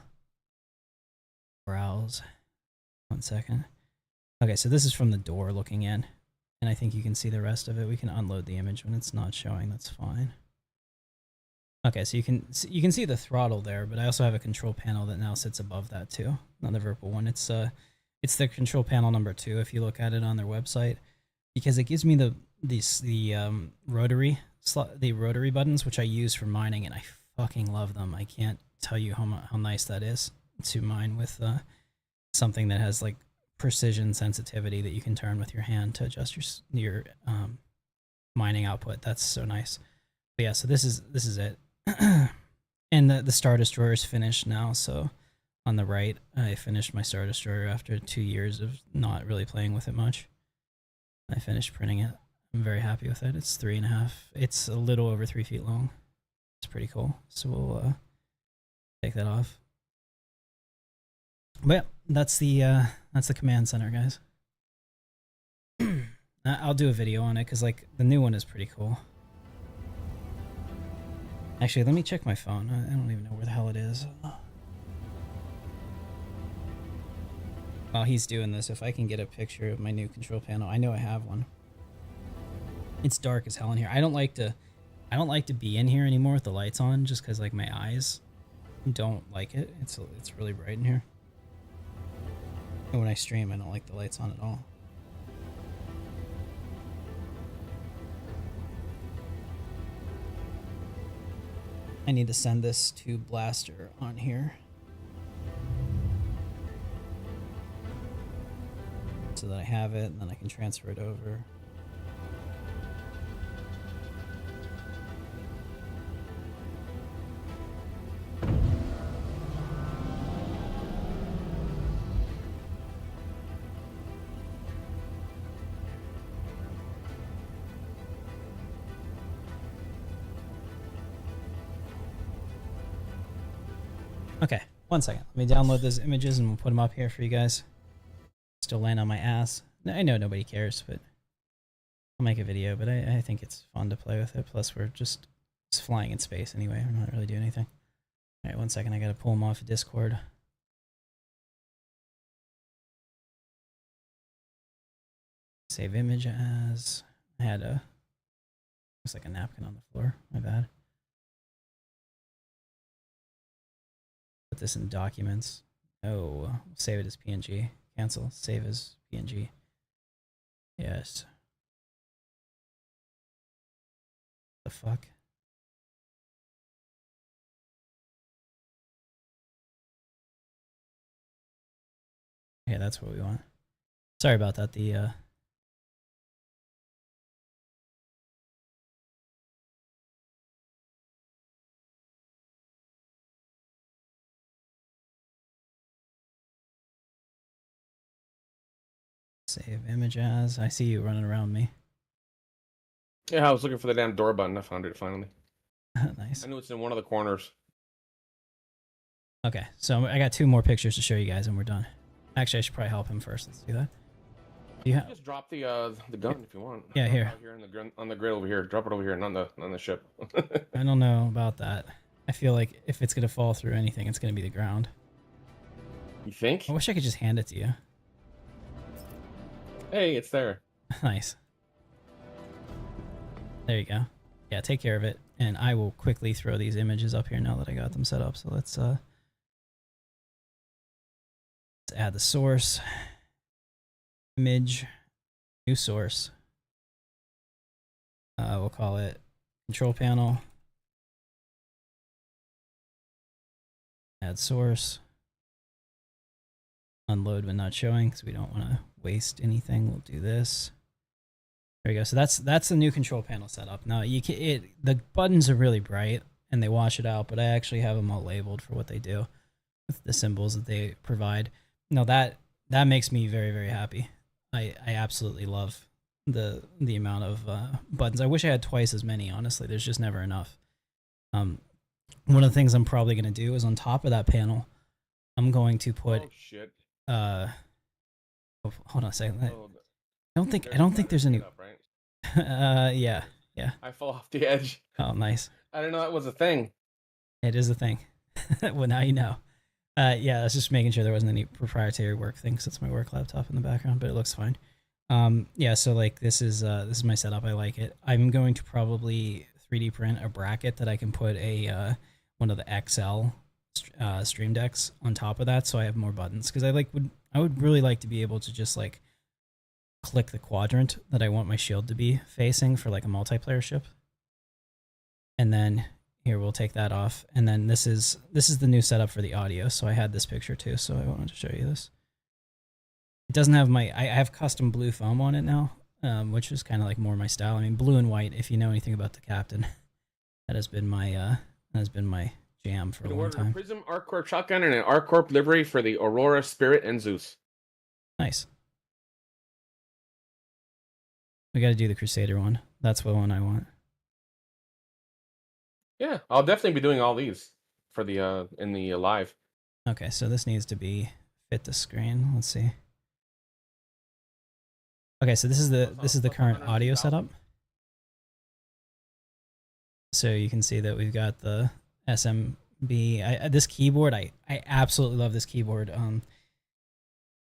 browse. 1 second. Okay, so this is from the door looking in. And I think you can see the rest of it. We can unload the image when it's not showing. That's fine. Okay, so you can see the throttle there, but I also have a control panel that now sits above that too. Not the Virpil one. It's the control panel number 2 if you look at it on their website, because it gives me the rotary buttons, which I use for mining, and I fucking love them. I can't tell you how nice that is to mine with something that has like precision sensitivity that you can turn with your hand to adjust your mining output. That's so nice. But yeah, so this is it. And the Star Destroyer is finished now. So on the right, I finished my Star Destroyer after 2 years of not really playing with it much. I finished printing it. I'm very happy with it. It's 3.5. It's a little over 3 feet long. It's pretty cool. So we'll take that off. But yeah, that's the command center, guys. I'll do a video on it because like the new one is pretty cool. Actually, let me check my phone. I don't even know where the hell it is. While he's doing this, if I can get a picture of my new control panel, I know I have one. It's dark as hell in here. I don't like to be in here anymore with the lights on, just because like my eyes don't like it. It's really bright in here. And when I stream, I don't like the lights on at all. I need to send this to Blaster on here so that I have it and then I can transfer it over. Okay, 1 second. Let me download those images and we'll put them up here for you guys. Still laying on my ass. I know nobody cares, but I'll make a video, but I think it's fun to play with it. Plus, we're just flying in space anyway. We're not really doing anything. All right, 1 second. I got to pull them off of Discord. Save image as. I had a. Looks like a napkin on the floor. My bad. Put this in documents. Oh, save it as PNG. Cancel. Save as PNG. Yes. The fuck? Yeah, that's what we want. Sorry about that. Save image as. I see you running around me. Yeah, I was looking for the damn door button. I found it finally. Nice. I knew it's in one of the corners. Okay, so I got 2 more pictures to show you guys and we're done. Actually, I should probably help him first. Let's do that. You just drop the gun if you want. Yeah, here. Out here on the grid over here. Drop it over here and on the ship. I don't know about that. I feel like if it's gonna fall through anything, it's gonna be the ground. You think? I wish I could just hand it to you. Hey, it's there. Nice. There you go. Yeah, take care of it, and I will quickly throw these images up here now that I got them set up. So let's add the source. Image, new source. We'll call it control panel. Add source. Unload but not showing because we don't want to waste anything. We'll do this. There we go. So that's the new control panel setup. Now the buttons are really bright and they wash it out, but I actually have them all labeled for what they do with the symbols that they provide. Now that makes me very, very happy. I absolutely love the amount of buttons. I wish I had twice as many, honestly. There's just never enough. One of the things I'm probably going to do is on top of that panel, I'm going to put... Oh, shit. Hold on a second. I don't think there's any... Up, right? Yeah. I fell off the edge. Oh, nice. I didn't know that was a thing. It is a thing. Well, now you know. Yeah, I was just making sure there wasn't any proprietary work things. That's my work laptop in the background, but it looks fine. Yeah, so like this is my setup. I like it. I'm going to probably 3D print a bracket that I can put a one of the XL Stream Decks on top of that, so I have more buttons. Because I would really like to be able to just like click the quadrant that I want my shield to be facing for like a multiplayer ship, and then. Here, we'll take that off. And then this is the new setup for the audio. So I had this picture too, so I wanted to show you this. It doesn't have I have custom blue foam on it now, which is kind of like more my style. I mean, blue and white, if you know anything about the Captain, that has been my jam for a long time. A Prism ArcCorp shotgun and an ArcCorp livery for the Aurora, Spirit, and Zeus. Nice. We got to do the Crusader one. That's the one I want. Yeah, I'll definitely be doing all these for the in the live. Okay, so this needs to be fit to screen. Let's see. Okay, so this is the current audio setup. So you can see that we've got the SMB. This keyboard, I absolutely love this keyboard. I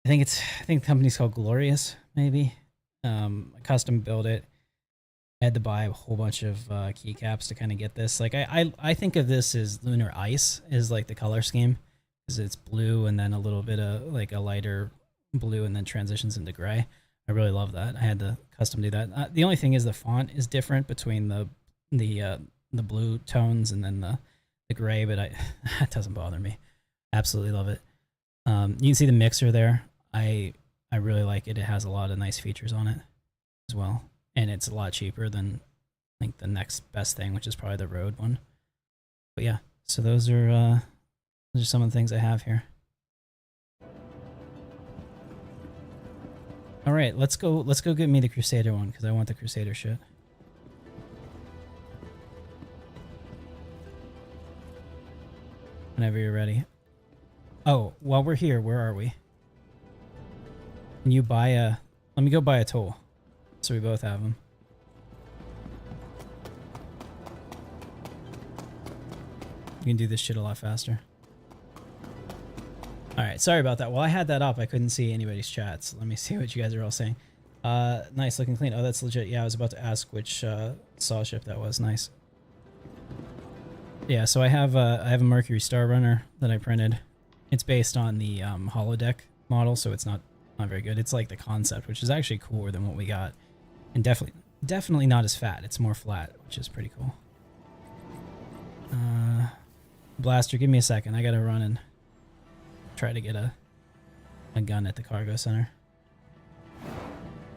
think the company's called Glorious, maybe. I custom built it. I had to buy a whole bunch of keycaps to kind of get this. Like I think of this as Lunar Ice is like the color scheme, because it's blue and then a little bit of like a lighter blue and then transitions into gray. I really love that. I had to custom do that. The only thing is the font is different between the blue tones and then the gray, but that doesn't bother me. Absolutely love it. You can see the mixer there. I really like it. It has a lot of nice features on it as well. And it's a lot cheaper than I think the next best thing, which is probably the Rode one. But yeah, so those are some of the things I have here. All right, let's go get me the Crusader one because I want the Crusader shit. Whenever you're ready. Oh, while we're here, where are we? Can you buy a... Let me go buy a tool. So we both have them. You can do this shit a lot faster. Alright, sorry about that. While I had that up, I couldn't see anybody's chats. Let me see what you guys are all saying. Nice, looking clean. Oh, that's legit. Yeah, I was about to ask which saw ship that was. Nice. Yeah, so I have a Mercury Star Runner that I printed. It's based on the holodeck model, so it's not very good. It's like the concept, which is actually cooler than what we got. And definitely not as fat. It's more flat, which is pretty cool. Blaster, give me a second. I gotta run and try to get a gun at the cargo center.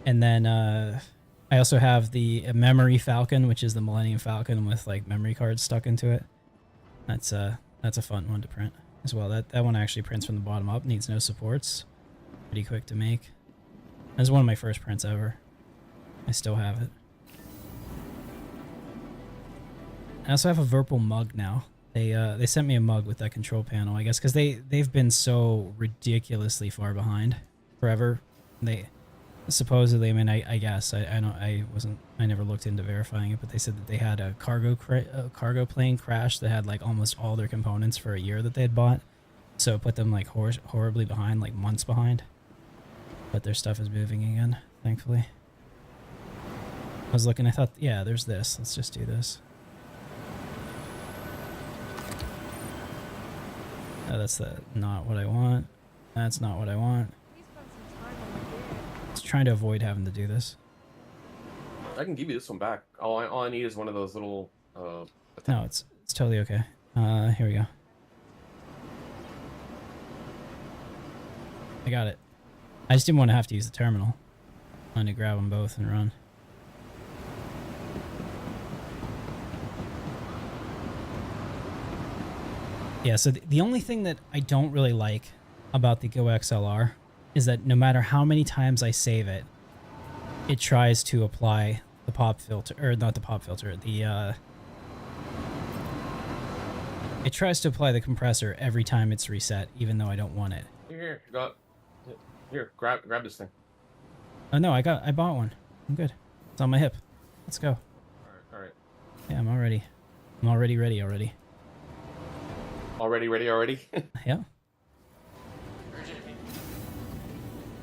And then I also have the Memory Falcon, which is the Millennium Falcon with like memory cards stuck into it. That's a fun one to print as well. That one actually prints from the bottom up. Needs no supports. Pretty quick to make. That's one of my first prints ever. I still have it. I also have a Virpil mug now. They sent me a mug with that control panel, I guess, because they've been so ridiculously far behind forever. They supposedly, I mean, I guess I never looked into verifying it, but they said that they had a cargo plane crash that had like almost all their components for a year that they had bought, so it put them like horribly behind, like months behind. But their stuff is moving again, thankfully. I was looking, I thought, yeah, there's this. Let's just do this. Oh, that's not what I want. That's not what I want. Just trying to avoid having to do this. I can give you this one back. All I need is one of those little. No, it's totally okay. Here we go. I got it. I just didn't want to have to use the terminal. I wanted to grab them both and run. Yeah, so the only thing that I don't really like about the Go XLR is that no matter how many times I save it, it tries to apply the pop filter, or not the pop filter, it tries to apply the compressor every time it's reset, even though I don't want it. Here, grab this thing. Oh no, I bought one. I'm good. It's on my hip. Let's go. All right. Yeah, I'm already ready already. Already ready already? Yeah.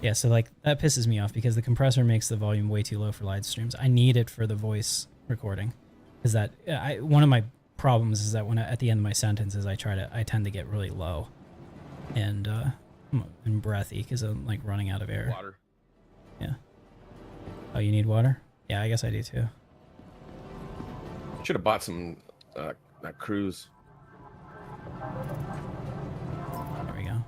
Yeah, so like that pisses me off because the compressor makes the volume way too low for live streams. I need it for the voice recording. Is that one of my problems is that when at the end of my sentences I tend to get really low and breathy because I'm like running out of air. Water. Yeah. Oh, you need water? Yeah, I guess I do too. Should have bought some cruise. There we go.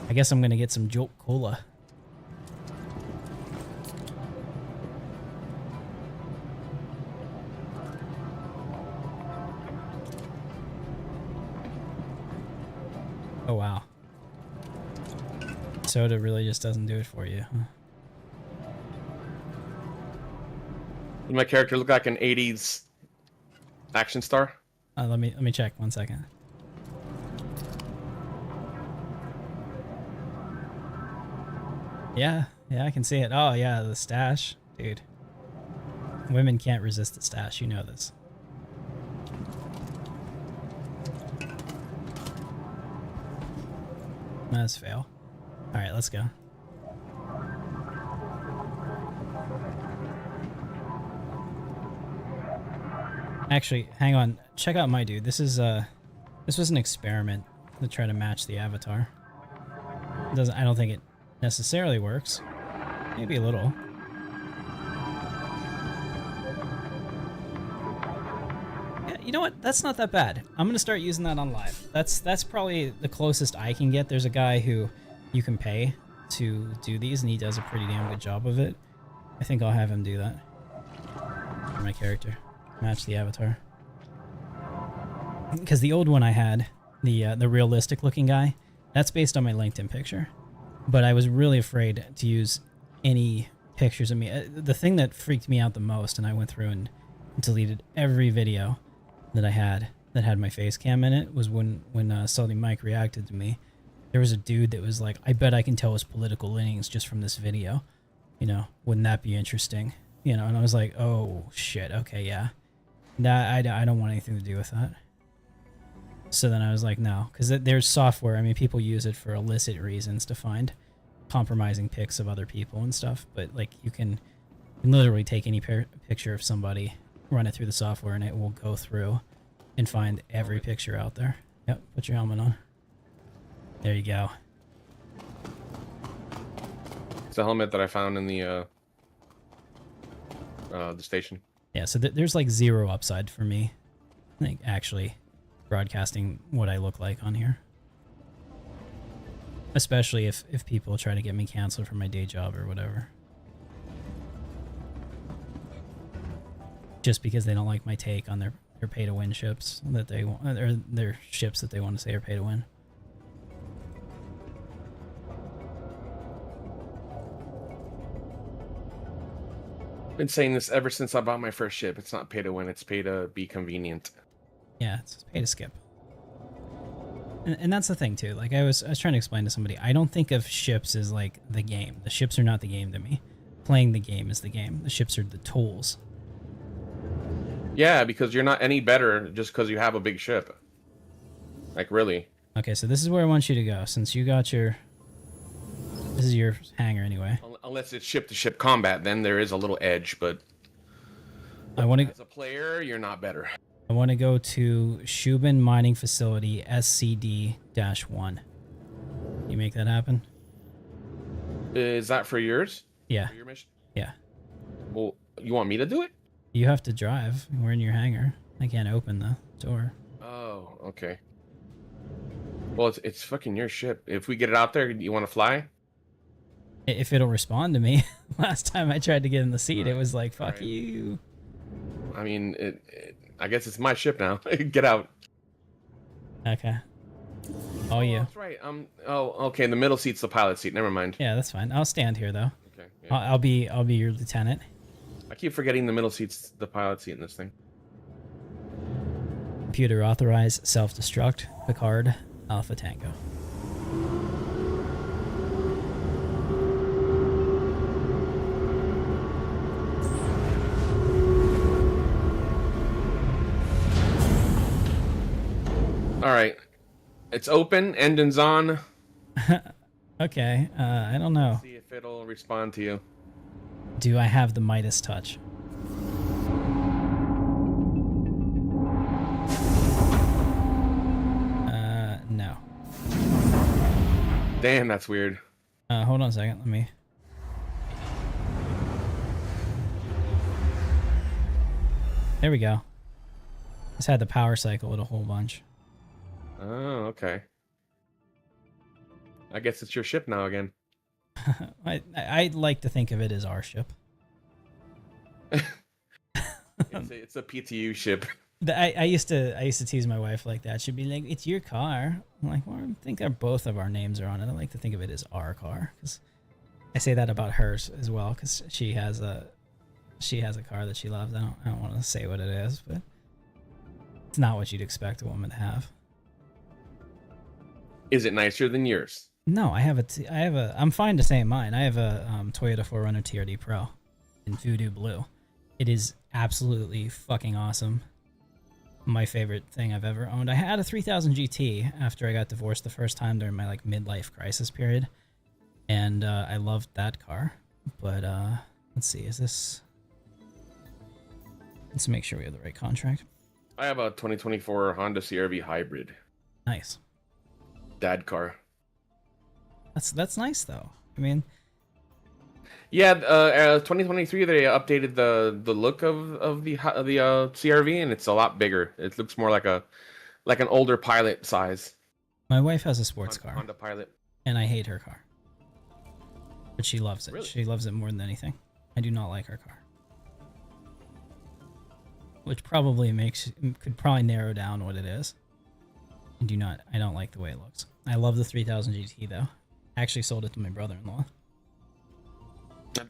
I guess I'm gonna get some Jolt Cola. soda really just doesn't do it for you. Huh? Does my character look like an 80s action star? Let me check 1 second. Yeah, I can see it. Oh yeah, the stash, dude. Women can't resist the stash. You know this. That's fail. All right, let's go. Actually, hang on. Check out my dude. This was an experiment to try to match the avatar. I don't think it necessarily works. Maybe a little. Yeah, you know what? That's not that bad. I'm gonna start using that on live. That's probably the closest I can get. There's a guy who you can pay to do these, and he does a pretty damn good job of it. I think I'll have him do that for my character. Match the avatar. Because the old one I had, the realistic looking guy, that's based on my LinkedIn picture. But I was really afraid to use any pictures of me. The thing that freaked me out the most, and I went through and deleted every video that I had that had my face cam in it, was when Salty Mike reacted to me. There was a dude that was like, I bet I can tell his political leanings just from this video. You know, wouldn't that be interesting? You know, and I was like, oh shit, okay, yeah. Nah, I don't want anything to do with that. So then I was like, no, because there's software. I mean, people use it for illicit reasons to find compromising pics of other people and stuff. But like, you can literally take any picture of somebody, run it through the software, and it will go through and find every picture out there. Yep, put your helmet on. There you go. It's a helmet that I found in the station. Yeah, so there's like zero upside for me, like actually broadcasting what I look like on here. Especially if people try to get me canceled from my day job or whatever. Just because they don't like my take on their pay-to-win ships that they want, or their ships that they want to say are pay-to-win. Been saying this ever since I bought my first ship. It's not pay to win, it's pay to be convenient. Yeah, it's pay to skip. And that's the thing too. Like I was trying to explain to somebody, I don't think of ships as like the game. The ships are not the game to me. Playing the game is the game. The ships are the tools. Yeah, because you're not any better just because you have a big ship. Like really. Okay, so this is where I want you to go. Since you got your... This is your hangar anyway. Unless it's ship-to-ship combat, then there is a little edge, but... I want to... As a player, you're not better. I want to go to Shubin Mining Facility SCD-1. You make that happen? Is that for yours? Yeah. For your mission? Yeah. Well, you want me to do it? You have to drive. We're in your hangar. I can't open the door. Oh, okay. Well, it's fucking your ship. If we get it out there, you want to fly? If it'll respond to me. Last time I tried to get in the seat, it was like, fuck you. I mean, I guess it's my ship now. Get out. Okay. Oh, yeah. That's right. Oh, okay. The middle seat's the pilot seat. Never mind. Yeah, that's fine. I'll stand here though. Okay. Yeah. I'll be your lieutenant. I keep forgetting the middle seat's the pilot seat in this thing. Computer authorize self-destruct. Picard, Alpha Tango. All right. It's open. Engines on. Okay. I don't know. See if it'll respond to you. Do I have the Midas touch? No. Damn, that's weird. Hold on a second. Let me... There we go. Just had the power cycle with a whole bunch. Oh, okay. I guess it's your ship now again. I'd like to think of it as our ship. It's a PTU ship. I used to tease my wife like that. She'd be like, "It's your car." I'm like, "Well, I think both of our names are on it. I like to think of it as our car." Because I say that about hers as well. Because she has a car that she loves. I don't want to say what it is, but it's not what you'd expect a woman to have. Is it nicer than yours? No, I'm fine to say mine. I have a Toyota 4Runner TRD Pro in Voodoo Blue. It is absolutely fucking awesome. My favorite thing I've ever owned. I had a 3000 GT after I got divorced the first time during my like midlife crisis period, and I loved that car. But let's see, let's make sure we have the right contract. I have a 2024 Honda CR-V hybrid. Nice. Dad car. That's nice though. I mean, yeah, 2023 they updated the look of the CR-V, and it's a lot bigger. It looks more like an older Pilot size. my wife has a sports car, Honda Pilot. and I hate her car, but she loves it. Really? She loves it more than anything. I do not like her car, which probably could probably narrow down what it is. I don't like the way it looks. I love the 3000 GT though. I actually sold it to my brother-in-law.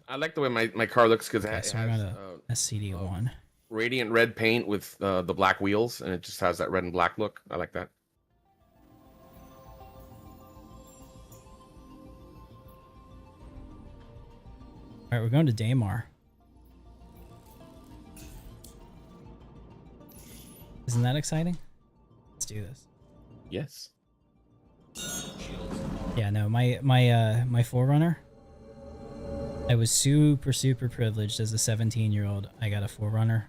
I like the way my car looks because Okay, it so I has got a SCD1. radiant red paint with the black wheels, and it just has that red and black look. I like that. All right, we're going to Daymar. Isn't that exciting? Let's do this. Yes. Yeah, no, my 4Runner. I was super privileged as a 17-year-old. I got a 4Runner.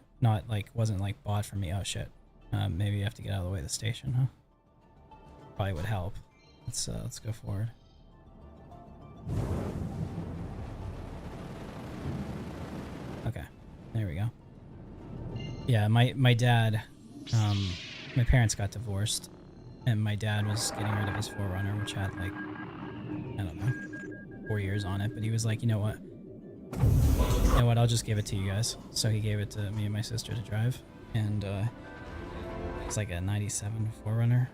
Wasn't like bought for me. Oh shit. Maybe you have to get out of the way of the station, huh? Probably would help. Let's go forward. Okay, there we go. Yeah, my dad, my parents got divorced, and my dad was getting rid of his 4Runner, which had like, I don't know, 4 years on it. But he was like, you know what, I'll just give it to you guys. So he gave it to me and my sister to drive, and it's like a 97 4Runner.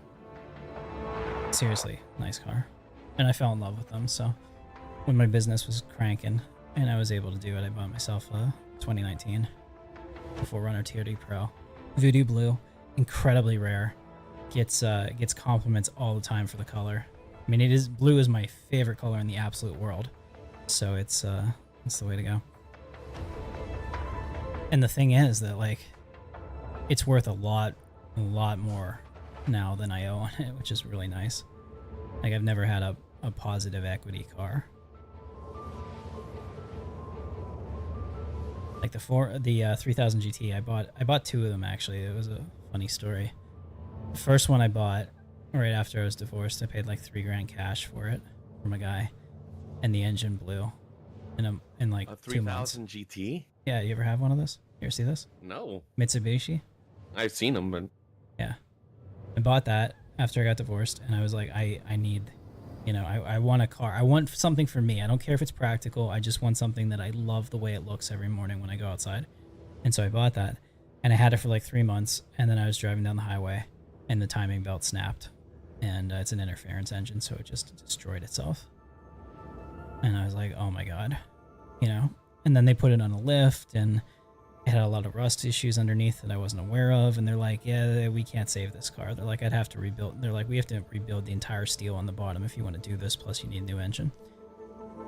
Seriously, nice car. And I fell in love with them, so when my business was cranking and I was able to do it, I bought myself a 2019 4Runner TRD Pro. Voodoo Blue, incredibly rare. Gets compliments all the time for the color. I mean, blue is my favorite color in the absolute world. So it's the way to go. And the thing is that like it's worth a lot more now than I owe on it, which is really nice. Like I've never had a positive equity car. Like the 3000 GT, I bought two of them actually. It was a funny story. The first one I bought right after I was divorced. I paid like $3,000 cash for it from a guy, and the engine blew in like A 2 months. 3000 GT? Yeah, you ever have one of those? You ever see this? No. Mitsubishi? I've seen them, but Yeah. I bought that after I got divorced, and I was like, I need, I want a car. I want something for me. I don't care if it's practical. I just want something that I love the way it looks every morning when I go outside. And so I bought that, and I had it for like 3 months, and then I was driving down the highway, and the timing belt snapped. And it's an interference engine, so it just destroyed itself. And I was like, oh my God, And then they put it on a lift, and it had a lot of rust issues underneath that I wasn't aware of. And they're like, yeah, we can't save this car. They're like, I'd have to rebuild. They're like, we have to rebuild the entire steel on the bottom if you want to do this. Plus, you need a new engine.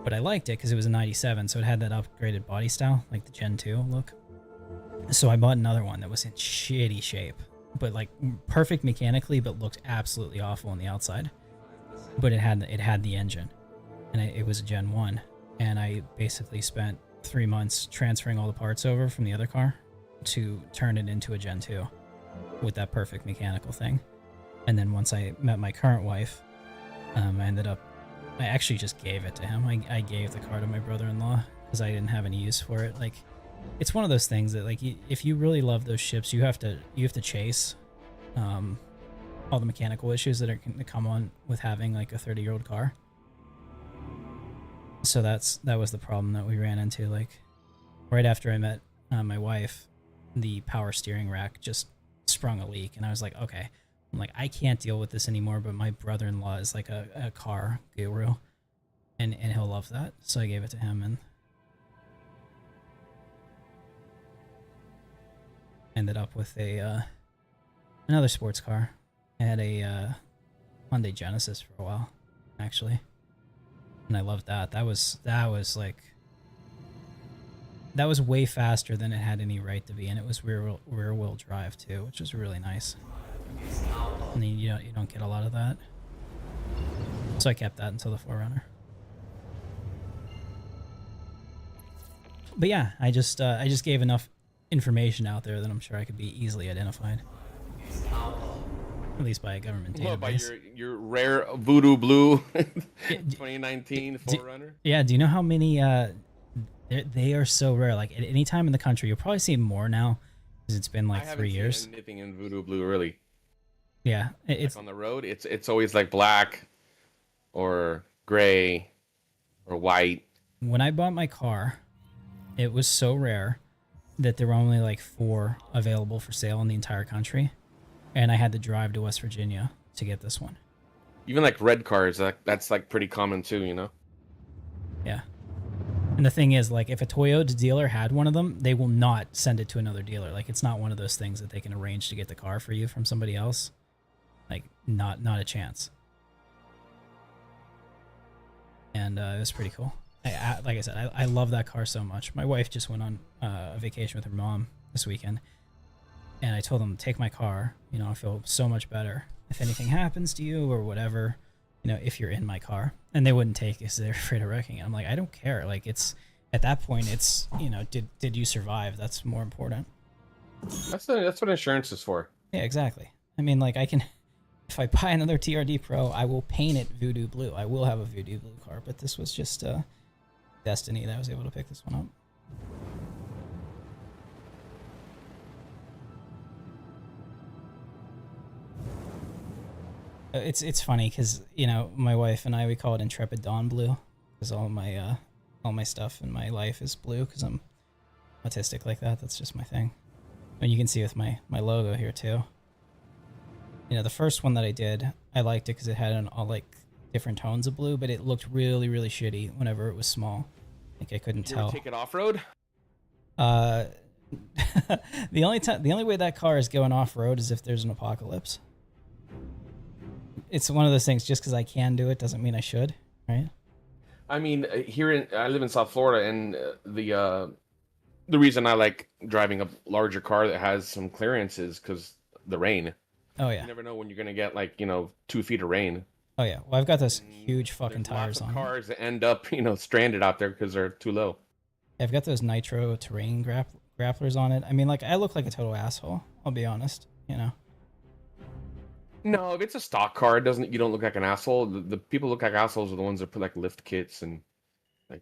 But I liked it because it was a 97, so it had that upgraded body style, like the Gen 2 look. So I bought another one that was in shitty shape, but like perfect mechanically, but looked absolutely awful on the outside. But it had the engine, and it was a Gen 1, and I basically spent 3 months transferring all the parts over from the other car to turn it into a Gen 2 with that perfect mechanical thing. And then once I met my current wife, I actually just gave it to him. I gave the car to my brother-in-law because I didn't have any use for it. Like, it's one of those things that like if you really love those ships, you have to chase all the mechanical issues that are going to come on with having like a 30-year-old car. So that was the problem that we ran into. Like right after I met my wife, the power steering rack just sprung a leak, and I was like, okay. I'm like, I can't deal with this anymore, but my brother-in-law is like a car guru, and he'll love that. So I gave it to him, and ended up with a another sports car. I had a Hyundai Genesis for a while, actually, and I loved that. That was way faster than it had any right to be, and it was rear wheel drive too, which was really nice. And then you don't get a lot of that, so I kept that until the 4Runner. But yeah, I just gave enough information out there that I'm sure I could be easily identified, at least by a government database. Well, by your rare Voodoo Blue 2019 4Runner. Yeah, do you know how many? They are so rare. Like at any time in the country, you'll probably see more now because it's been like 3 years. Seen anything in Voodoo Blue, really? Yeah, it's like on the road. It's always like black, or gray, or white. When I bought my car, it was so rare that there were only like 4 available for sale in the entire country, and I had to drive to West Virginia to get this one. Even like red cars, that's like pretty common too, you know? Yeah. And the thing is, like, if a Toyota dealer had one of them, they will not send it to another dealer. Like, it's not one of those things that they can arrange to get the car for you from somebody else. Like, not a chance. And it was pretty cool. Like I said, I love that car so much. My wife just went on a vacation with her mom this weekend, and I told them, take my car. You know, I feel so much better if anything happens to you or whatever, you know, if you're in my car. And they wouldn't take it because they're afraid of wrecking it. I'm like, I don't care. Like, it's at that point, it's, you know, did you survive? That's more important. That's what insurance is for. Yeah, exactly. I mean, like, I can, if I buy another TRD Pro, I will paint it Voodoo Blue. I will have a Voodoo Blue car, but this was just destiny that I was able to pick this one up. It's funny because, you know, my wife and we call it Intrepid Dawn Blue because all my stuff in my life is blue because I'm autistic like that. That's just my thing. And you can see with my logo here too. You know, the first one that I did, I liked it because it had all like different tones of blue, but it looked really, really shitty whenever it was small. Like I couldn't tell. Take it off road. The only way that car is going off road is if there's an apocalypse. It's one of those things. Just because I can do it doesn't mean I should, right? I mean, I live in South Florida, and the reason I like driving a larger car that has some clearance is because the rain. Oh yeah. You never know when you're gonna get 2 feet of rain. Oh yeah. Well, I've got those huge fucking tires on. Cars that end up stranded out there because they're too low. I've got those nitro terrain grapplers on it. I mean, like, I look like a total asshole. I'll be honest. You know. No, if it's a stock car, you don't look like an asshole. The people look like assholes are the ones that put like lift kits and they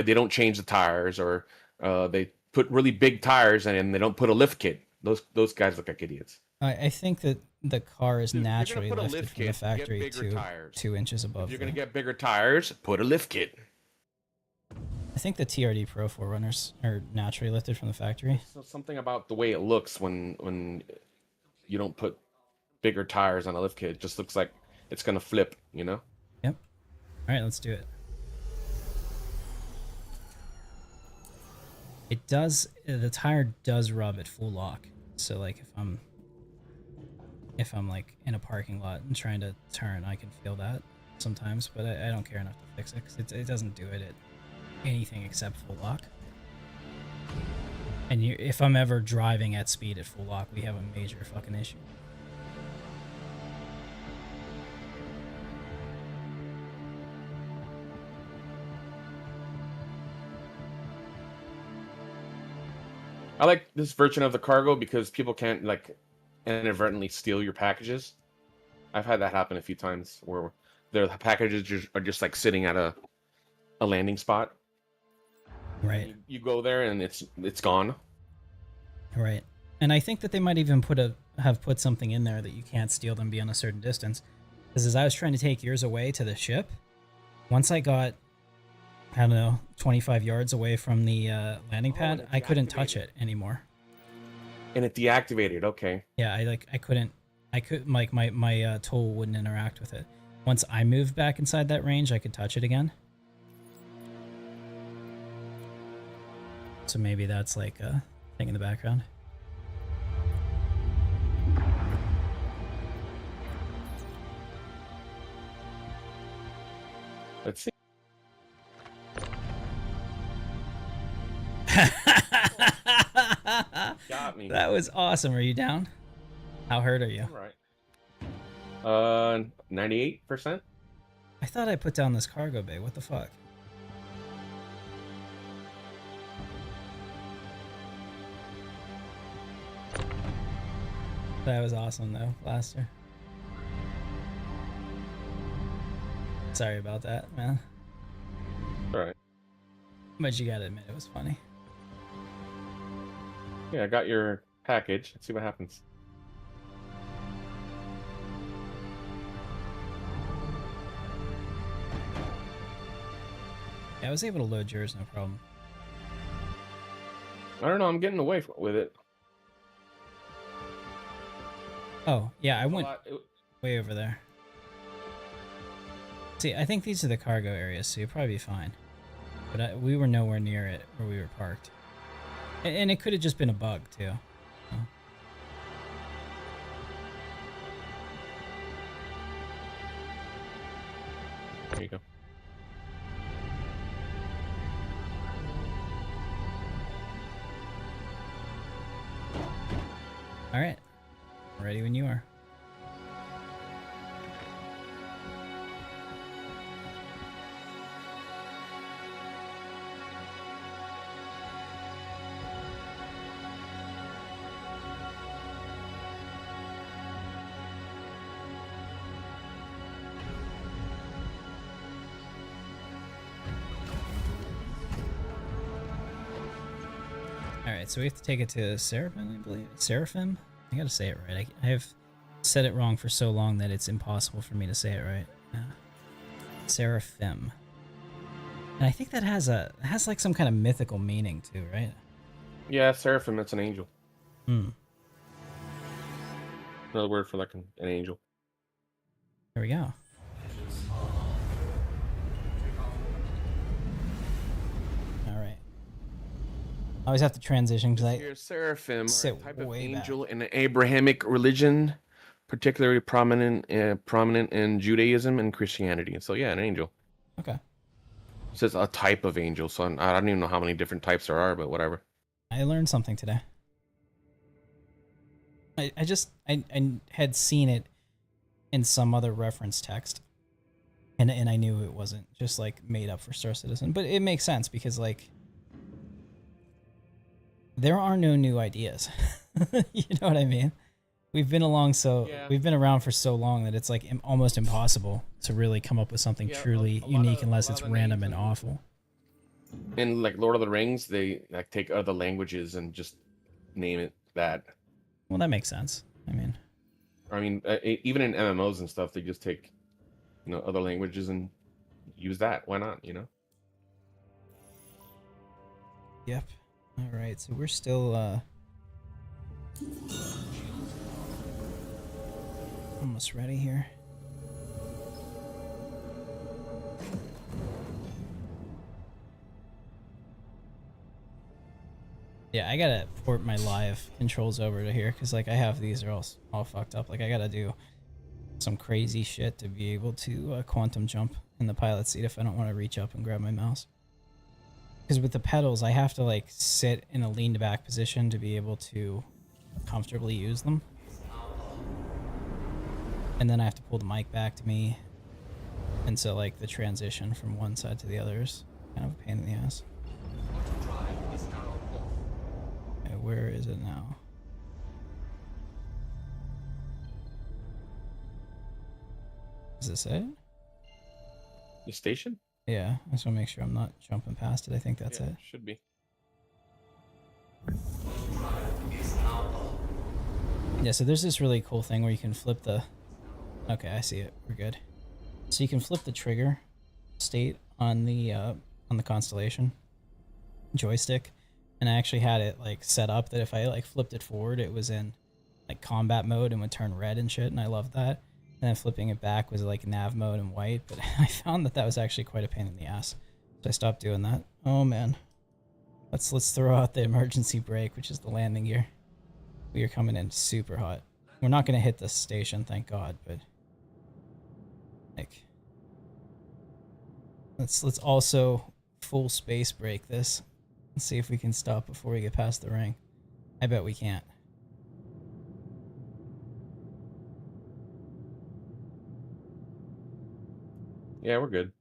don't change the tires, or they put really big tires and they don't put a lift kit. Those guys look like idiots. I think that the car is naturally put a lifted lift from the kit, factory get bigger to tires. 2 inches above. If you're gonna get bigger tires, put a lift kit. I think the TRD Pro 4Runners are naturally lifted from the factory. So something about the way it looks when you don't put bigger tires on a lift kit, it just looks like it's gonna flip, you know? Yep. All right, let's do it. It does. The tire does rub at full lock. So like if I'm like in a parking lot and trying to turn, I can feel that sometimes, but I don't care enough to fix it because it doesn't do it at anything except full lock. And if I'm ever driving at speed at full lock, we have a major fucking issue. I like this version of the cargo because people can't inadvertently steal your packages. I've had that happen a few times where the packages are just like sitting at a landing spot. Right. You go there and it's gone. Right. And I think that they might even have put something in there that you can't steal them beyond a certain distance. Because as I was trying to take yours away to the ship, once I got, I don't know, 25 yards away from the landing pad, I couldn't touch it anymore. And it deactivated. Okay. Yeah, I couldn't, my tool wouldn't interact with it. Once I moved back inside that range, I could touch it again. So maybe that's like a thing in the background. Let's see. Got me. That was awesome. Are you down? How hurt are you? All right. 98%. I thought I put down this cargo bay. What the fuck? That was awesome though, Blaster. Sorry about that, man. All right. But you gotta admit it was funny. Yeah, I got your package. Let's see what happens. Yeah, I was able to load yours, no problem. I don't know. I'm getting away with it. Oh, yeah, I went It- way over there. See, I think these are the cargo areas, so you'll probably be fine. But we were nowhere near it where we were parked. And it could have just been a bug, too. So. There you go. All right. Ready when you are. Alright, so we have to take it to Seraphim, I believe. Seraphim? I gotta say it right. I have said it wrong for so long that it's impossible for me to say it right. Seraphim. And I think that has like some kind of mythical meaning too, right? Yeah, Seraphim, that's an angel. Hmm. Another word for like an angel. There we go. Alright. I always have to transition because Here, Seraphim are a sit type of way back. angel in the Abrahamic religion, particularly prominent in Judaism and Christianity. So yeah, an angel. Okay. It says a type of angel, so I don't even know how many different types there are, but whatever. I learned something today. I had seen it in some other reference text, and I knew it wasn't just like made up for Star Citizen, but it makes sense because like there are no new ideas. You know what I mean? We've been around for so long that it's like almost impossible to really come up with something truly unique unless it's random and awful. In like Lord of the Rings, they like take other languages and just name it that. Well, that makes sense. I mean, even in MMOs and stuff, they just take, other languages and use that. Why not? Yep. All right, so we're still almost ready here. Yeah, I gotta port my live controls over to here because like I have these are all fucked up. Like I gotta do some crazy shit to be able to quantum jump in the pilot seat if I don't want to reach up and grab my mouse. Because with the pedals, I have to like sit in a leaned back position to be able to comfortably use them. And then I have to pull the mic back to me. And so like the transition from one side to the other is kind of a pain in the ass. Okay, where is it now? Is this it? The station? Yeah, I just want to make sure I'm not jumping past it. I think that's it. Should be. Yeah, so there's this really cool thing where you can flip the... Okay, I see it. We're good. So you can flip the trigger state on the constellation joystick, and I actually had it like set up that if I like flipped it forward, it was in like combat mode and would turn red and shit, and I loved that. And then flipping it back was like nav mode and white, but I found that that was actually quite a pain in the ass, so I stopped doing that. Oh man, let's throw out the emergency brake, which is the landing gear. We are coming in super hot. We're not gonna hit the station, thank God, but like let's also full space brake this and see if we can stop before we get past the ring. I bet we can't. Yeah, we're good.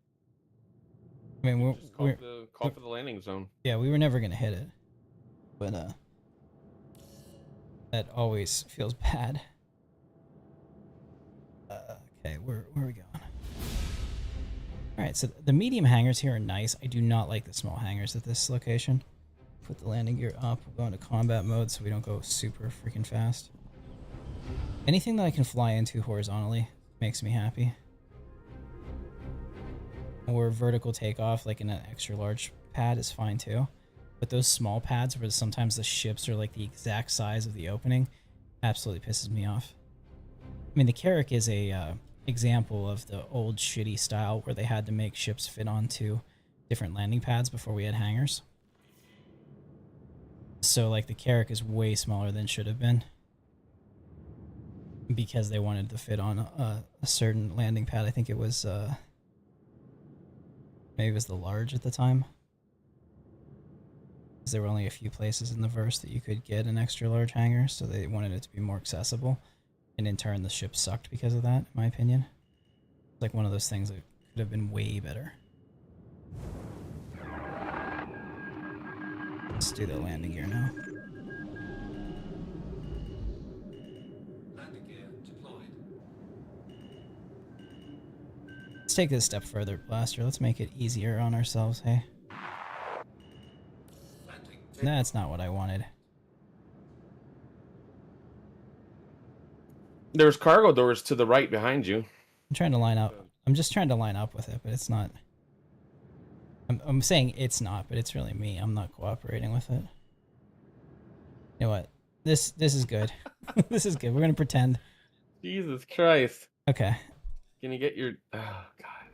I mean, Just call for the landing zone. yeah, we were never gonna hit it, but that always feels bad. Okay, where are we going? All right, so the medium hangars here are nice. I do not like the small hangars at this location. Put the landing gear up. We'll go into combat mode so we don't go super freaking fast. Anything that I can fly into horizontally makes me happy. Or vertical takeoff, like in an extra large pad, is fine too. But those small pads where sometimes the ships are like the exact size of the opening absolutely pisses me off. I mean, the Carrack is a example of the old shitty style where they had to make ships fit onto different landing pads before we had hangars. So like the Carrack is way smaller than it should have been because they wanted to fit on a certain landing pad. I think it was maybe it was the large at the time, because there were only a few places in the verse that you could get an extra large hangar, so they wanted it to be more accessible. And in turn, the ship sucked because of that, in my opinion. It's like one of those things that could have been way better. Let's do the landing gear now. Landing gear deployed. Let's take it a step further, Blaster. Let's make it easier on ourselves, hey? Landing. That's not what I wanted. There's cargo doors to the right behind you. I'm trying to line up. I'm just trying to line up with it, but it's not. I'm saying it's not, but it's really me. I'm not cooperating with it. You know what? This is good. This is good. We're gonna pretend. Jesus Christ. Okay. Can you get your... Oh, God.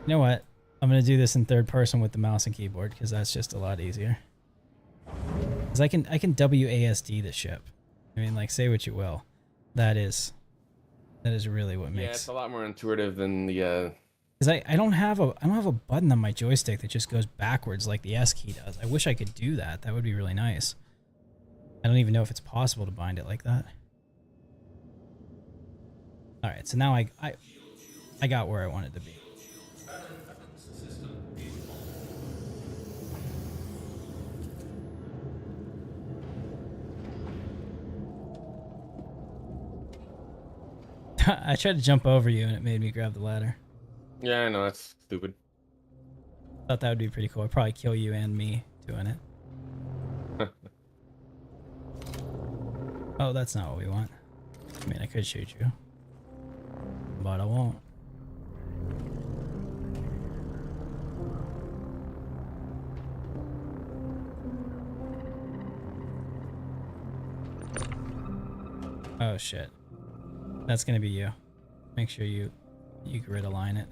You know what? I'm gonna do this in third person with the mouse and keyboard because that's just a lot easier. Because I can WASD the ship. I mean, like, say what you will. That is really what makes. Yeah, it's a lot more intuitive than the. Because I don't have a button on my joystick that just goes backwards like the S key does. I wish I could do that. That would be really nice. I don't even know if it's possible to bind it like that. All right, so now I got where I wanted to be. I tried to jump over you and it made me grab the ladder. Yeah, I know, that's stupid. Thought that would be pretty cool. I'd probably kill you and me doing it. Oh, that's not what we want. I mean, I could shoot you, but I won't. Oh shit. That's gonna be you. Make sure you grid align it.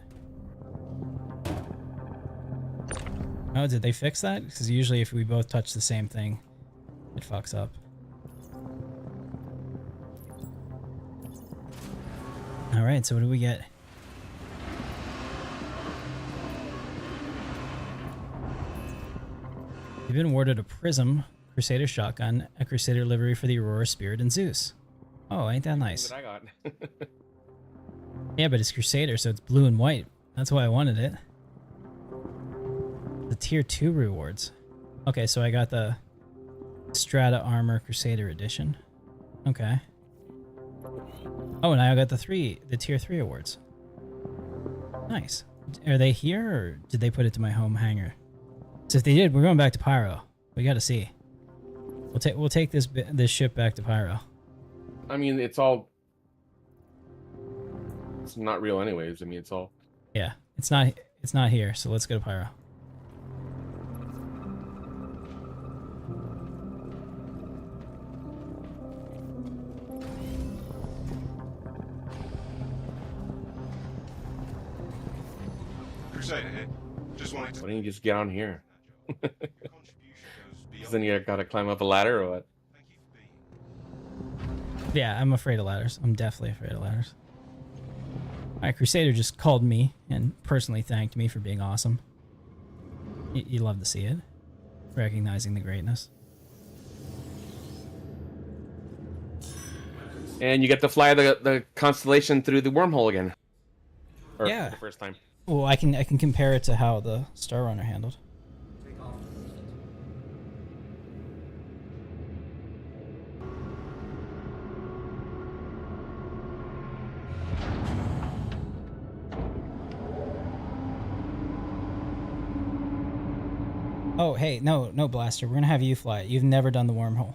Oh, did they fix that? Because usually if we both touch the same thing, it fucks up. Alright, so what do we get? You've been awarded a Prism, Crusader Shotgun, a Crusader livery for the Aurora, Spirit, and Zeus. Oh, ain't that nice? That's what I got. Yeah, but it's Crusader, so it's blue and white. That's why I wanted it. The Tier 2 rewards. Okay, so I got the Strata Armor Crusader Edition. Okay. Oh, and I got the Tier 3 awards. Nice. Are they here, or did they put it to my home hangar? So if they did, we're going back to Pyro. We gotta see. We'll take this ship back to Pyro. I mean, it's not real anyways. I mean, it's all... Yeah, it's not here, so let's go to Pyro. Crusader here. Just wanted Why don't you just get on here? Then you gotta climb up a ladder or what? Yeah, I'm afraid of ladders. I'm definitely afraid of ladders. Alright, Crusader just called me and personally thanked me for being awesome. You love to see it. Recognizing the greatness. And you get to fly the constellation through the wormhole again. Or Yeah. the first time. Well, I can compare it to how the Star Runner handled. Oh, hey, no, Blaster. We're gonna have you fly it. You've never done the wormhole.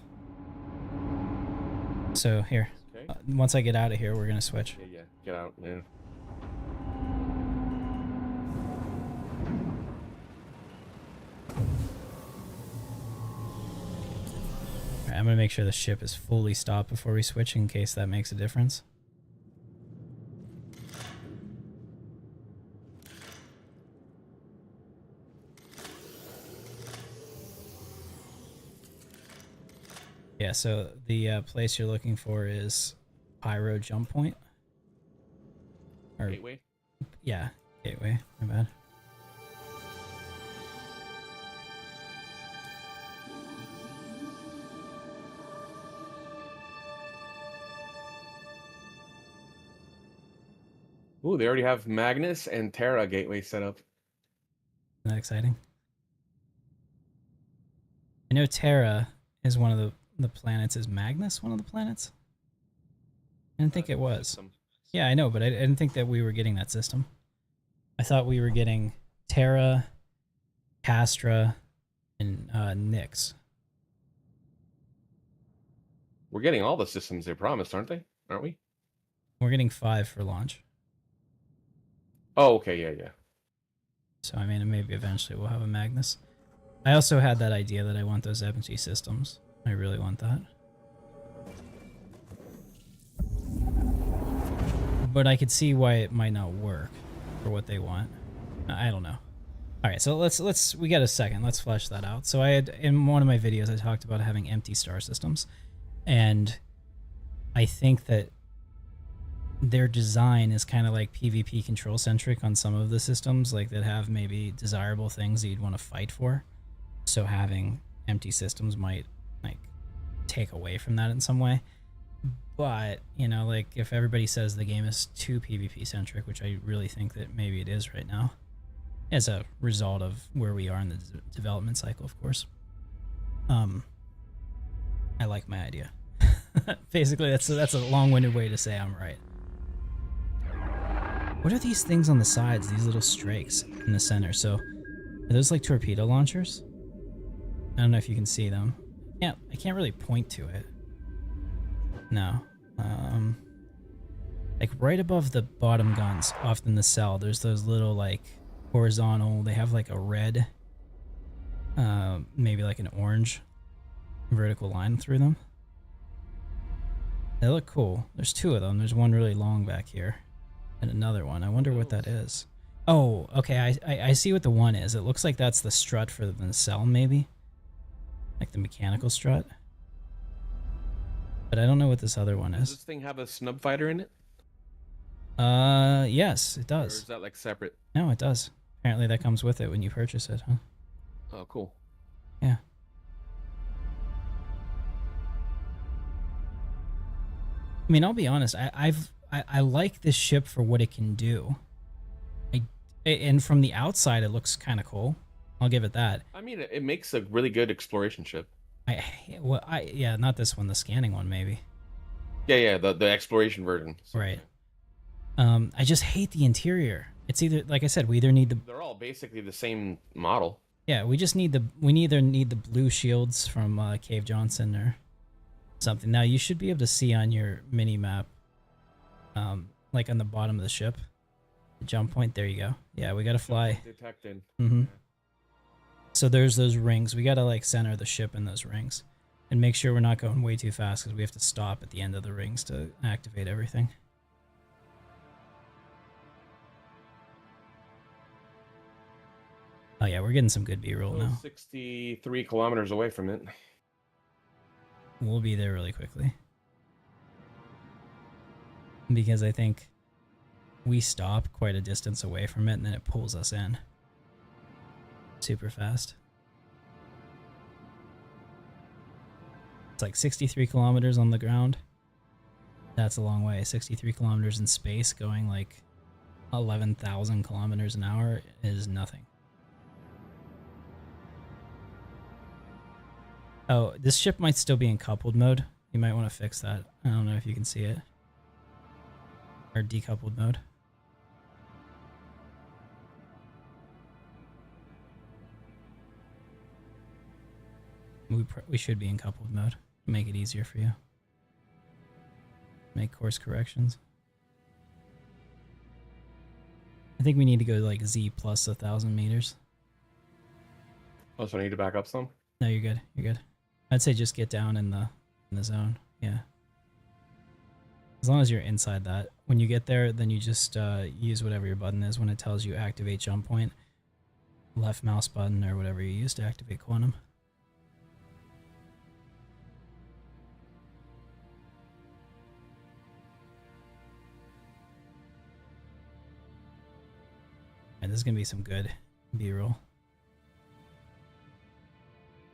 So, here. Okay. Once I get out of here, we're gonna switch. Yeah, get out, man. Alright, I'm gonna make sure the ship is fully stopped before we switch in case that makes a difference. Yeah, so the place you're looking for is Pyro Jump Point. Or, Gateway? yeah, Gateway, my bad. Ooh, they already have Magnus and Terra gateway set up. Isn't that exciting? I know Terra is one of the planets. Is Magnus one of the planets? I didn't think it was. Yeah, I know, but I didn't think that we were getting that system. I thought we were getting Terra, Castra, and Nyx. We're getting all the systems they promised, aren't they? Aren't we? We're getting 5 for launch. Oh, okay, yeah. So, I mean, maybe eventually we'll have a Magnus. I also had that idea that I want those empty systems. I really want that. But I could see why it might not work for what they want. I don't know. All right, so we got a second. Let's flesh that out. So I had, in one of my videos, I talked about having empty star systems. And I think that their design is kind of like PvP control centric on some of the systems, like that have maybe desirable things that you'd want to fight for. So having empty systems might like take away from that in some way. But, you know, like if everybody says the game is too PvP centric, which I really think that maybe it is right now, as a result of where we are in the development cycle, of course. I like my idea. Basically, that's a long-winded way to say I'm right. What are these things on the sides? These little strakes in the center. So, are those like torpedo launchers? I don't know if you can see them. Yeah, I can't really point to it. No. Like right above the bottom guns, off in the cell, there's those little like horizontal. They have like a red, maybe like an orange vertical line through them. They look cool. There's 2 of them. There's one really long back here. And another one. I wonder what that is. Oh, okay. I see what the one is. It looks like that's the strut for the nacelle, maybe. Like the mechanical strut. But I don't know what this other one Does is. this thing have a snub fighter in it? Yes, it Or does. is that like separate? No, it does. Apparently that comes with it when you purchase it, huh? Oh, cool. Yeah. I mean, I'll be honest. I like this ship for what it can do. And from the outside, it looks kind of cool. I'll give it that. I mean, it makes a really good exploration ship. Yeah, not this one. The scanning one, maybe. Yeah, the exploration version. Right. I just hate the interior. It's either, like I said, we either need the. They're all basically the same model. Yeah, we just need the. We either need the blue shields from Cave Johnson or something. Now you should be able to see on your mini map, like on the bottom of the ship, the jump point. There you go. Yeah, we gotta fly. Detected. Mm-hmm. So there's those rings. We gotta like center the ship in those rings, and make sure we're not going way too fast because we have to stop at the end of the rings to activate everything. Oh yeah, we're getting some good B-roll now. 63 kilometers away from it. We'll be there really quickly. Because I think we stop quite a distance away from it and then it pulls us in. Super fast. It's like 63 kilometers on the ground. That's a long way. 63 kilometers in space going like 11,000 kilometers an hour is nothing. Oh, this ship might still be in coupled mode. You might want to fix that. I don't know if you can see it. Or decoupled mode. We should be in coupled mode. Make it easier for you. Make course corrections. I think we need to go like Z plus 1,000 meters. Oh, so I need to back up some? No, you're good. You're good. I'd say just get down in the zone. Yeah. As long as you're inside that. When you get there, then you just use whatever your button is when it tells you activate jump point. Left mouse button or whatever you use to activate quantum. And this is going to be some good B-roll.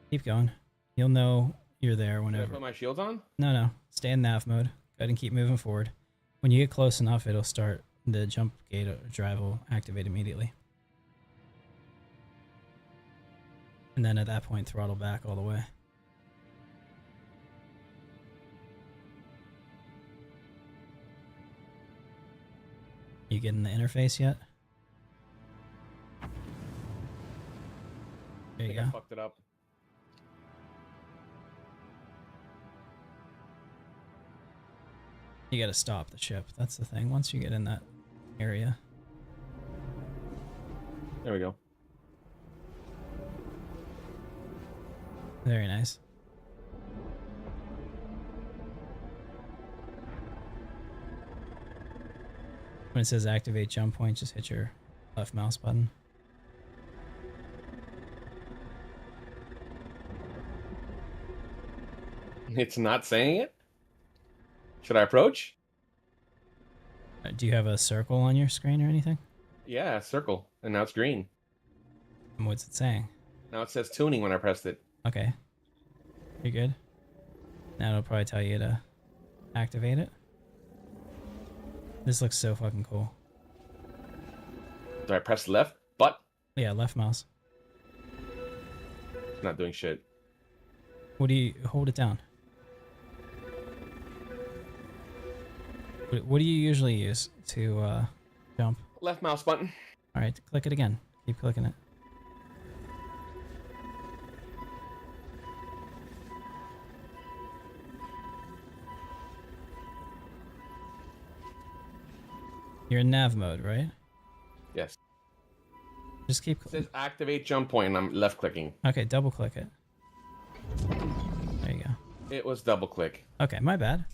Keep going. You'll know you're there whenever. Did I put my shields on? No. Stay in nav mode. Go ahead and keep moving forward. When you get close enough, it'll start. The jump gate or drive will activate immediately. And then at that point, throttle back all the way. You getting the interface yet? There you go. I fucked it up. You gotta stop the ship. That's the thing. Once you get in that area. There we go. Very nice. When it says activate jump point, just hit your left mouse button. It's not saying it? Should I approach? Do you have a circle on your screen or anything? Yeah, circle. And now it's green. And what's it saying? Now it says tuning when I pressed it. Okay. You're good. Now it'll probably tell you to activate it. This looks so fucking cool. Do I press left? But Yeah, left mouse. it's not doing shit. What do you hold it down? What do you usually use to jump? Left mouse button. All right, click it again. Keep clicking it. You're in nav mode, right? Yes. Just keep. It says activate jump point and I'm left clicking. Okay, double click it. There you go. It was double click. Okay, my bad.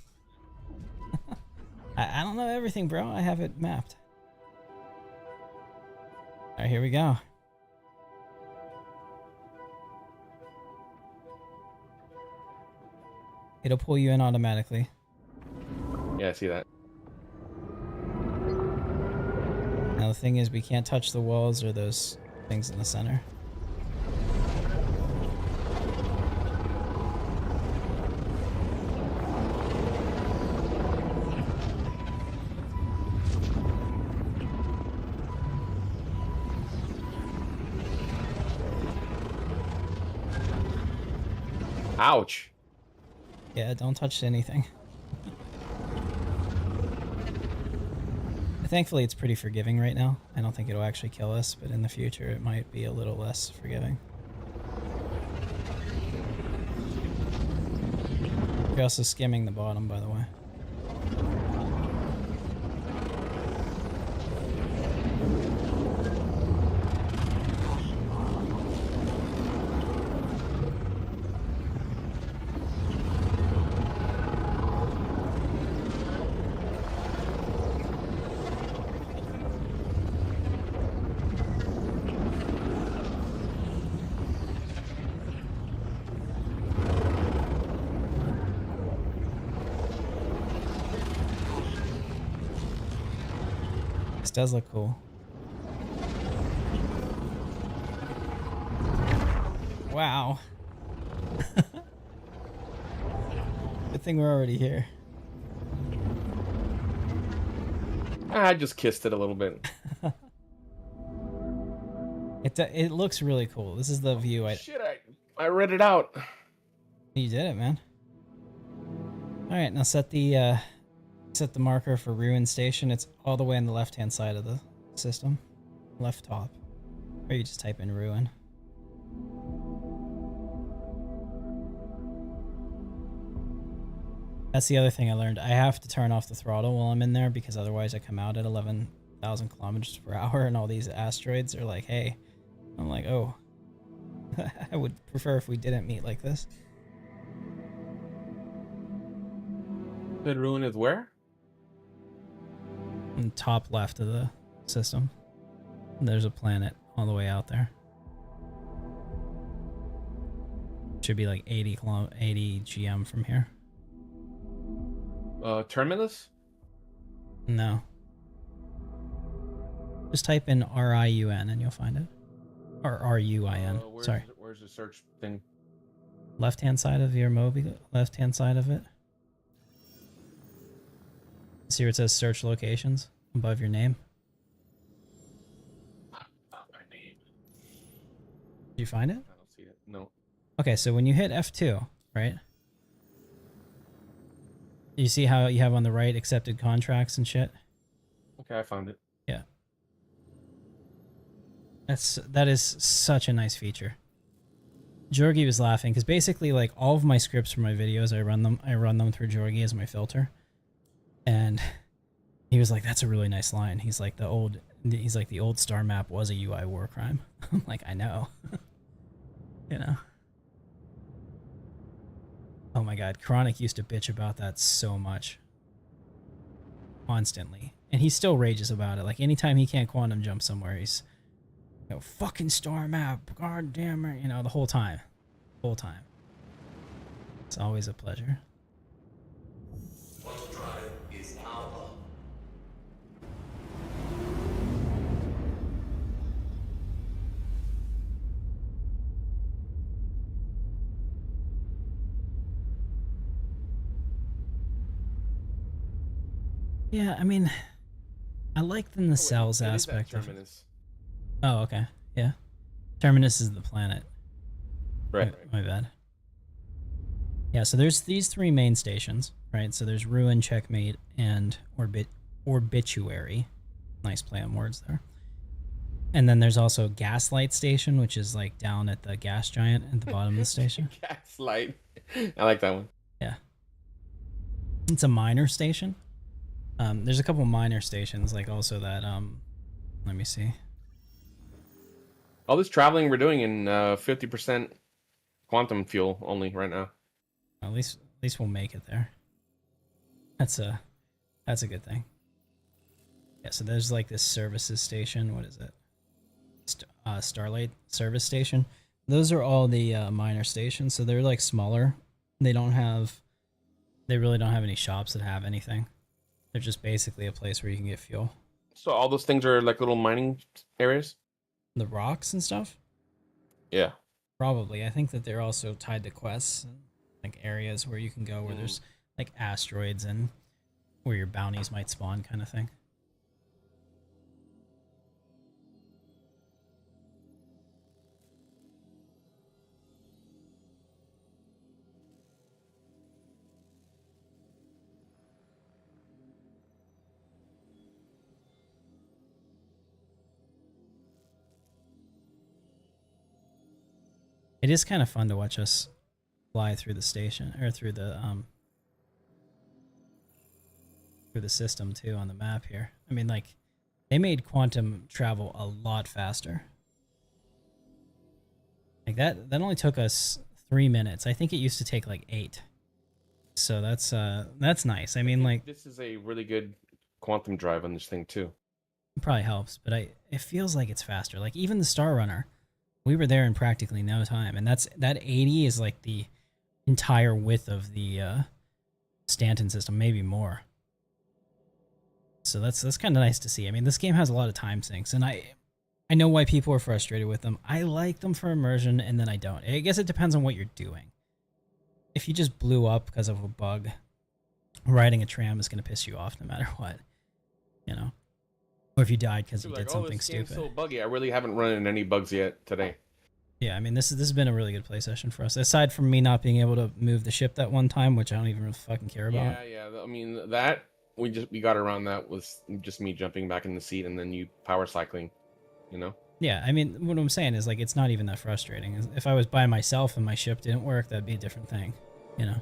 I don't know everything, bro. I have it mapped. All right, here we go. It'll pull you in automatically. Yeah, I see that. Now the thing is, we can't touch the walls or those things in the center. Ouch. Yeah, don't touch anything. Thankfully, it's pretty forgiving right now. I don't think it'll actually kill us, but in the future, it might be a little less forgiving. We're also skimming the bottom, by the way. This does look cool. Wow. Good thing we're already here. I just kissed it a little bit. It looks really cool. This is the view. Shit, I read it out. You did it, man. All right, now set the marker for Ruin Station. It's all the way on the left-hand side of the system, left top. Or you just type in Ruin. That's the other thing I learned. I have to turn off the throttle while I'm in there because otherwise I come out at 11,000 kilometers per hour and all these asteroids are like, hey. I'm like, oh. I would prefer if we didn't meet like this. The Ruin is where? On the top left of the system. There's a planet all the way out there. Should be like 80 GM from here. Terminus? No. Just type in RIUN and you'll find it. Or RUIN. Sorry. Where's the search thing? Left-hand side of your Moby. Left-hand side of it. See where it says search locations above your name? Above my name. Did you find it? I don't see it. No. Okay, so when you hit F2, right? You see how you have on the right accepted contracts and shit? Okay, I found it. Yeah. That is such a nice feature. Jorgi was laughing because basically like all of my scripts for my videos, I run them through Jorgi as my filter. And he was like, that's a really nice line. He's like the old star map was a UI war crime. I'm like, I know. You know. Oh my god, Chronic used to bitch about that so much. Constantly. And he still rages about it. Like anytime he can't quantum jump somewhere, he's, you know, fucking star map, god damn it, you know, the whole time. Whole time. It's always a pleasure. Drive is Alpha. Yeah, I mean, I like the cells aspect of it. Oh, okay. Yeah. Terminus is the planet. Right. My bad. Yeah, so there's these three main stations, right? So there's Ruin, Checkmate, and Obituary. Nice play on words there. And then there's also Gaslight Station, which is like down at the gas giant at the bottom of the station. Gaslight. I like that one. Yeah. It's a minor station. There's a couple minor stations, like also that, let me see. All this traveling we're doing in 50% quantum fuel only right now. At least we'll make it there. That's a good thing. Yeah, so there's like this services station. What is it? Starlight Service Station. Those are all the minor stations, so they're like smaller. They really don't have any shops that have anything. They're just basically a place where you can get fuel. So all those things are like little mining areas? The rocks and stuff? Yeah. Probably. I think that they're also tied to quests, like areas where you can go where there's like asteroids and where your bounties might spawn kind of thing. It is kind of fun to watch us fly through the station or through the system too on the map here. I mean, like they made quantum travel a lot faster. Like that only took us 3 minutes. I think it used to take like 8. So that's nice. I mean, like this is a really good quantum drive on this thing too. It probably helps, but it feels like it's faster. Like even the Star Runner, we were there in practically no time, and that 80 is like the entire width of the Stanton system, maybe more. So that's kind of nice to see. I mean, this game has a lot of time sinks, and I know why people are frustrated with them. I like them for immersion, and then I don't. I guess it depends on what you're doing. If you just blew up because of a bug, riding a tram is going to piss you off no matter what, you know. Or if you died because you did something this game's stupid. so buggy. I really haven't run into any bugs yet today. Yeah, I mean, this has been a really good play session for us. Aside from me not being able to move the ship that one time, which I don't even really fucking care about. Yeah. I mean, that we got around that was just me jumping back in the seat and then you power cycling, you know. Yeah, I mean, what I'm saying is, like, it's not even that frustrating. If I was by myself and my ship didn't work, that'd be a different thing, you know.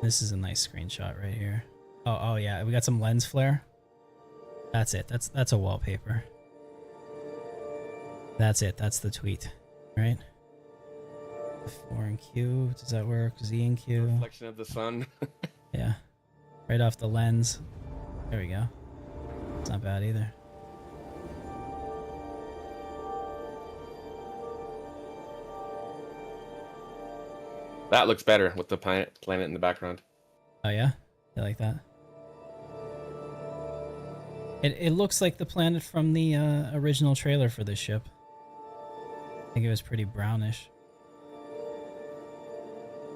This is a nice screenshot right here. Oh yeah, we got some lens flare. That's it. That's a wallpaper. That's it. That's the tweet, right? 4 and Q. Does that work? Z and Q. Reflection of the sun. Yeah. Right off the lens. There we go. It's not bad either. That looks better with the planet in the background. Oh yeah? You like that? It looks like the planet from the original trailer for this ship. I think it was pretty brownish.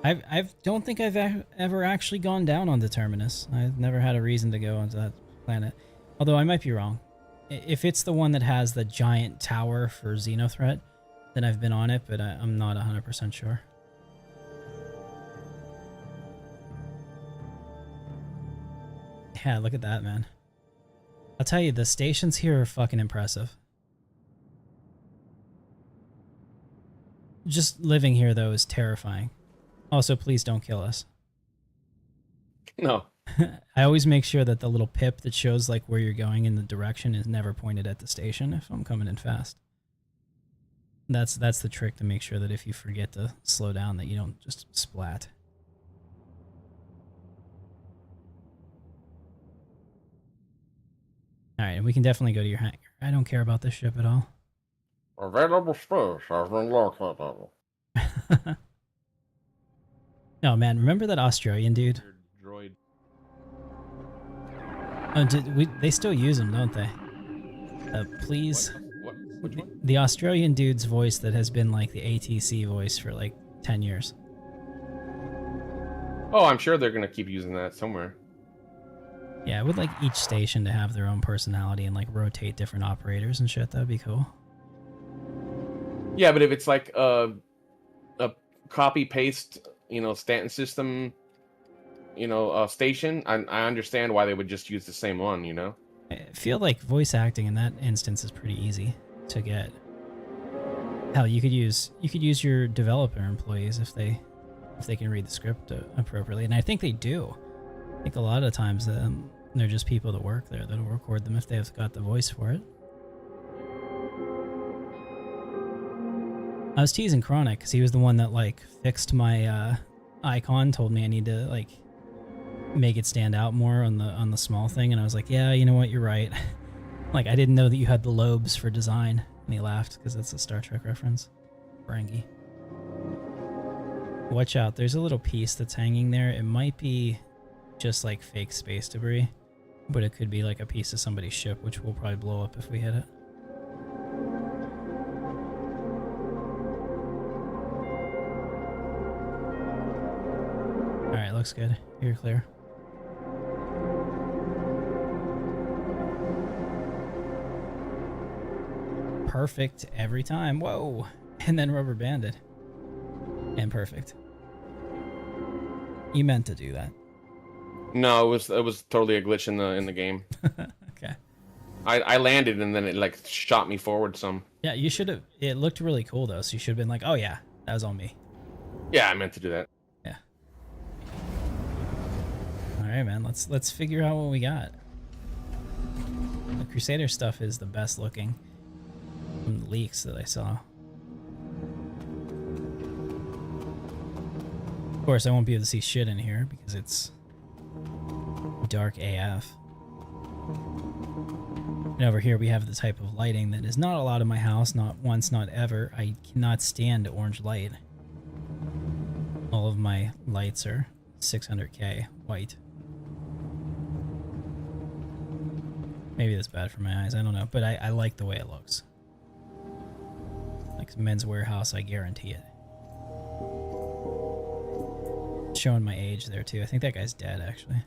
I don't think I've ever actually gone down on the Terminus. I've never had a reason to go onto that planet. Although I might be wrong. If it's the one that has the giant tower for Xenothreat, then I've been on it, but I'm not 100% sure. Yeah, look at that, man. I'll tell you, the stations here are fucking impressive. Just living here, though, is terrifying. Also, please don't kill us. No. I always make sure that the little pip that shows like where you're going in the direction is never pointed at the station if I'm coming in fast. That's the trick to make sure that if you forget to slow down that you don't just splat. Alright, and we can definitely go to your hangar. I don't care about this ship at all. Available space has been located. No, man, remember that Australian dude? Droid. Oh, they still use him, don't they? Please. What? Which one? The Australian dude's voice that has been like the ATC voice for like 10 years. Oh, I'm sure they're gonna keep using that somewhere. Yeah, I would like each station to have their own personality and like rotate different operators and shit. That'd be cool. Yeah, but if it's like a copy paste, you know, Stanton system, you know, station, I understand why they would just use the same one, you know. I feel like voice acting in that instance is pretty easy to get. Hell, you could use your developer employees if they can read the script appropriately, and I think they do. I think a lot of times they're just people that work there that'll record them if they've got the voice for it. I was teasing Chronic because he was the one that like fixed my icon, told me I need to like make it stand out more on the small thing, and I was like, yeah, you know what, you're right. Like, I didn't know that you had the lobes for design, and he laughed because it's a Star Trek reference. Brangy. Watch out, there's a little piece that's hanging there. It might be just like fake space debris, but it could be like a piece of somebody's ship, which will probably blow up if we hit it. Alright, looks good. You're clear. Perfect every time. Whoa! And then rubber banded. And perfect. You meant to do that. No, it was totally a glitch in the game. Okay. I landed and then it like shot me forward some. Yeah, you should have. It looked really cool though, so you should have been like, "Oh yeah, that was on me." Yeah, I meant to do that. Yeah. All right, man. Let's figure out what we got. The Crusader stuff is the best looking from the leaks that I saw. Of course, I won't be able to see shit in here because it's dark AF. And over here we have the type of lighting that is not allowed in my house, not once, not ever. I cannot stand orange light. All of my lights are 600K white. Maybe that's bad for my eyes, I don't know, but I like the way it looks. Like Men's Warehouse, I guarantee it. Showing my age there too. I think that guy's dead actually.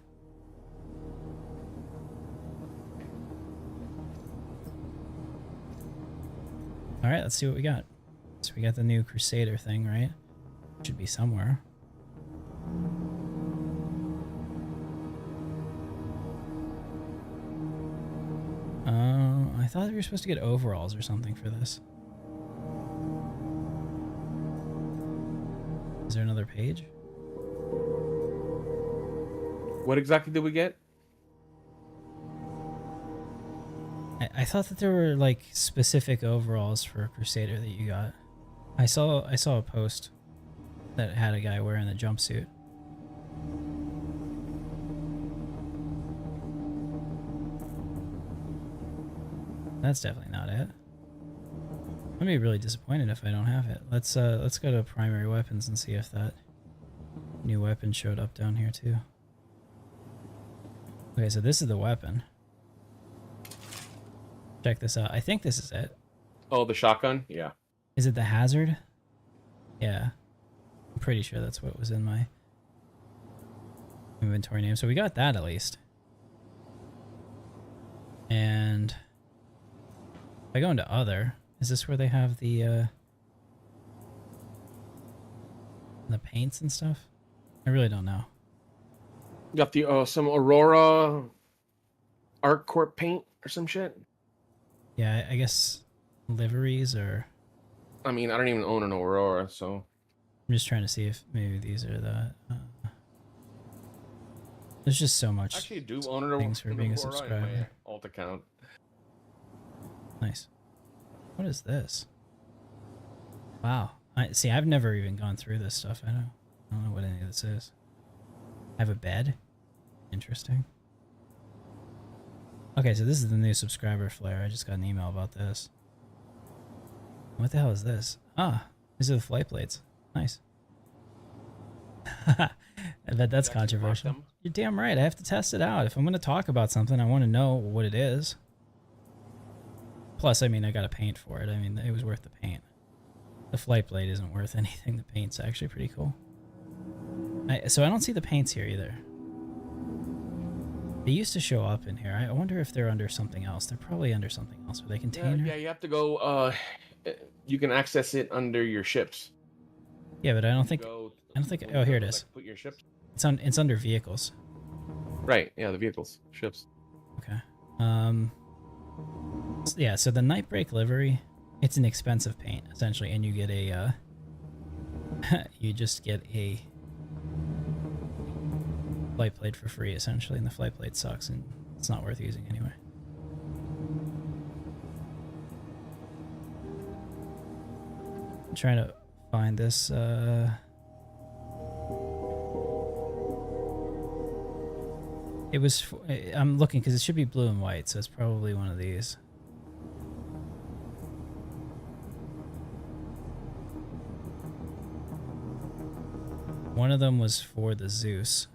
Alright, let's see what we got. So we got the new Crusader thing, right? Should be somewhere. I thought we were supposed to get overalls or something for this. Is there another page? What exactly did we get? I thought that there were like specific overalls for Crusader that you got. I saw a post that had a guy wearing the jumpsuit. That's definitely not it. I'm gonna be really disappointed if I don't have it. Let's go to primary weapons and see if that new weapon showed up down here too. Okay, so this is the weapon. Check this out. I think this is it. Oh, the shotgun? Yeah. Is it the hazard? Yeah. I'm pretty sure that's what was in my inventory name. So we got that at least. And if I go into other, is this where they have the paints and stuff? I really don't know. Got the some Aurora Art Corp paint or some shit. Yeah, I guess liveries or... I mean, I don't even own an Aurora, so... I'm just trying to see if maybe these are the... There's just so much Actually, I do own an things for being a Aurora in subscriber. my alt account. Nice. What is this? Wow. See, I've never even gone through this stuff. I don't know what any of this is. I have a bed? Interesting. Okay, so this is the new subscriber flare. I just got an email about this. What the hell is this? Ah, these are the flight blades. Nice. I bet that's controversial. You're damn right. I have to test it out. If I'm going to talk about something, I want to know what it is. Plus, I mean, I got to paint for it. I mean, it was worth the paint. The flight blade isn't worth anything. The paint's actually pretty cool. So I don't see the paints here either. They used to show up in here. I wonder if they're under something else. They're probably under something else. Are they container? Yeah, you have to go. You can access it under your ships. Yeah, but I don't think. Oh, here it is. Put your ships. It's under vehicles. Right. Yeah, the vehicles, ships. Okay. Yeah. So the Nightbreak livery, it's an expensive paint essentially, and you get a. You just get a flight blade for free essentially, and the flight blade sucks and it's not worth using anyway. I'm trying to find this it was I'm looking because it should be blue and white, so it's probably one of these. One of them was for the Zeus.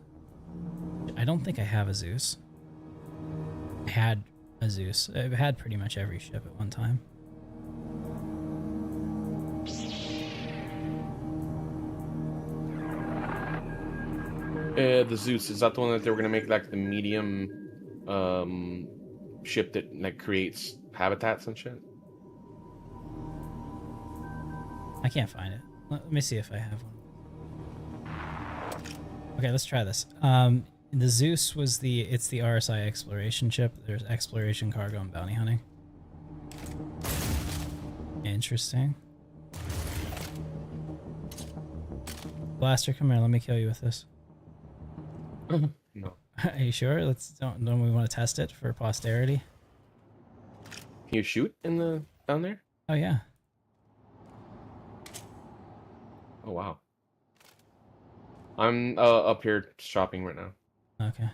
I don't think I have a Zeus. I had a Zeus. I've had pretty much every ship at one time. The Zeus, is that the one that they were gonna make like the medium ship that like creates habitats and shit? I can't find it. Let me see if I have one. Okay, let's try this. The Zeus was it's the RSI exploration ship. There's exploration, cargo, and bounty hunting. Interesting. Blaster, come here. Let me kill you with this. No. Are you sure? Don't we want to test it for posterity? Can you shoot in the down there? Oh yeah. Oh wow. I'm up here shopping right now. Okay.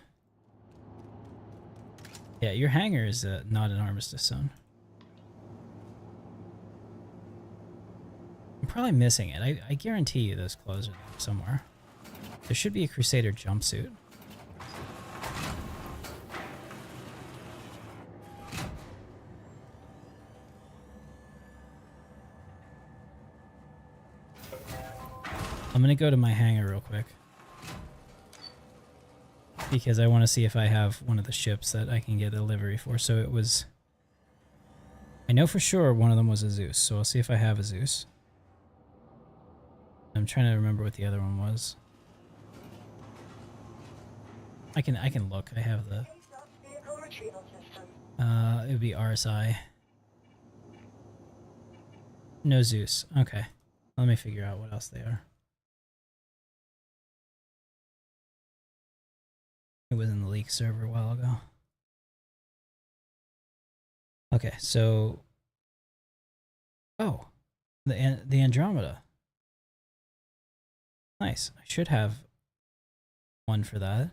Yeah, your hangar is not an armistice zone. I'm probably missing it. I guarantee you those clothes are there somewhere. There should be a Crusader jumpsuit. I'm gonna go to my hangar real quick. Because I want to see if I have one of the ships that I can get a livery for. So it was... I know for sure one of them was a Zeus, so I'll see if I have a Zeus. I'm trying to remember what the other one was. I can look. I have the... Vehicle retrieval system. It would be RSI. No Zeus. Okay. Let me figure out what else they are. It was in the leak server a while ago. Okay, so... Oh, the Andromeda. Nice. I should have one for that.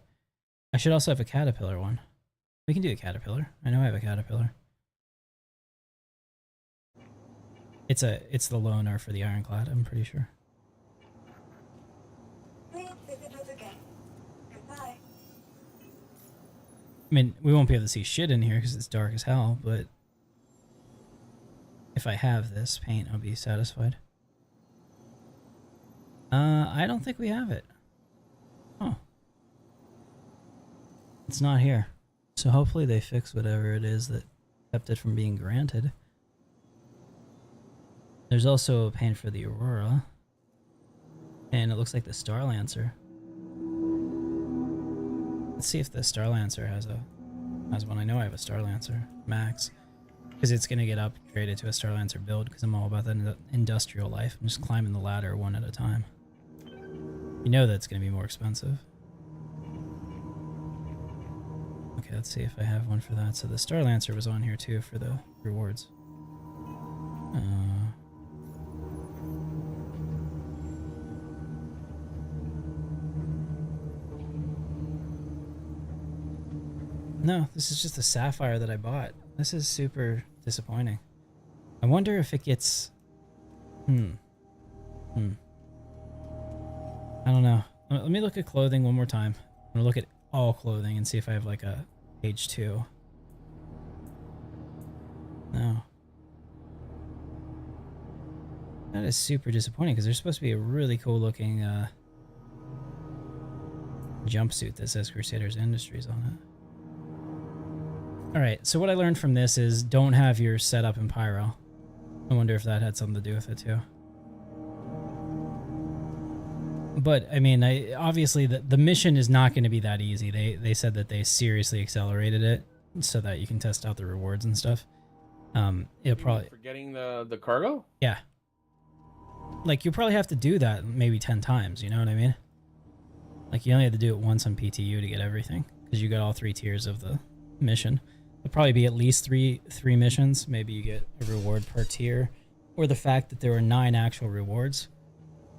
I should also have a Caterpillar one. We can do a Caterpillar. I know I have a Caterpillar. It's the loaner for the Ironclad, I'm pretty sure. Please visit us again. Goodbye. I mean, we won't be able to see shit in here because it's dark as hell, but if I have this paint, I'll be satisfied. I don't think we have it. Oh. It's not here. So hopefully they fix whatever it is that kept it from being granted. There's also a paint for the Aurora. And it looks like the Star Lancer. Let's see if the Star Lancer has one. I know I have a Star Lancer Max. Because it's going to get upgraded to a Star Lancer build because I'm all about that industrial life. I'm just climbing the ladder one at a time. You know that's going to be more expensive. Okay, let's see if I have one for that. So the Star Lancer was on here too for the rewards. No, this is just a Sapphire that I bought. This is super disappointing. I wonder if it gets... I don't know. Let me look at clothing one more time. I'm gonna look at all clothing and see if I have like a page 2. No. That is super disappointing because there's supposed to be a really cool looking jumpsuit that says Crusaders Industries on it. Alright, so what I learned from this is don't have your setup in Pyro. I wonder if that had something to do with it too. But, I mean, obviously the mission is not going to be that easy. They said that they seriously accelerated it so that you can test out the rewards and stuff. It'll probably... Forgetting the cargo? Yeah. Like, you'll probably have to do that maybe 10 times, you know what I mean? Like, you only have to do it once on PTU to get everything. Because you got all 3 tiers of the mission. There'll probably be at least three missions. Maybe you get a reward per tier. Or the fact that there were 9 actual rewards.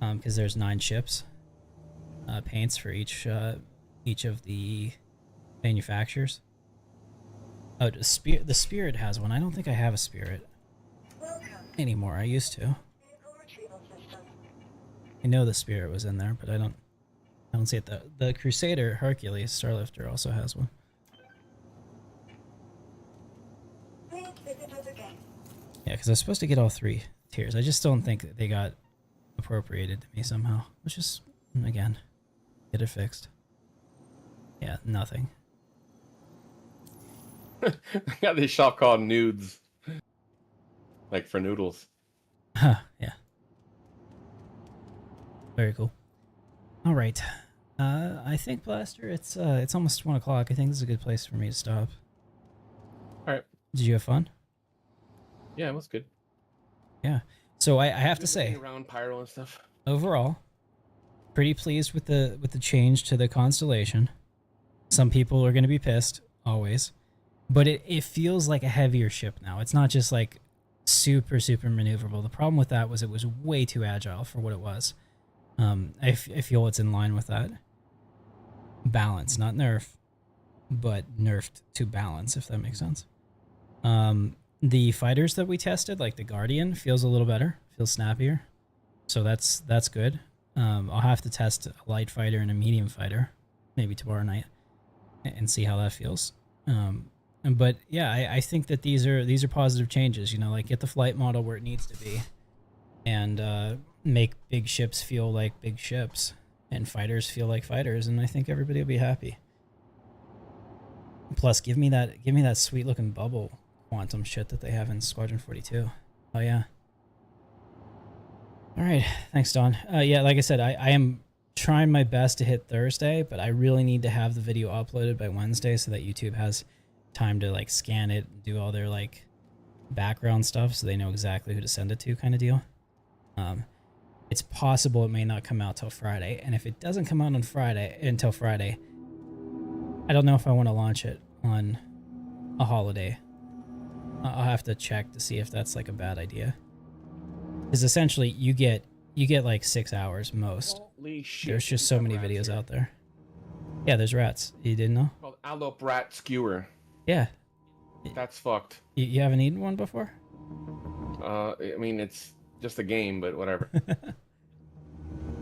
Because there's 9 ships. Paints for each of the manufacturers. Oh, the Spirit has one. I don't think I have a Spirit anymore. I used to. I know the Spirit was in there, but I don't see it. The Crusader Hercules Starlifter also has one. Yeah, because I was supposed to get all 3 tiers. I just don't think that they got appropriated to me somehow. Which is, again, get it fixed. Yeah, nothing. I got this shop called Nudes. Like for noodles. Huh, yeah. Very cool. Alright. I think, Blaster, it's almost 1 o'clock. I think this is a good place for me to stop. Alright. Did you have fun? Yeah, it was good. Yeah. So I have to say, around Pyro and stuff. Overall, pretty pleased with the change to the constellation. Some people are going to be pissed, always. But it feels like a heavier ship now. It's not just like super maneuverable. The problem with that was it was way too agile for what it was. I feel it's in line with that. Balance, not nerf. but nerfed to balance, if that makes sense. The fighters that we tested, like the Guardian, feels a little better, feels snappier. So that's good. I'll have to test a light fighter and a medium fighter, maybe tomorrow night, and see how that feels. But yeah, I think that these are positive changes. You know, like get the flight model where it needs to be, and make big ships feel like big ships, and fighters feel like fighters, and I think everybody will be happy. Plus, give me that sweet looking bubble quantum shit that they have in Squadron 42. Oh yeah. All right, thanks, Don. Yeah, like I said, I am trying my best to hit Thursday, but I really need to have the video uploaded by Wednesday so that YouTube has time to like scan it, do all their like background stuff, so they know exactly who to send it to, kind of deal. It's possible it may not come out till Friday, and if it doesn't come out on until Friday, I don't know if I want to launch it on a holiday. I'll have to check to see if that's like a bad idea. Because essentially, you get like 6 hours most. Holy shit! There's just so many videos out there. Yeah, there's rats. You didn't know? Called Allop Rat Skewer. Yeah. That's fucked. You haven't eaten one before? I mean, it's just a game, but whatever.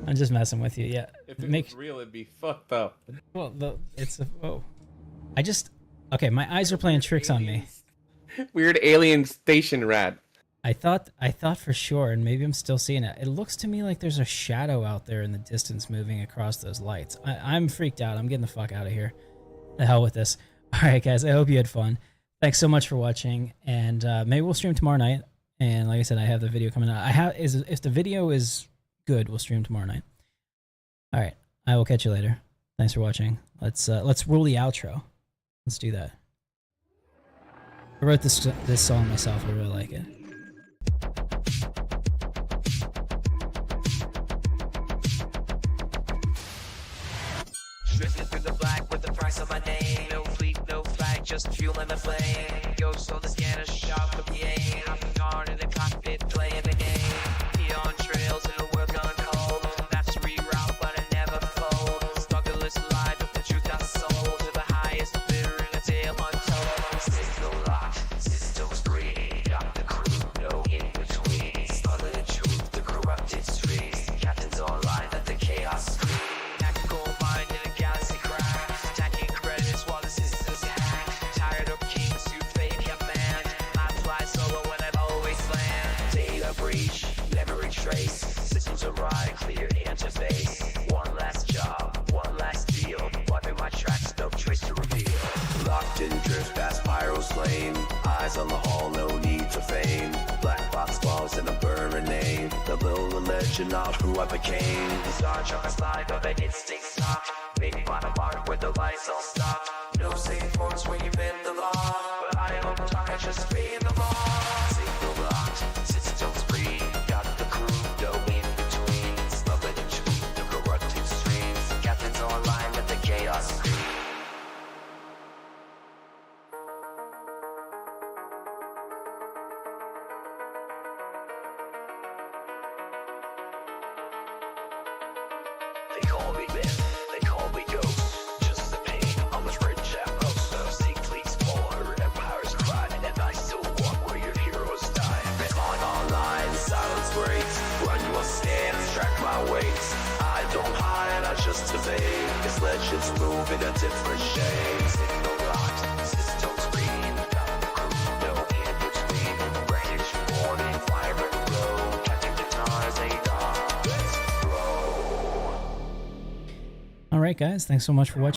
I'm just messing with you. Yeah. If it was real, it'd be fucked up. Well, okay, my eyes are playing tricks on me. Weird alien station rat. I thought for sure, and maybe I'm still seeing it. It looks to me like there's a shadow out there in the distance moving across those lights. I'm freaked out. I'm getting the fuck out of here. The hell with this. All right, guys. I hope you had fun. Thanks so much for watching, and maybe we'll stream tomorrow night. And like I said, I have the video coming out. If the video is good, we'll stream tomorrow night. All right. I will catch you later. Thanks for watching. Let's roll the outro. Let's do that. I wrote this song myself. I really like it. Drifting through the black with the price on my name. No fleet, no flag, just fuel in the flame. Ghost on the scanner, sharp with the aim. Hopping hard in the cockpit, playing the game. Neon trails in a world gone cold. Maps reroute, but I never fold. Struggleless life with the truth I sold. To the highest bidder in a tale untold. Signal locked, systems green. Got the crew, no in between. Smother the truth, the corrupted streets. Captains online at the chaos screen. Systems arrive, clear interface. One last job, one last deal. Wiping my tracks, no trace to reveal. Locked in drift past Pyro's lane. Eyes on the hall, no need for fame. Black box balls and a burning name. The little legend of who I became. The star truck slide of an instinct stopped. Maybe by the mark where the lights all stopped. No safe ports when you bend the law. But I don't talk, I just read the law. Signal locked, systems free. Got the crew, no in between. Smother the truth, the corrupted streams. Captains online with the chaos screen. They call me myth, they call me ghost. Just the pain on this red chap post. Seek fleets for empires cry, and I still walk where your heroes die. Respond online, silence breaks. Run your stance, track my weights. I don't hide, I just evade. Cause legends move in a different shade. Signal locked, systems green. Got the crew, no in between. Wreckage warning, fire and road. Captain Katarn's a dog. Let's roll. All right, guys. Thanks so much for watching.